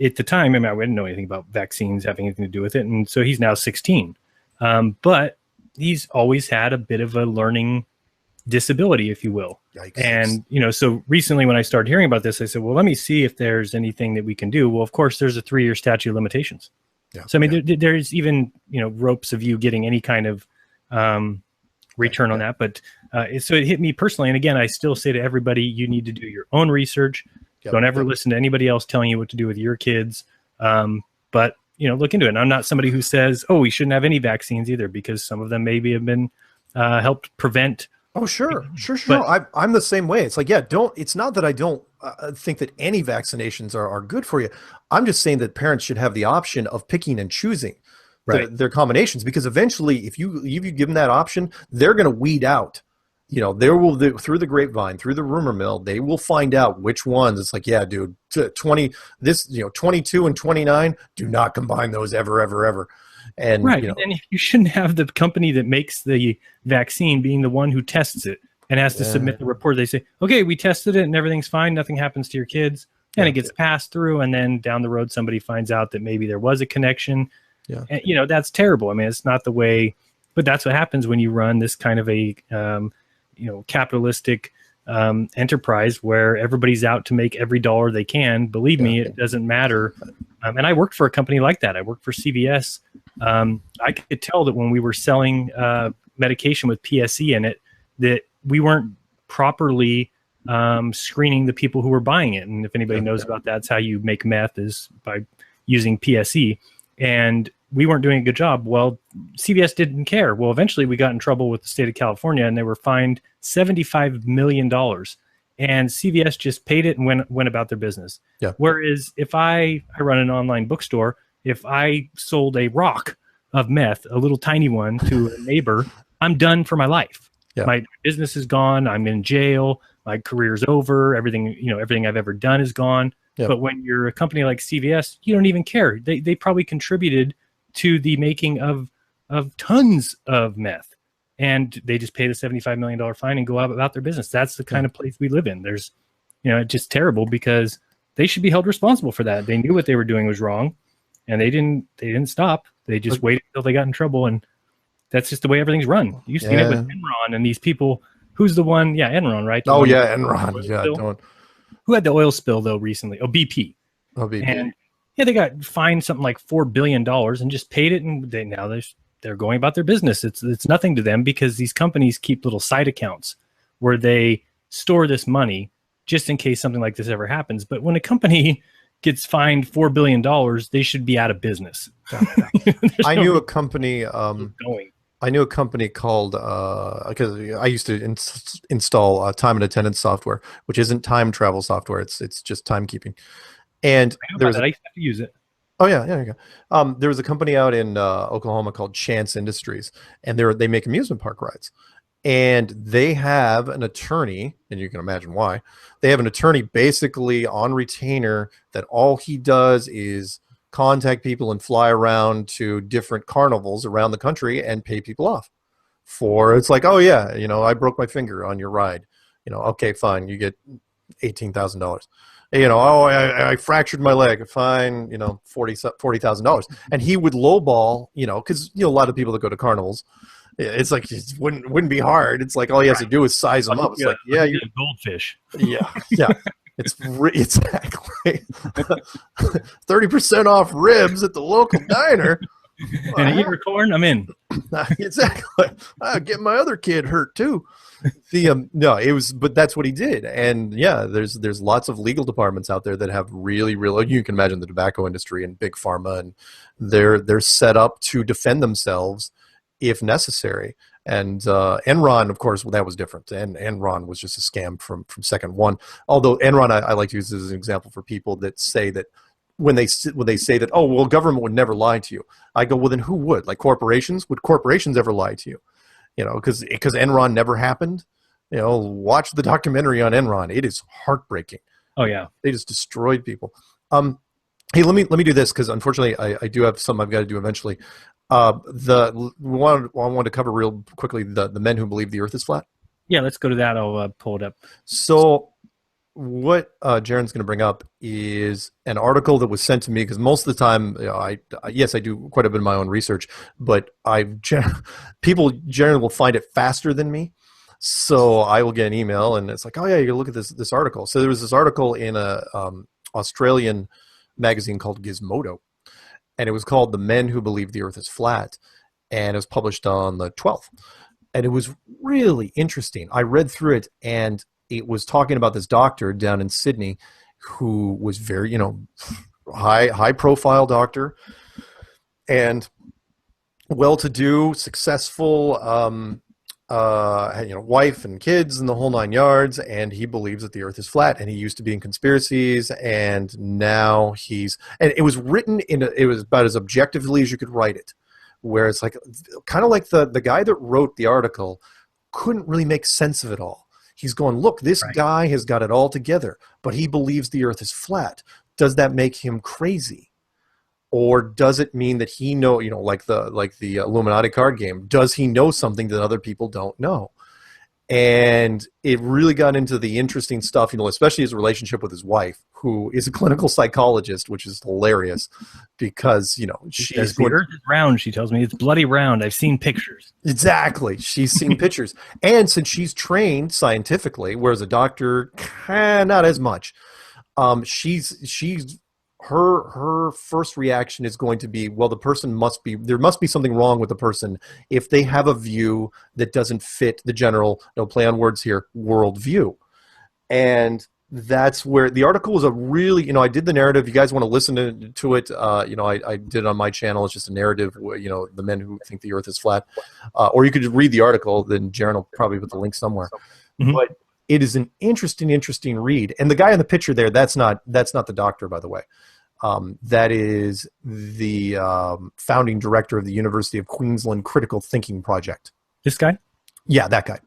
at the time, I didn't know anything about vaccines having anything to do with it. And so he's now 16. But he's always had a bit of a learning disability, if you will. Yikes. And, so recently when I started hearing about this, I said, well, let me see if there's anything that we can do. Well, of course, there's a 3-year statute of limitations. Yeah. So, there's even, ropes of you getting any kind of return on that. But so it hit me personally. And again, I still say to everybody, you need to do your own research. Don't ever listen to anybody else telling you what to do with your kids. But, look into it. And I'm not somebody who says, oh, we shouldn't have any vaccines either, because some of them maybe have been helped prevent. Oh, sure. But I'm the same way. It's like, it's not that I don't think that any vaccinations are good for you. I'm just saying that parents should have the option of picking and choosing their combinations, because eventually if you give them that option, they're going to weed out, through the grapevine, through the rumor mill, they will find out which ones. It's like, dude, 22 and 29, do not combine those ever. And and you shouldn't have the company that makes the vaccine being the one who tests it and has to submit the report. They say, okay, we tested it and everything's fine, nothing happens to your kids, and it gets passed through, and then down the road somebody finds out that maybe there was a connection. And, that's terrible. It's not the way, but that's what happens when you run this kind of a capitalistic enterprise where everybody's out to make every dollar they can. Believe me, it doesn't matter. And I worked for a company like that. I worked for CVS I could tell that when we were selling medication with PSE in it, that we weren't properly screening the people who were buying it. And if anybody knows about that, that's how you make meth, is by using PSE. And we weren't doing a good job. Well, CVS didn't care. Well, eventually we got in trouble with the state of California, and they were fined $75 million. And CVS just paid it and went about their business. Yeah. Whereas if I run an online bookstore, if I sold a rock of meth, a little tiny one, to a neighbor, I'm done for my life. Yeah. My business is gone. I'm in jail. My career's over. Everything I've ever done is gone. Yeah. But when you're a company like CVS, you don't even care. They probably contributed to the making of tons of meth, and they just pay the $75 million fine and go out about their business. That's the kind of place we live in. There's, it's just terrible, because they should be held responsible for that. They knew what they were doing was wrong, and they didn't stop. They just waited until they got in trouble, and that's just the way everything's run. You've seen it with Enron and these people. Who's the one? Yeah, Enron, right? Oh yeah, Enron. Yeah, who had the oil spill though recently? Oh, BP. Oh, BP. And yeah, they got fined something like $4 billion and just paid it, and they're going about their business. It's nothing to them, because these companies keep little side accounts where they store this money just in case something like this ever happens. But when a company gets fined $4 billion, they should be out of business. I knew a company. I knew a company called, because I used to install time and attendance software, which isn't time travel software. It's just timekeeping. And I used to have to use it. Oh yeah, there you go. There was a company out in Oklahoma called Chance Industries, and they make amusement park rides. And they have an attorney, and you can imagine why. They have an attorney basically on retainer that all he does is contact people and fly around to different carnivals around the country and pay people off it's like, oh yeah, I broke my finger on your ride. Okay, fine, you get $18,000. I fractured my leg, fine, $40,000. And he would lowball, because a lot of people that go to carnivals, it's like it wouldn't be hard. It's like all he has to do is size them up. It's like, yeah, you're a goldfish. Yeah. It's exactly 30% off ribs at the local diner. And a ear of corn, I'm in. Exactly. I get my other kid hurt too. But that's what he did. And yeah, there's lots of legal departments out there that have really, you can imagine the tobacco industry and big pharma, and they're set up to defend themselves if necessary. And Enron, of course, that was different. And Enron was just a scam from second one. Although Enron, I like to use this as an example for people that say that when they say that, oh, well, government would never lie to you. I go, well, then who would? Like corporations? Would corporations ever lie to you? Because Enron never happened. Watch the documentary on Enron. It is heartbreaking. Oh yeah, they just destroyed people. Hey, let me do this, because unfortunately I do have something I've got to do eventually. I wanted to cover real quickly the men who believe the Earth is flat. Yeah, let's go to that. I'll pull it up. So what Jaron's going to bring up is an article that was sent to me, because most of the time, I do quite a bit of my own research, but people generally will find it faster than me. So I will get an email, and it's like, oh yeah, you look at this article. So there was this article in a Australian magazine called Gizmodo, and it was called "The Men Who Believe the Earth is Flat," and it was published on the 12th. And it was really interesting. I read through it, and it was talking about this doctor down in Sydney who was very, high profile doctor and well-to-do, successful, wife and kids and the whole nine yards. And he believes that the Earth is flat, and he used to be in conspiracies, and now and it was written it was about as objectively as you could write it, where it's like, kind of like the guy that wrote the article couldn't really make sense of it all. He's going, look, this guy has got it all together, but he believes the Earth is flat. Does that make him crazy? Or does it mean that he like the Illuminati card game, does he know something that other people don't know? And it really got into the interesting stuff, especially his relationship with his wife, who is a clinical psychologist, which is hilarious because, she's the Earth is round. She tells me it's bloody round. I've seen pictures. Exactly. She's seen pictures. And since she's trained scientifically, whereas a doctor, not as much, she's her first reaction is going to be, well, there must be something wrong with the person if they have a view that doesn't fit the general, no play on words here, worldview. And that's where the article was a really, I did the narrative. You guys want to listen to it? I did it on my channel. It's just a narrative, the men who think the earth is flat. Or you could just read the article, then Jaron will probably put the link somewhere. Mm-hmm. But it is an interesting read. And the guy in the picture there, that's not the doctor, by the way. That is the founding director of the University of Queensland Critical Thinking Project. This guy? Yeah, that guy.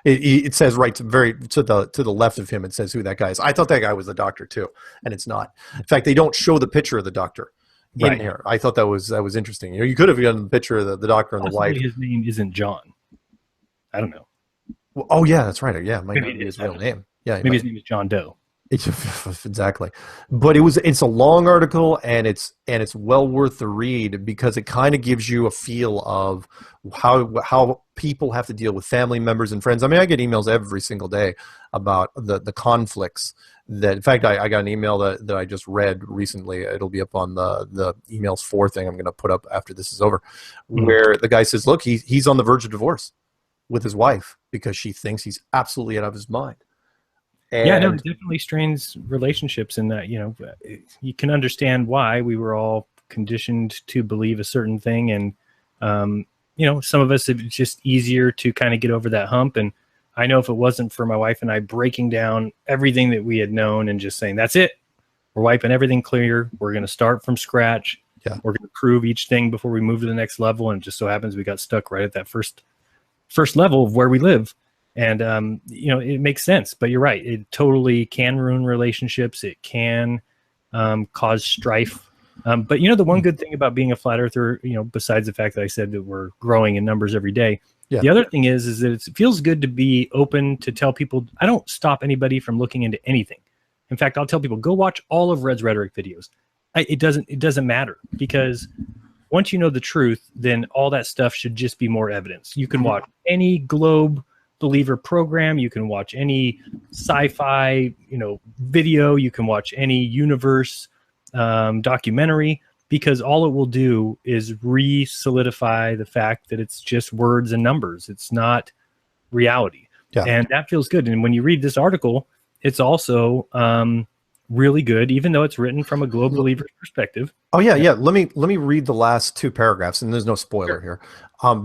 It says right to the left of him. It says who that guy is. I thought that guy was the doctor too, and it's not. In fact, they don't show the picture of the doctor in here. I thought that was interesting. You could have gotten the picture of the doctor and the wife. His name isn't John. I don't know. Well, oh yeah, that's right. Yeah, it might not be his real name. Yeah, maybe his name is John Doe. Exactly, but it's a long article and it's well worth the read because it kind of gives you a feel of how people have to deal with family members and friends. I mean, I get emails every single day about the conflicts that. In fact, I got an email that I just read recently. It'll be up on the emails 4 thing I'm going to put up after this is over, where the guy says, "Look, he's on the verge of divorce with his wife because she thinks he's absolutely out of his mind." And yeah, no, it definitely strains relationships in that, you can understand why we were all conditioned to believe a certain thing. And, some of us, it's just easier to kind of get over that hump. And I know if it wasn't for my wife and I breaking down everything that we had known and just saying, that's it, we're wiping everything clear. We're going to start from scratch. Yeah. We're going to prove each thing before we move to the next level. And it just so happens we got stuck right at that first level of where we live. And, it makes sense, but you're right. It totally can ruin relationships. It can cause strife. But, the one good thing about being a flat earther, besides the fact that I said that we're growing in numbers every day, the other thing is that it feels good to be open to tell people. I don't stop anybody from looking into anything. In fact, I'll tell people, go watch all of Red's rhetoric videos. It doesn't matter because once you know the truth, then all that stuff should just be more evidence. You can watch any Globe Believer program, you can watch any sci-fi video, you can watch any universe documentary, because all it will do is re-solidify the fact that it's just words and numbers. It's not reality. And that feels good. And when you read this article, it's also really good, even though it's written from a Globe Believer's perspective. Oh yeah. Let me read the last 2 paragraphs, and there's no spoiler here,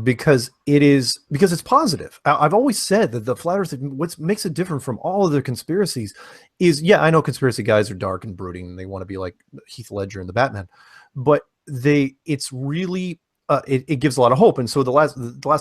because it's positive. I've always said that the flat Earth, what makes it different from all other conspiracies, is I know conspiracy guys are dark and brooding, and they want to be like Heath Ledger and the Batman, but it's really. It gives a lot of hope. And so the last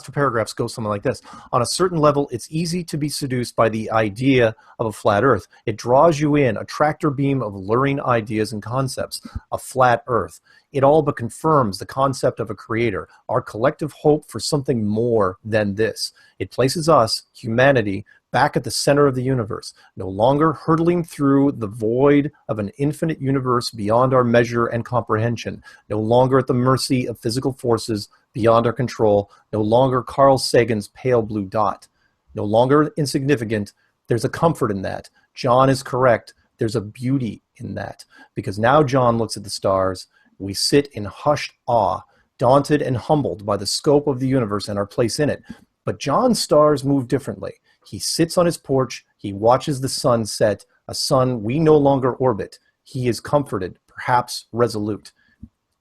2 paragraphs go something like this. On a certain level, it's easy to be seduced by the idea of a flat earth. It draws you in, a tractor beam of luring ideas and concepts, a flat earth. It all but confirms the concept of a creator, our collective hope for something more than this. It places us, humanity, back at the center of the universe, no longer hurtling through the void of an infinite universe beyond our measure and comprehension, no longer at the mercy of physical forces beyond our control, no longer Carl Sagan's pale blue dot, no longer insignificant. There's a comfort in that. John is correct. There's a beauty in that, because now John looks at the stars. We sit in hushed awe, daunted and humbled by the scope of the universe and our place in it. But John's stars move differently. He sits on his porch. He watches the sun set, a sun we no longer orbit. He is comforted, perhaps resolute.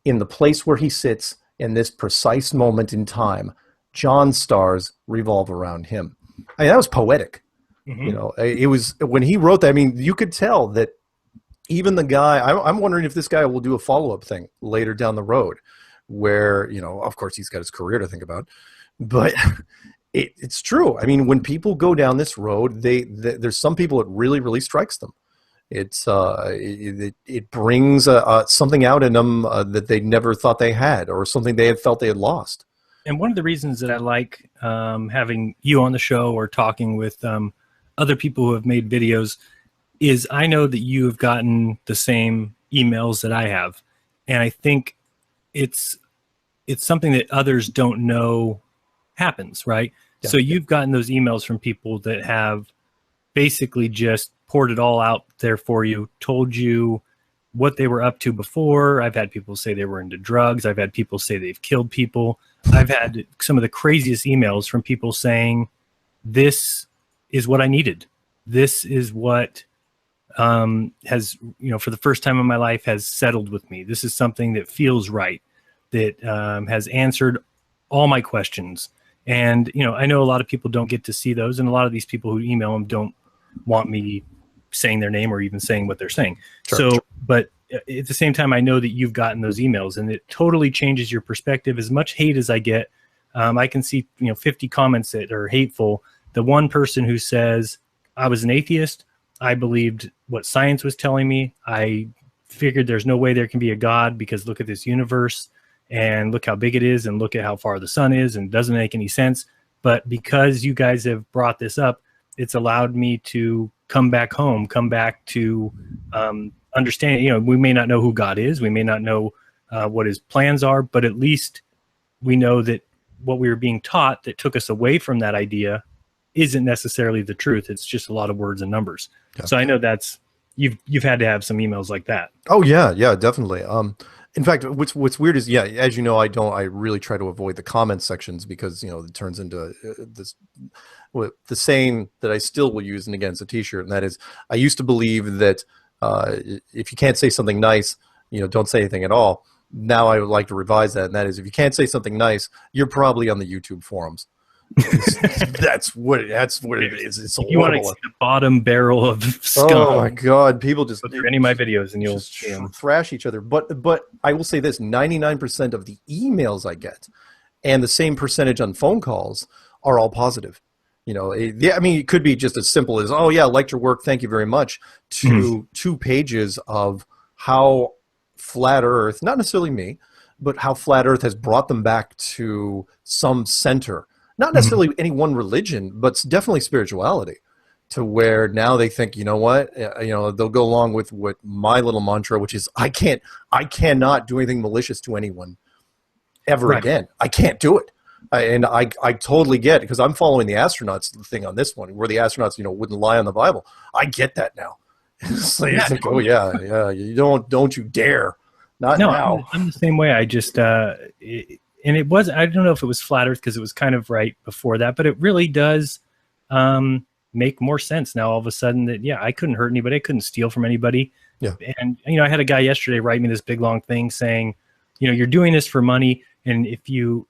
In the place where he sits, in this precise moment in time, John's stars revolve around him. I mean, that was poetic. Mm-hmm. It was when he wrote that. I mean, you could tell that even the guy. I'm wondering if this guy will do a follow-up thing later down the road, where of course, he's got his career to think about, but. It's true. I mean, when people go down this road, there's some people it really, really strikes them. It brings something out in them that they never thought they had, or something they had felt they had lost. And one of the reasons that I like having you on the show or talking with other people who have made videos is I know that you have gotten the same emails that I have, and I think it's something that others don't know happens, right? Yeah, so you've gotten those emails from people that have basically just poured it all out there for you, told you what they were up to before. I've had people say they were into drugs. I've had people say they've killed people. I've had some of the craziest emails from people saying, this is what I needed. This is what has, for the first time in my life has settled with me. This is something that feels right, that has answered all my questions. And, I know a lot of people don't get to see those. And a lot of these people who email them don't want me saying their name or even saying what they're saying. Sure. But at the same time, I know that you've gotten those emails, and it totally changes your perspective. As much hate as I get, I can see 50 comments that are hateful. The one person who says, I was an atheist, I believed what science was telling me, I figured there's no way there can be a God because look at this universe and look how big it is and look at how far the sun is, and it doesn't make any sense. But because you guys have brought this up, it's allowed me to come back home, come back to understand. We may not know who God is, we may not know what his plans are, but at least we know that what we were being taught that took us away from that idea isn't necessarily the truth. It's just a lot of words and numbers. Yeah. So I know that's you've had to have some emails like that. Oh yeah, definitely. In fact, what's weird is, as you know, I really try to avoid the comment sections because it turns into the saying that I still will use, and again, it's a T-shirt, and that is, I used to believe that if you can't say something nice, don't say anything at all. Now I would like to revise that, and that is, if you can't say something nice, you're probably on the YouTube forums. That's what it is. It's you want to see the bottom barrel of scum. Oh my God, people just look through any of my videos and you'll see them thrash each other. But I will say this: 99% of the emails I get, and the same percentage on phone calls, are all positive. It could be just as simple as, oh yeah, I liked your work, thank you very much, to 2 pages of how flat Earth, not necessarily me, but how flat Earth has brought them back to some center. Not necessarily any one religion, but definitely spirituality, to where now they think, you know what, they'll go along with what my little mantra, which is, I cannot do anything malicious to anyone ever again. I can't do it. I totally get it, because I'm following the astronauts thing on this one, where the astronauts, wouldn't lie on the Bible. I get that now. It's like, oh yeah, you don't you dare. Not now. I'm the same way. I just, and it was, I don't know if it was flat Earth because it was kind of right before that, but it really does make more sense now all of a sudden that, I couldn't hurt anybody. I couldn't steal from anybody. Yeah. And, I had a guy yesterday write me this big long thing saying, you're doing this for money. And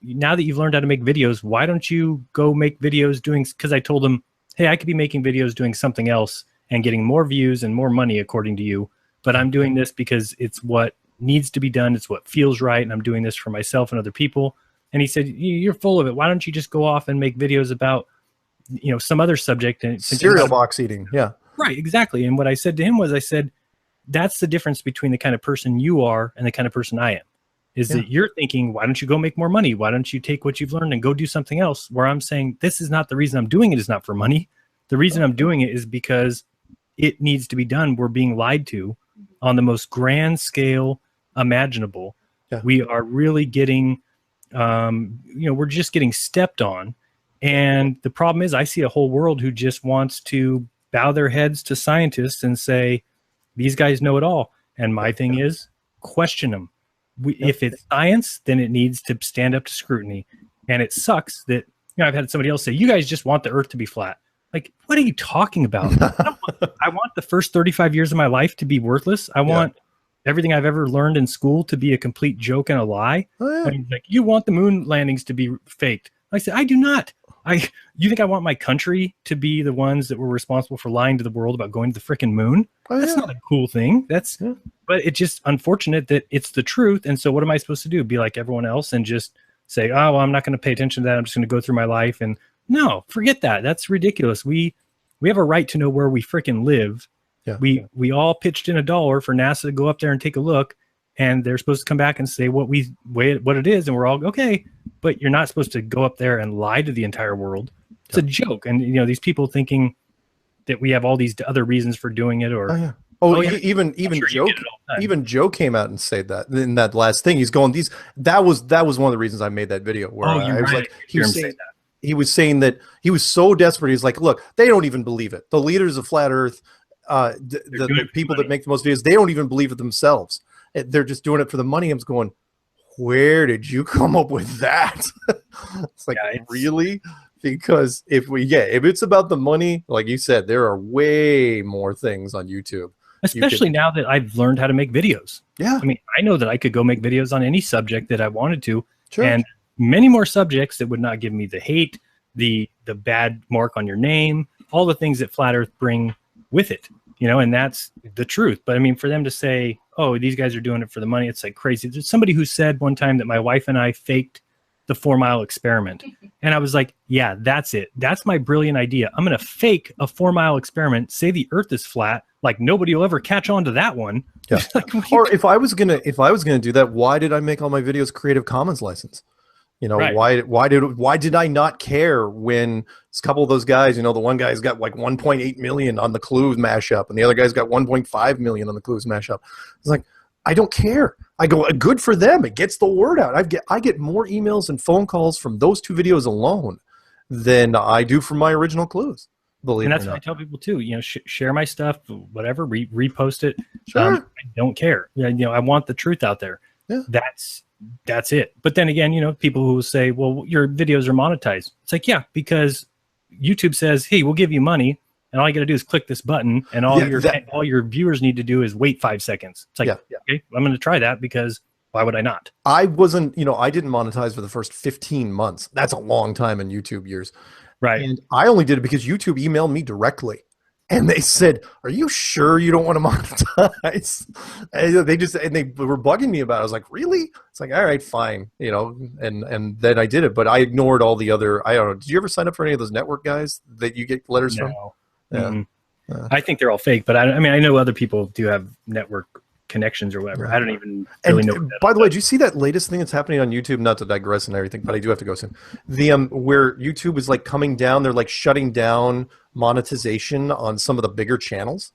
now that you've learned how to make videos, why don't you go make videos because I told him, hey, I could be making videos doing something else and getting more views and more money according to you. But I'm doing this because it's what needs to be done. It's what feels right. And I'm doing this for myself and other people. And he said, you're full of it. Why don't you just go off and make videos about, some other subject? And cereal box eating. Yeah. Right. Exactly. And what I said to him was, I said, that's the difference between the kind of person you are and the kind of person I am, is that you're thinking, why don't you go make more money? Why don't you take what you've learned and go do something else? Where I'm saying, this is not the reason I'm doing it. Is not for money. The reason I'm doing it is because it needs to be done. We're being lied to on the most grand scale imaginable. Yeah. We are really getting, we're just getting stepped on. And the problem is, I see a whole world who just wants to bow their heads to scientists and say, these guys know it all. And my thing is, question them. If it's science, then it needs to stand up to scrutiny. And it sucks that, I've had somebody else say, you guys just want the Earth to be flat. Like, what are you talking about? I want the first 35 years of my life to be worthless. I want everything I've ever learned in school to be a complete joke and a lie. Oh, yeah. Like, you want the moon landings to be faked. I said, I do not. You think I want my country to be the ones that were responsible for lying to the world about going to the freaking moon? Oh, that's not a cool thing. But it's just unfortunate that it's the truth. And so what am I supposed to do? Be like everyone else and just say, oh, well, I'm not going to pay attention to that. I'm just going to go through my life. And no, forget that. That's ridiculous. We have a right to know where we freaking live. Yeah. We all pitched in $1 for NASA to go up there and take a look, and they're supposed to come back and say what it is, and we're all okay. But you're not supposed to go up there and lie to the entire world. It's a joke. And these people thinking that we have all these other reasons for doing it, or even Joe came out and said that in that last thing. He's going, that was one of the reasons I made that video where I was like, he was saying that he was so desperate. He's like, look, they don't even believe it. The leaders of Flat Earth, the people that make the most videos, they don't even believe it themselves. They're just doing it for the money. I'm just going, where did you come up with that? It's like, really? Because if it's about the money, like you said, there are way more things on YouTube. Especially now that I've learned how to make videos. Yeah. I mean, I know that I could go make videos on any subject that I wanted to. Sure. And many more subjects that would not give me the hate, the bad mark on your name, all the things that Flat Earth bring with it, and that's the truth. But I mean, for them to say, oh, these guys are doing it for the money, it's like crazy. There's somebody who said one time that my wife and I faked the 4 Mile experiment. And I was like, yeah, that's it. That's my brilliant idea. I'm going to fake a 4 Mile experiment, say the earth is flat. Like nobody will ever catch on to that one. Yeah. Or if I was gonna do that, why did I make all my videos Creative Commons license? Right. Why did I not care when a couple of those guys, the one guy's got like 1.8 million on the Clues mashup and the other guy's got 1.5 million on the Clues mashup. It's like, I don't care. I go, good for them. It gets the word out. I get more emails and phone calls from those 2 videos alone than I do from my original Clues. And that's what I tell people too. Share my stuff, whatever, repost it. Sure. I don't care. I want the truth out there. Yeah. That's it. But then again, people who will say, well, your videos are monetized. It's like, yeah, because YouTube says, hey, we'll give you money, and all you got to do is click this button, and all your viewers need to do is wait 5 seconds. It's like, okay, I'm going to try that because why would I not? I wasn't, I didn't monetize for the first 15 months. That's a long time in YouTube years. Right. And I only did it because YouTube emailed me directly. And they said, are you sure you don't want to monetize? And they were bugging me about it. I was like, really? It's like, all right, fine. And then I did it. But I ignored all the other, I don't know. Did you ever sign up for any of those network guys that you get letters from? Yeah. Mm-hmm. I think they're all fake. But I know other people do have network connections or whatever. I don't even really know. By the way, did you see that latest thing that's happening on YouTube? Not to digress and everything, but I do have to go soon. The where YouTube is like coming down, they're like shutting down monetization on some of the bigger channels.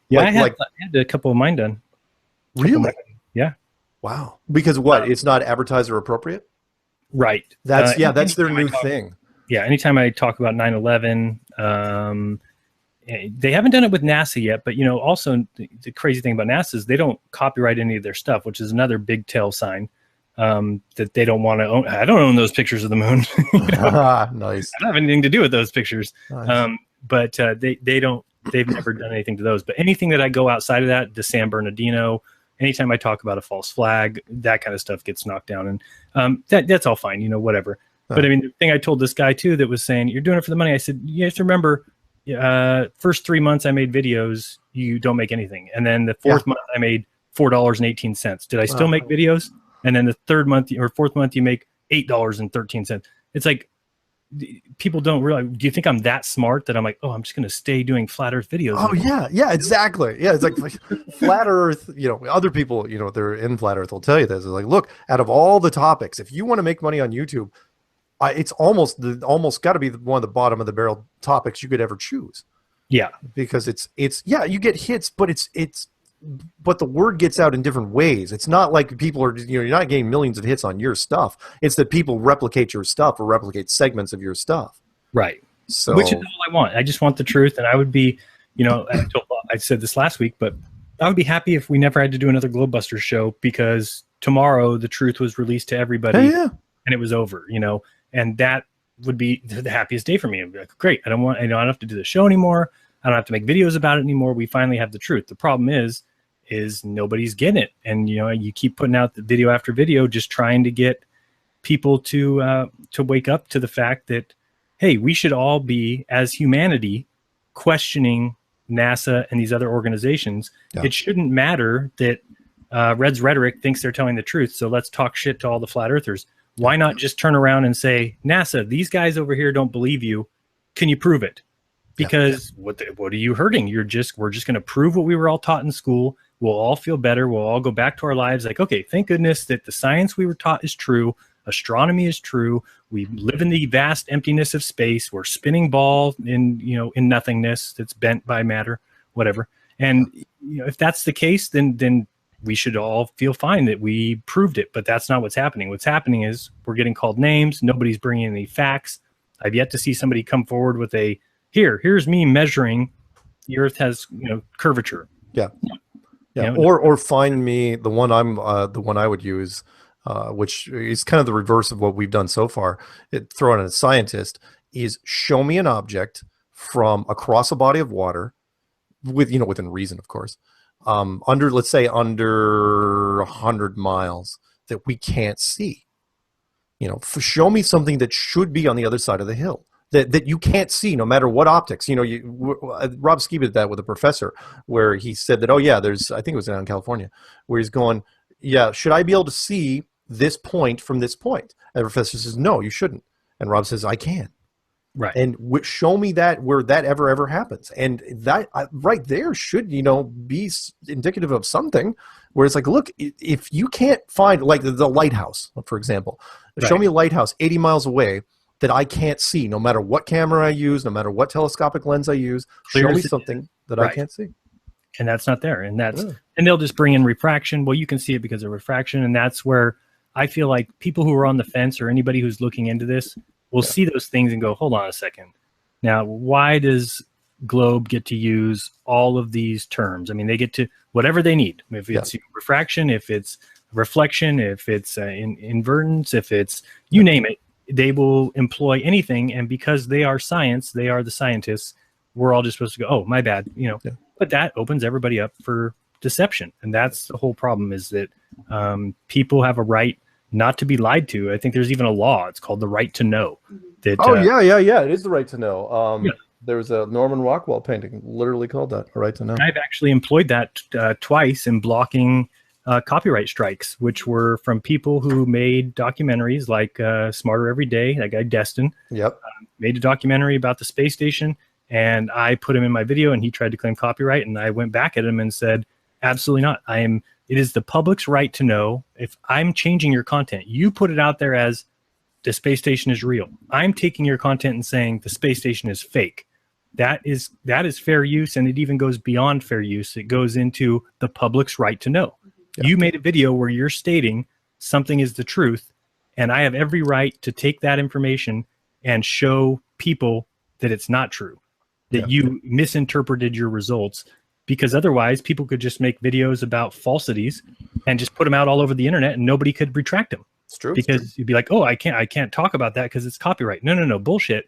Yeah, I had a couple of mine done. Really? Yeah. Wow. Because what? It's not advertiser appropriate? Right. That's that's their new thing. Yeah. Anytime I talk about 9/11, they haven't done it with NASA yet, but also the crazy thing about NASA is they don't copyright any of their stuff, which is another big tell sign that they don't want to own. I don't own those pictures of the moon. Nice. I don't have anything to do with those pictures. Nice. But they don't. They've never done anything to those. But anything that I go outside of that, the San Bernardino, anytime I talk about a false flag, that kind of stuff gets knocked down, and that's all fine. Whatever. But I mean, the thing I told this guy too that was saying you're doing it for the money. I said you have to remember. First 3 months I made videos, you don't make anything. And then the fourth month I made $4.18. Did I still make videos? And then the third month or fourth month you make $8.13. It's like people don't realize. Do you think I'm that smart that I'm like, oh, I'm just going to stay doing flat Earth videos? Oh yeah, exactly. Yeah, it's like flat Earth. Other people, they're in flat Earth will tell you this. It's like, look, out of all the topics, if you want to make money on YouTube, it's almost got to be one of the bottom of the barrel topics you could ever choose. Yeah, because it's you get hits, but the word gets out in different ways. It's not like people are you're not getting millions of hits on your stuff. It's that people replicate your stuff or replicate segments of your stuff. Right. So which is all I want. I just want the truth, and I would be, I said this last week, but I would be happy if we never had to do another Globebusters show because tomorrow the truth was released to everybody, and it was over. And that would be the happiest day for me. I'd be like, great. I don't have to do the show anymore. I don't have to make videos about it anymore. We finally have the truth. The problem is nobody's getting it. And, you keep putting out the video after video, just trying to get people to wake up to the fact that, hey, we should all be, as humanity, questioning NASA and these other organizations. Yeah. It shouldn't matter that Red's rhetoric thinks they're telling the truth. So let's talk shit to all the flat earthers. Why not just turn around and say, NASA, these guys over here don't believe you. Can you prove it? Because what are you hurting? We're just going to prove what we were all taught in school. We'll all feel better. We'll all go back to our lives. Like, okay, thank goodness that the science we were taught is true. Astronomy is true. We live in the vast emptiness of space. We're spinning ball in nothingness that's bent by matter, whatever. And if that's the case, then we should all feel fine that we proved it, but that's not what's happening. What's happening is we're getting called names. Nobody's bringing any facts. I've yet to see somebody come forward with here's me measuring the Earth has curvature. Yeah. You know, Or find me the one I would use, which is kind of the reverse of what we've done so far. Throw in a scientist is show me an object from across a body of water, within reason, of course, let's say under 100 miles that we can't see. Show me something that should be on the other side of the hill that you can't see no matter what optics. Rob Ski did that with a professor where he said that, oh yeah, I think it was down in California, where he's going, yeah, should I be able to see this point from this point? And the professor says, no, you shouldn't. And Rob says, I can. Right. And show me that where that ever happens. And that right there should, be indicative of something where it's like, look, if you can't find like the lighthouse, for example, show me a lighthouse 80 miles away that I can't see, no matter what camera I use, no matter what telescopic lens I use, show me something that I can't see. And that's not there. And and they'll just bring in refraction. Well, you can see it because of refraction. And that's where I feel like people who are on the fence or anybody who's looking into this will see those things and go, hold on a second. Now, why does Globe get to use all of these terms? I mean, they get to whatever they need. If it's refraction, if it's reflection, if it's invertence, if it's you name it, they will employ anything. And because they are science, they are the scientists, we're all just supposed to go, oh, my bad. But that opens everybody up for deception. And that's the whole problem, is that people have a right not to be lied to. I think there's even a law. It's called the right to know. That, yeah. It is the right to know. There was a Norman Rockwell painting literally called that, a right to know. I've actually employed that twice in blocking copyright strikes, which were from people who made documentaries like Smarter Every Day, that guy Destin. Yep. Made a documentary about the space station, and I put him in my video, and he tried to claim copyright, and I went back at him and said, absolutely not. It is the public's right to know. If I'm changing your content, you put it out there as the space station is real. I'm taking your content and saying the space station is fake. That is fair use, and it even goes beyond fair use. It goes into the public's right to know. Yeah. You made a video where you're stating something is the truth, and I have every right to take that information and show people that it's not true, that you misinterpreted your results. Because otherwise, people could just make videos about falsities and just put them out all over the internet, and nobody could retract them. It's true. Because you'd be like, oh, I can't talk about that because it's copyright. No, bullshit.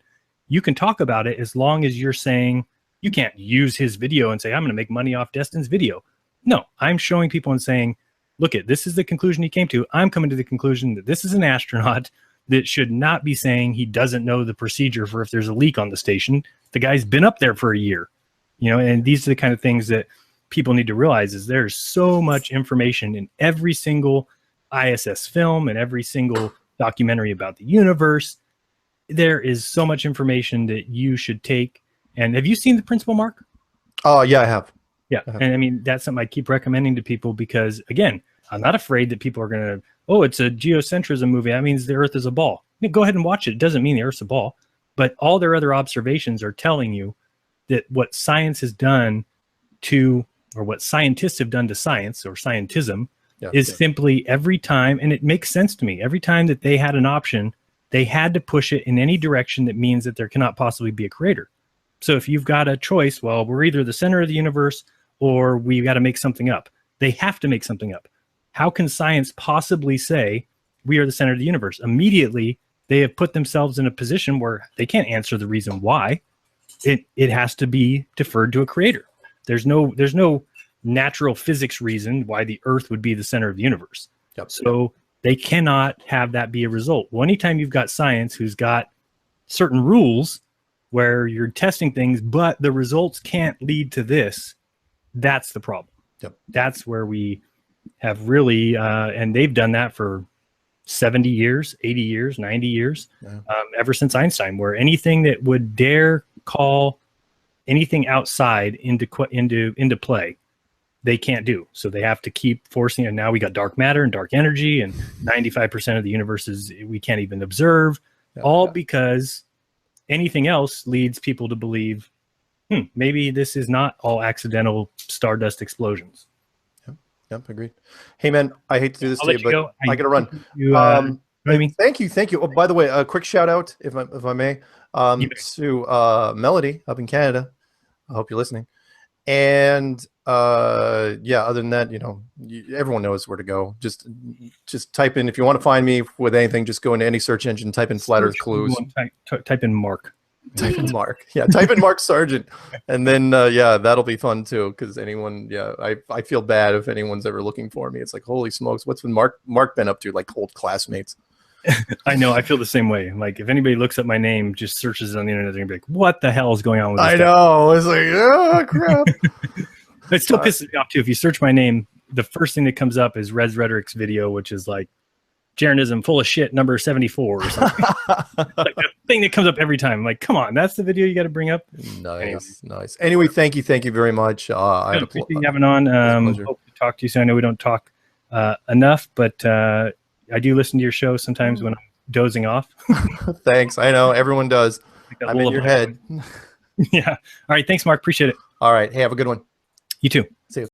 You can talk about it as long as you're saying you can't use his video and say, I'm going to make money off Destin's video. No, I'm showing people and saying, look, this is the conclusion he came to. I'm coming to the conclusion that this is an astronaut that should not be saying he doesn't know the procedure for if there's a leak on the station. The guy's been up there for a year. And these are the kind of things that people need to realize, is there's so much information in every single ISS film and every single documentary about the universe. There is so much information that you should take. And have you seen The Principal, Mark? Oh, yeah, I have. Yeah. And I mean, that's something I keep recommending to people because, again, I'm not afraid that people are going to, oh, it's a geocentrism movie. That means the Earth is a ball. Go ahead and watch it. It doesn't mean the Earth's a ball. But all their other observations are telling you that what science has done to, or what scientists have done to science or scientism is simply every time, and it makes sense to me, every time that they had an option, they had to push it in any direction that means that there cannot possibly be a creator. So if you've got a choice, well, we're either the center of the universe or we got to make something up. They have to make something up. How can science possibly say we are the center of the universe? Immediately, they have put themselves in a position where they can't answer the reason why. It has to be deferred to a creator. There's no natural physics reason why the Earth would be the center of the universe. Yep. So they cannot have that be a result. Well, anytime you've got science who's got certain rules where you're testing things, but the results can't lead to this, that's the problem. Yep. That's where we have really, and they've done that for 70 years, 80 years, 90 years, ever since Einstein, where anything that would dare call anything outside into play, they can't do. So they have to keep forcing it. And now we got dark matter and dark energy, and 95% of the universe is we can't even observe, because anything else leads people to believe, maybe this is not all accidental stardust explosions. Yep, agreed. Hey, man, I hate to do this to you, but go. I got to run. Thank you. Oh, by the way, a quick shout out, if I may, to Melody up in Canada. I hope you're listening. And yeah, other than that, everyone knows where to go. Just type in, if you want to find me with anything, just go into any search engine, type in Flat Earth Clues. Type in Mark. Type in Mark. Yeah, type in Mark Sargent. And then, yeah, that'll be fun too. Because anyone, yeah, I feel bad if anyone's ever looking for me. It's like, holy smokes, what's been Mark been up to? Like old classmates. I know. I feel the same way. Like if anybody looks up my name, just searches it on the internet, they're gonna be like, "What the hell is going on with this?" I know. It's like, oh crap. It still pisses me off too. If you search my name, the first thing that comes up is Res Rhetoric's video, which is like Jeranism full of shit number 74 or something. Like the thing that comes up every time. Like, come on, that's the video you got to bring up. Nice. Anyway, thank you very much. I appreciate you having on. Hope to talk to you soon. I know we don't talk enough, but I do listen to your show sometimes when I'm dozing off. Thanks. I know everyone does. I'm in your head. Yeah. All right. Thanks, Mark. Appreciate it. All right. Hey, have a good one. You too. See you.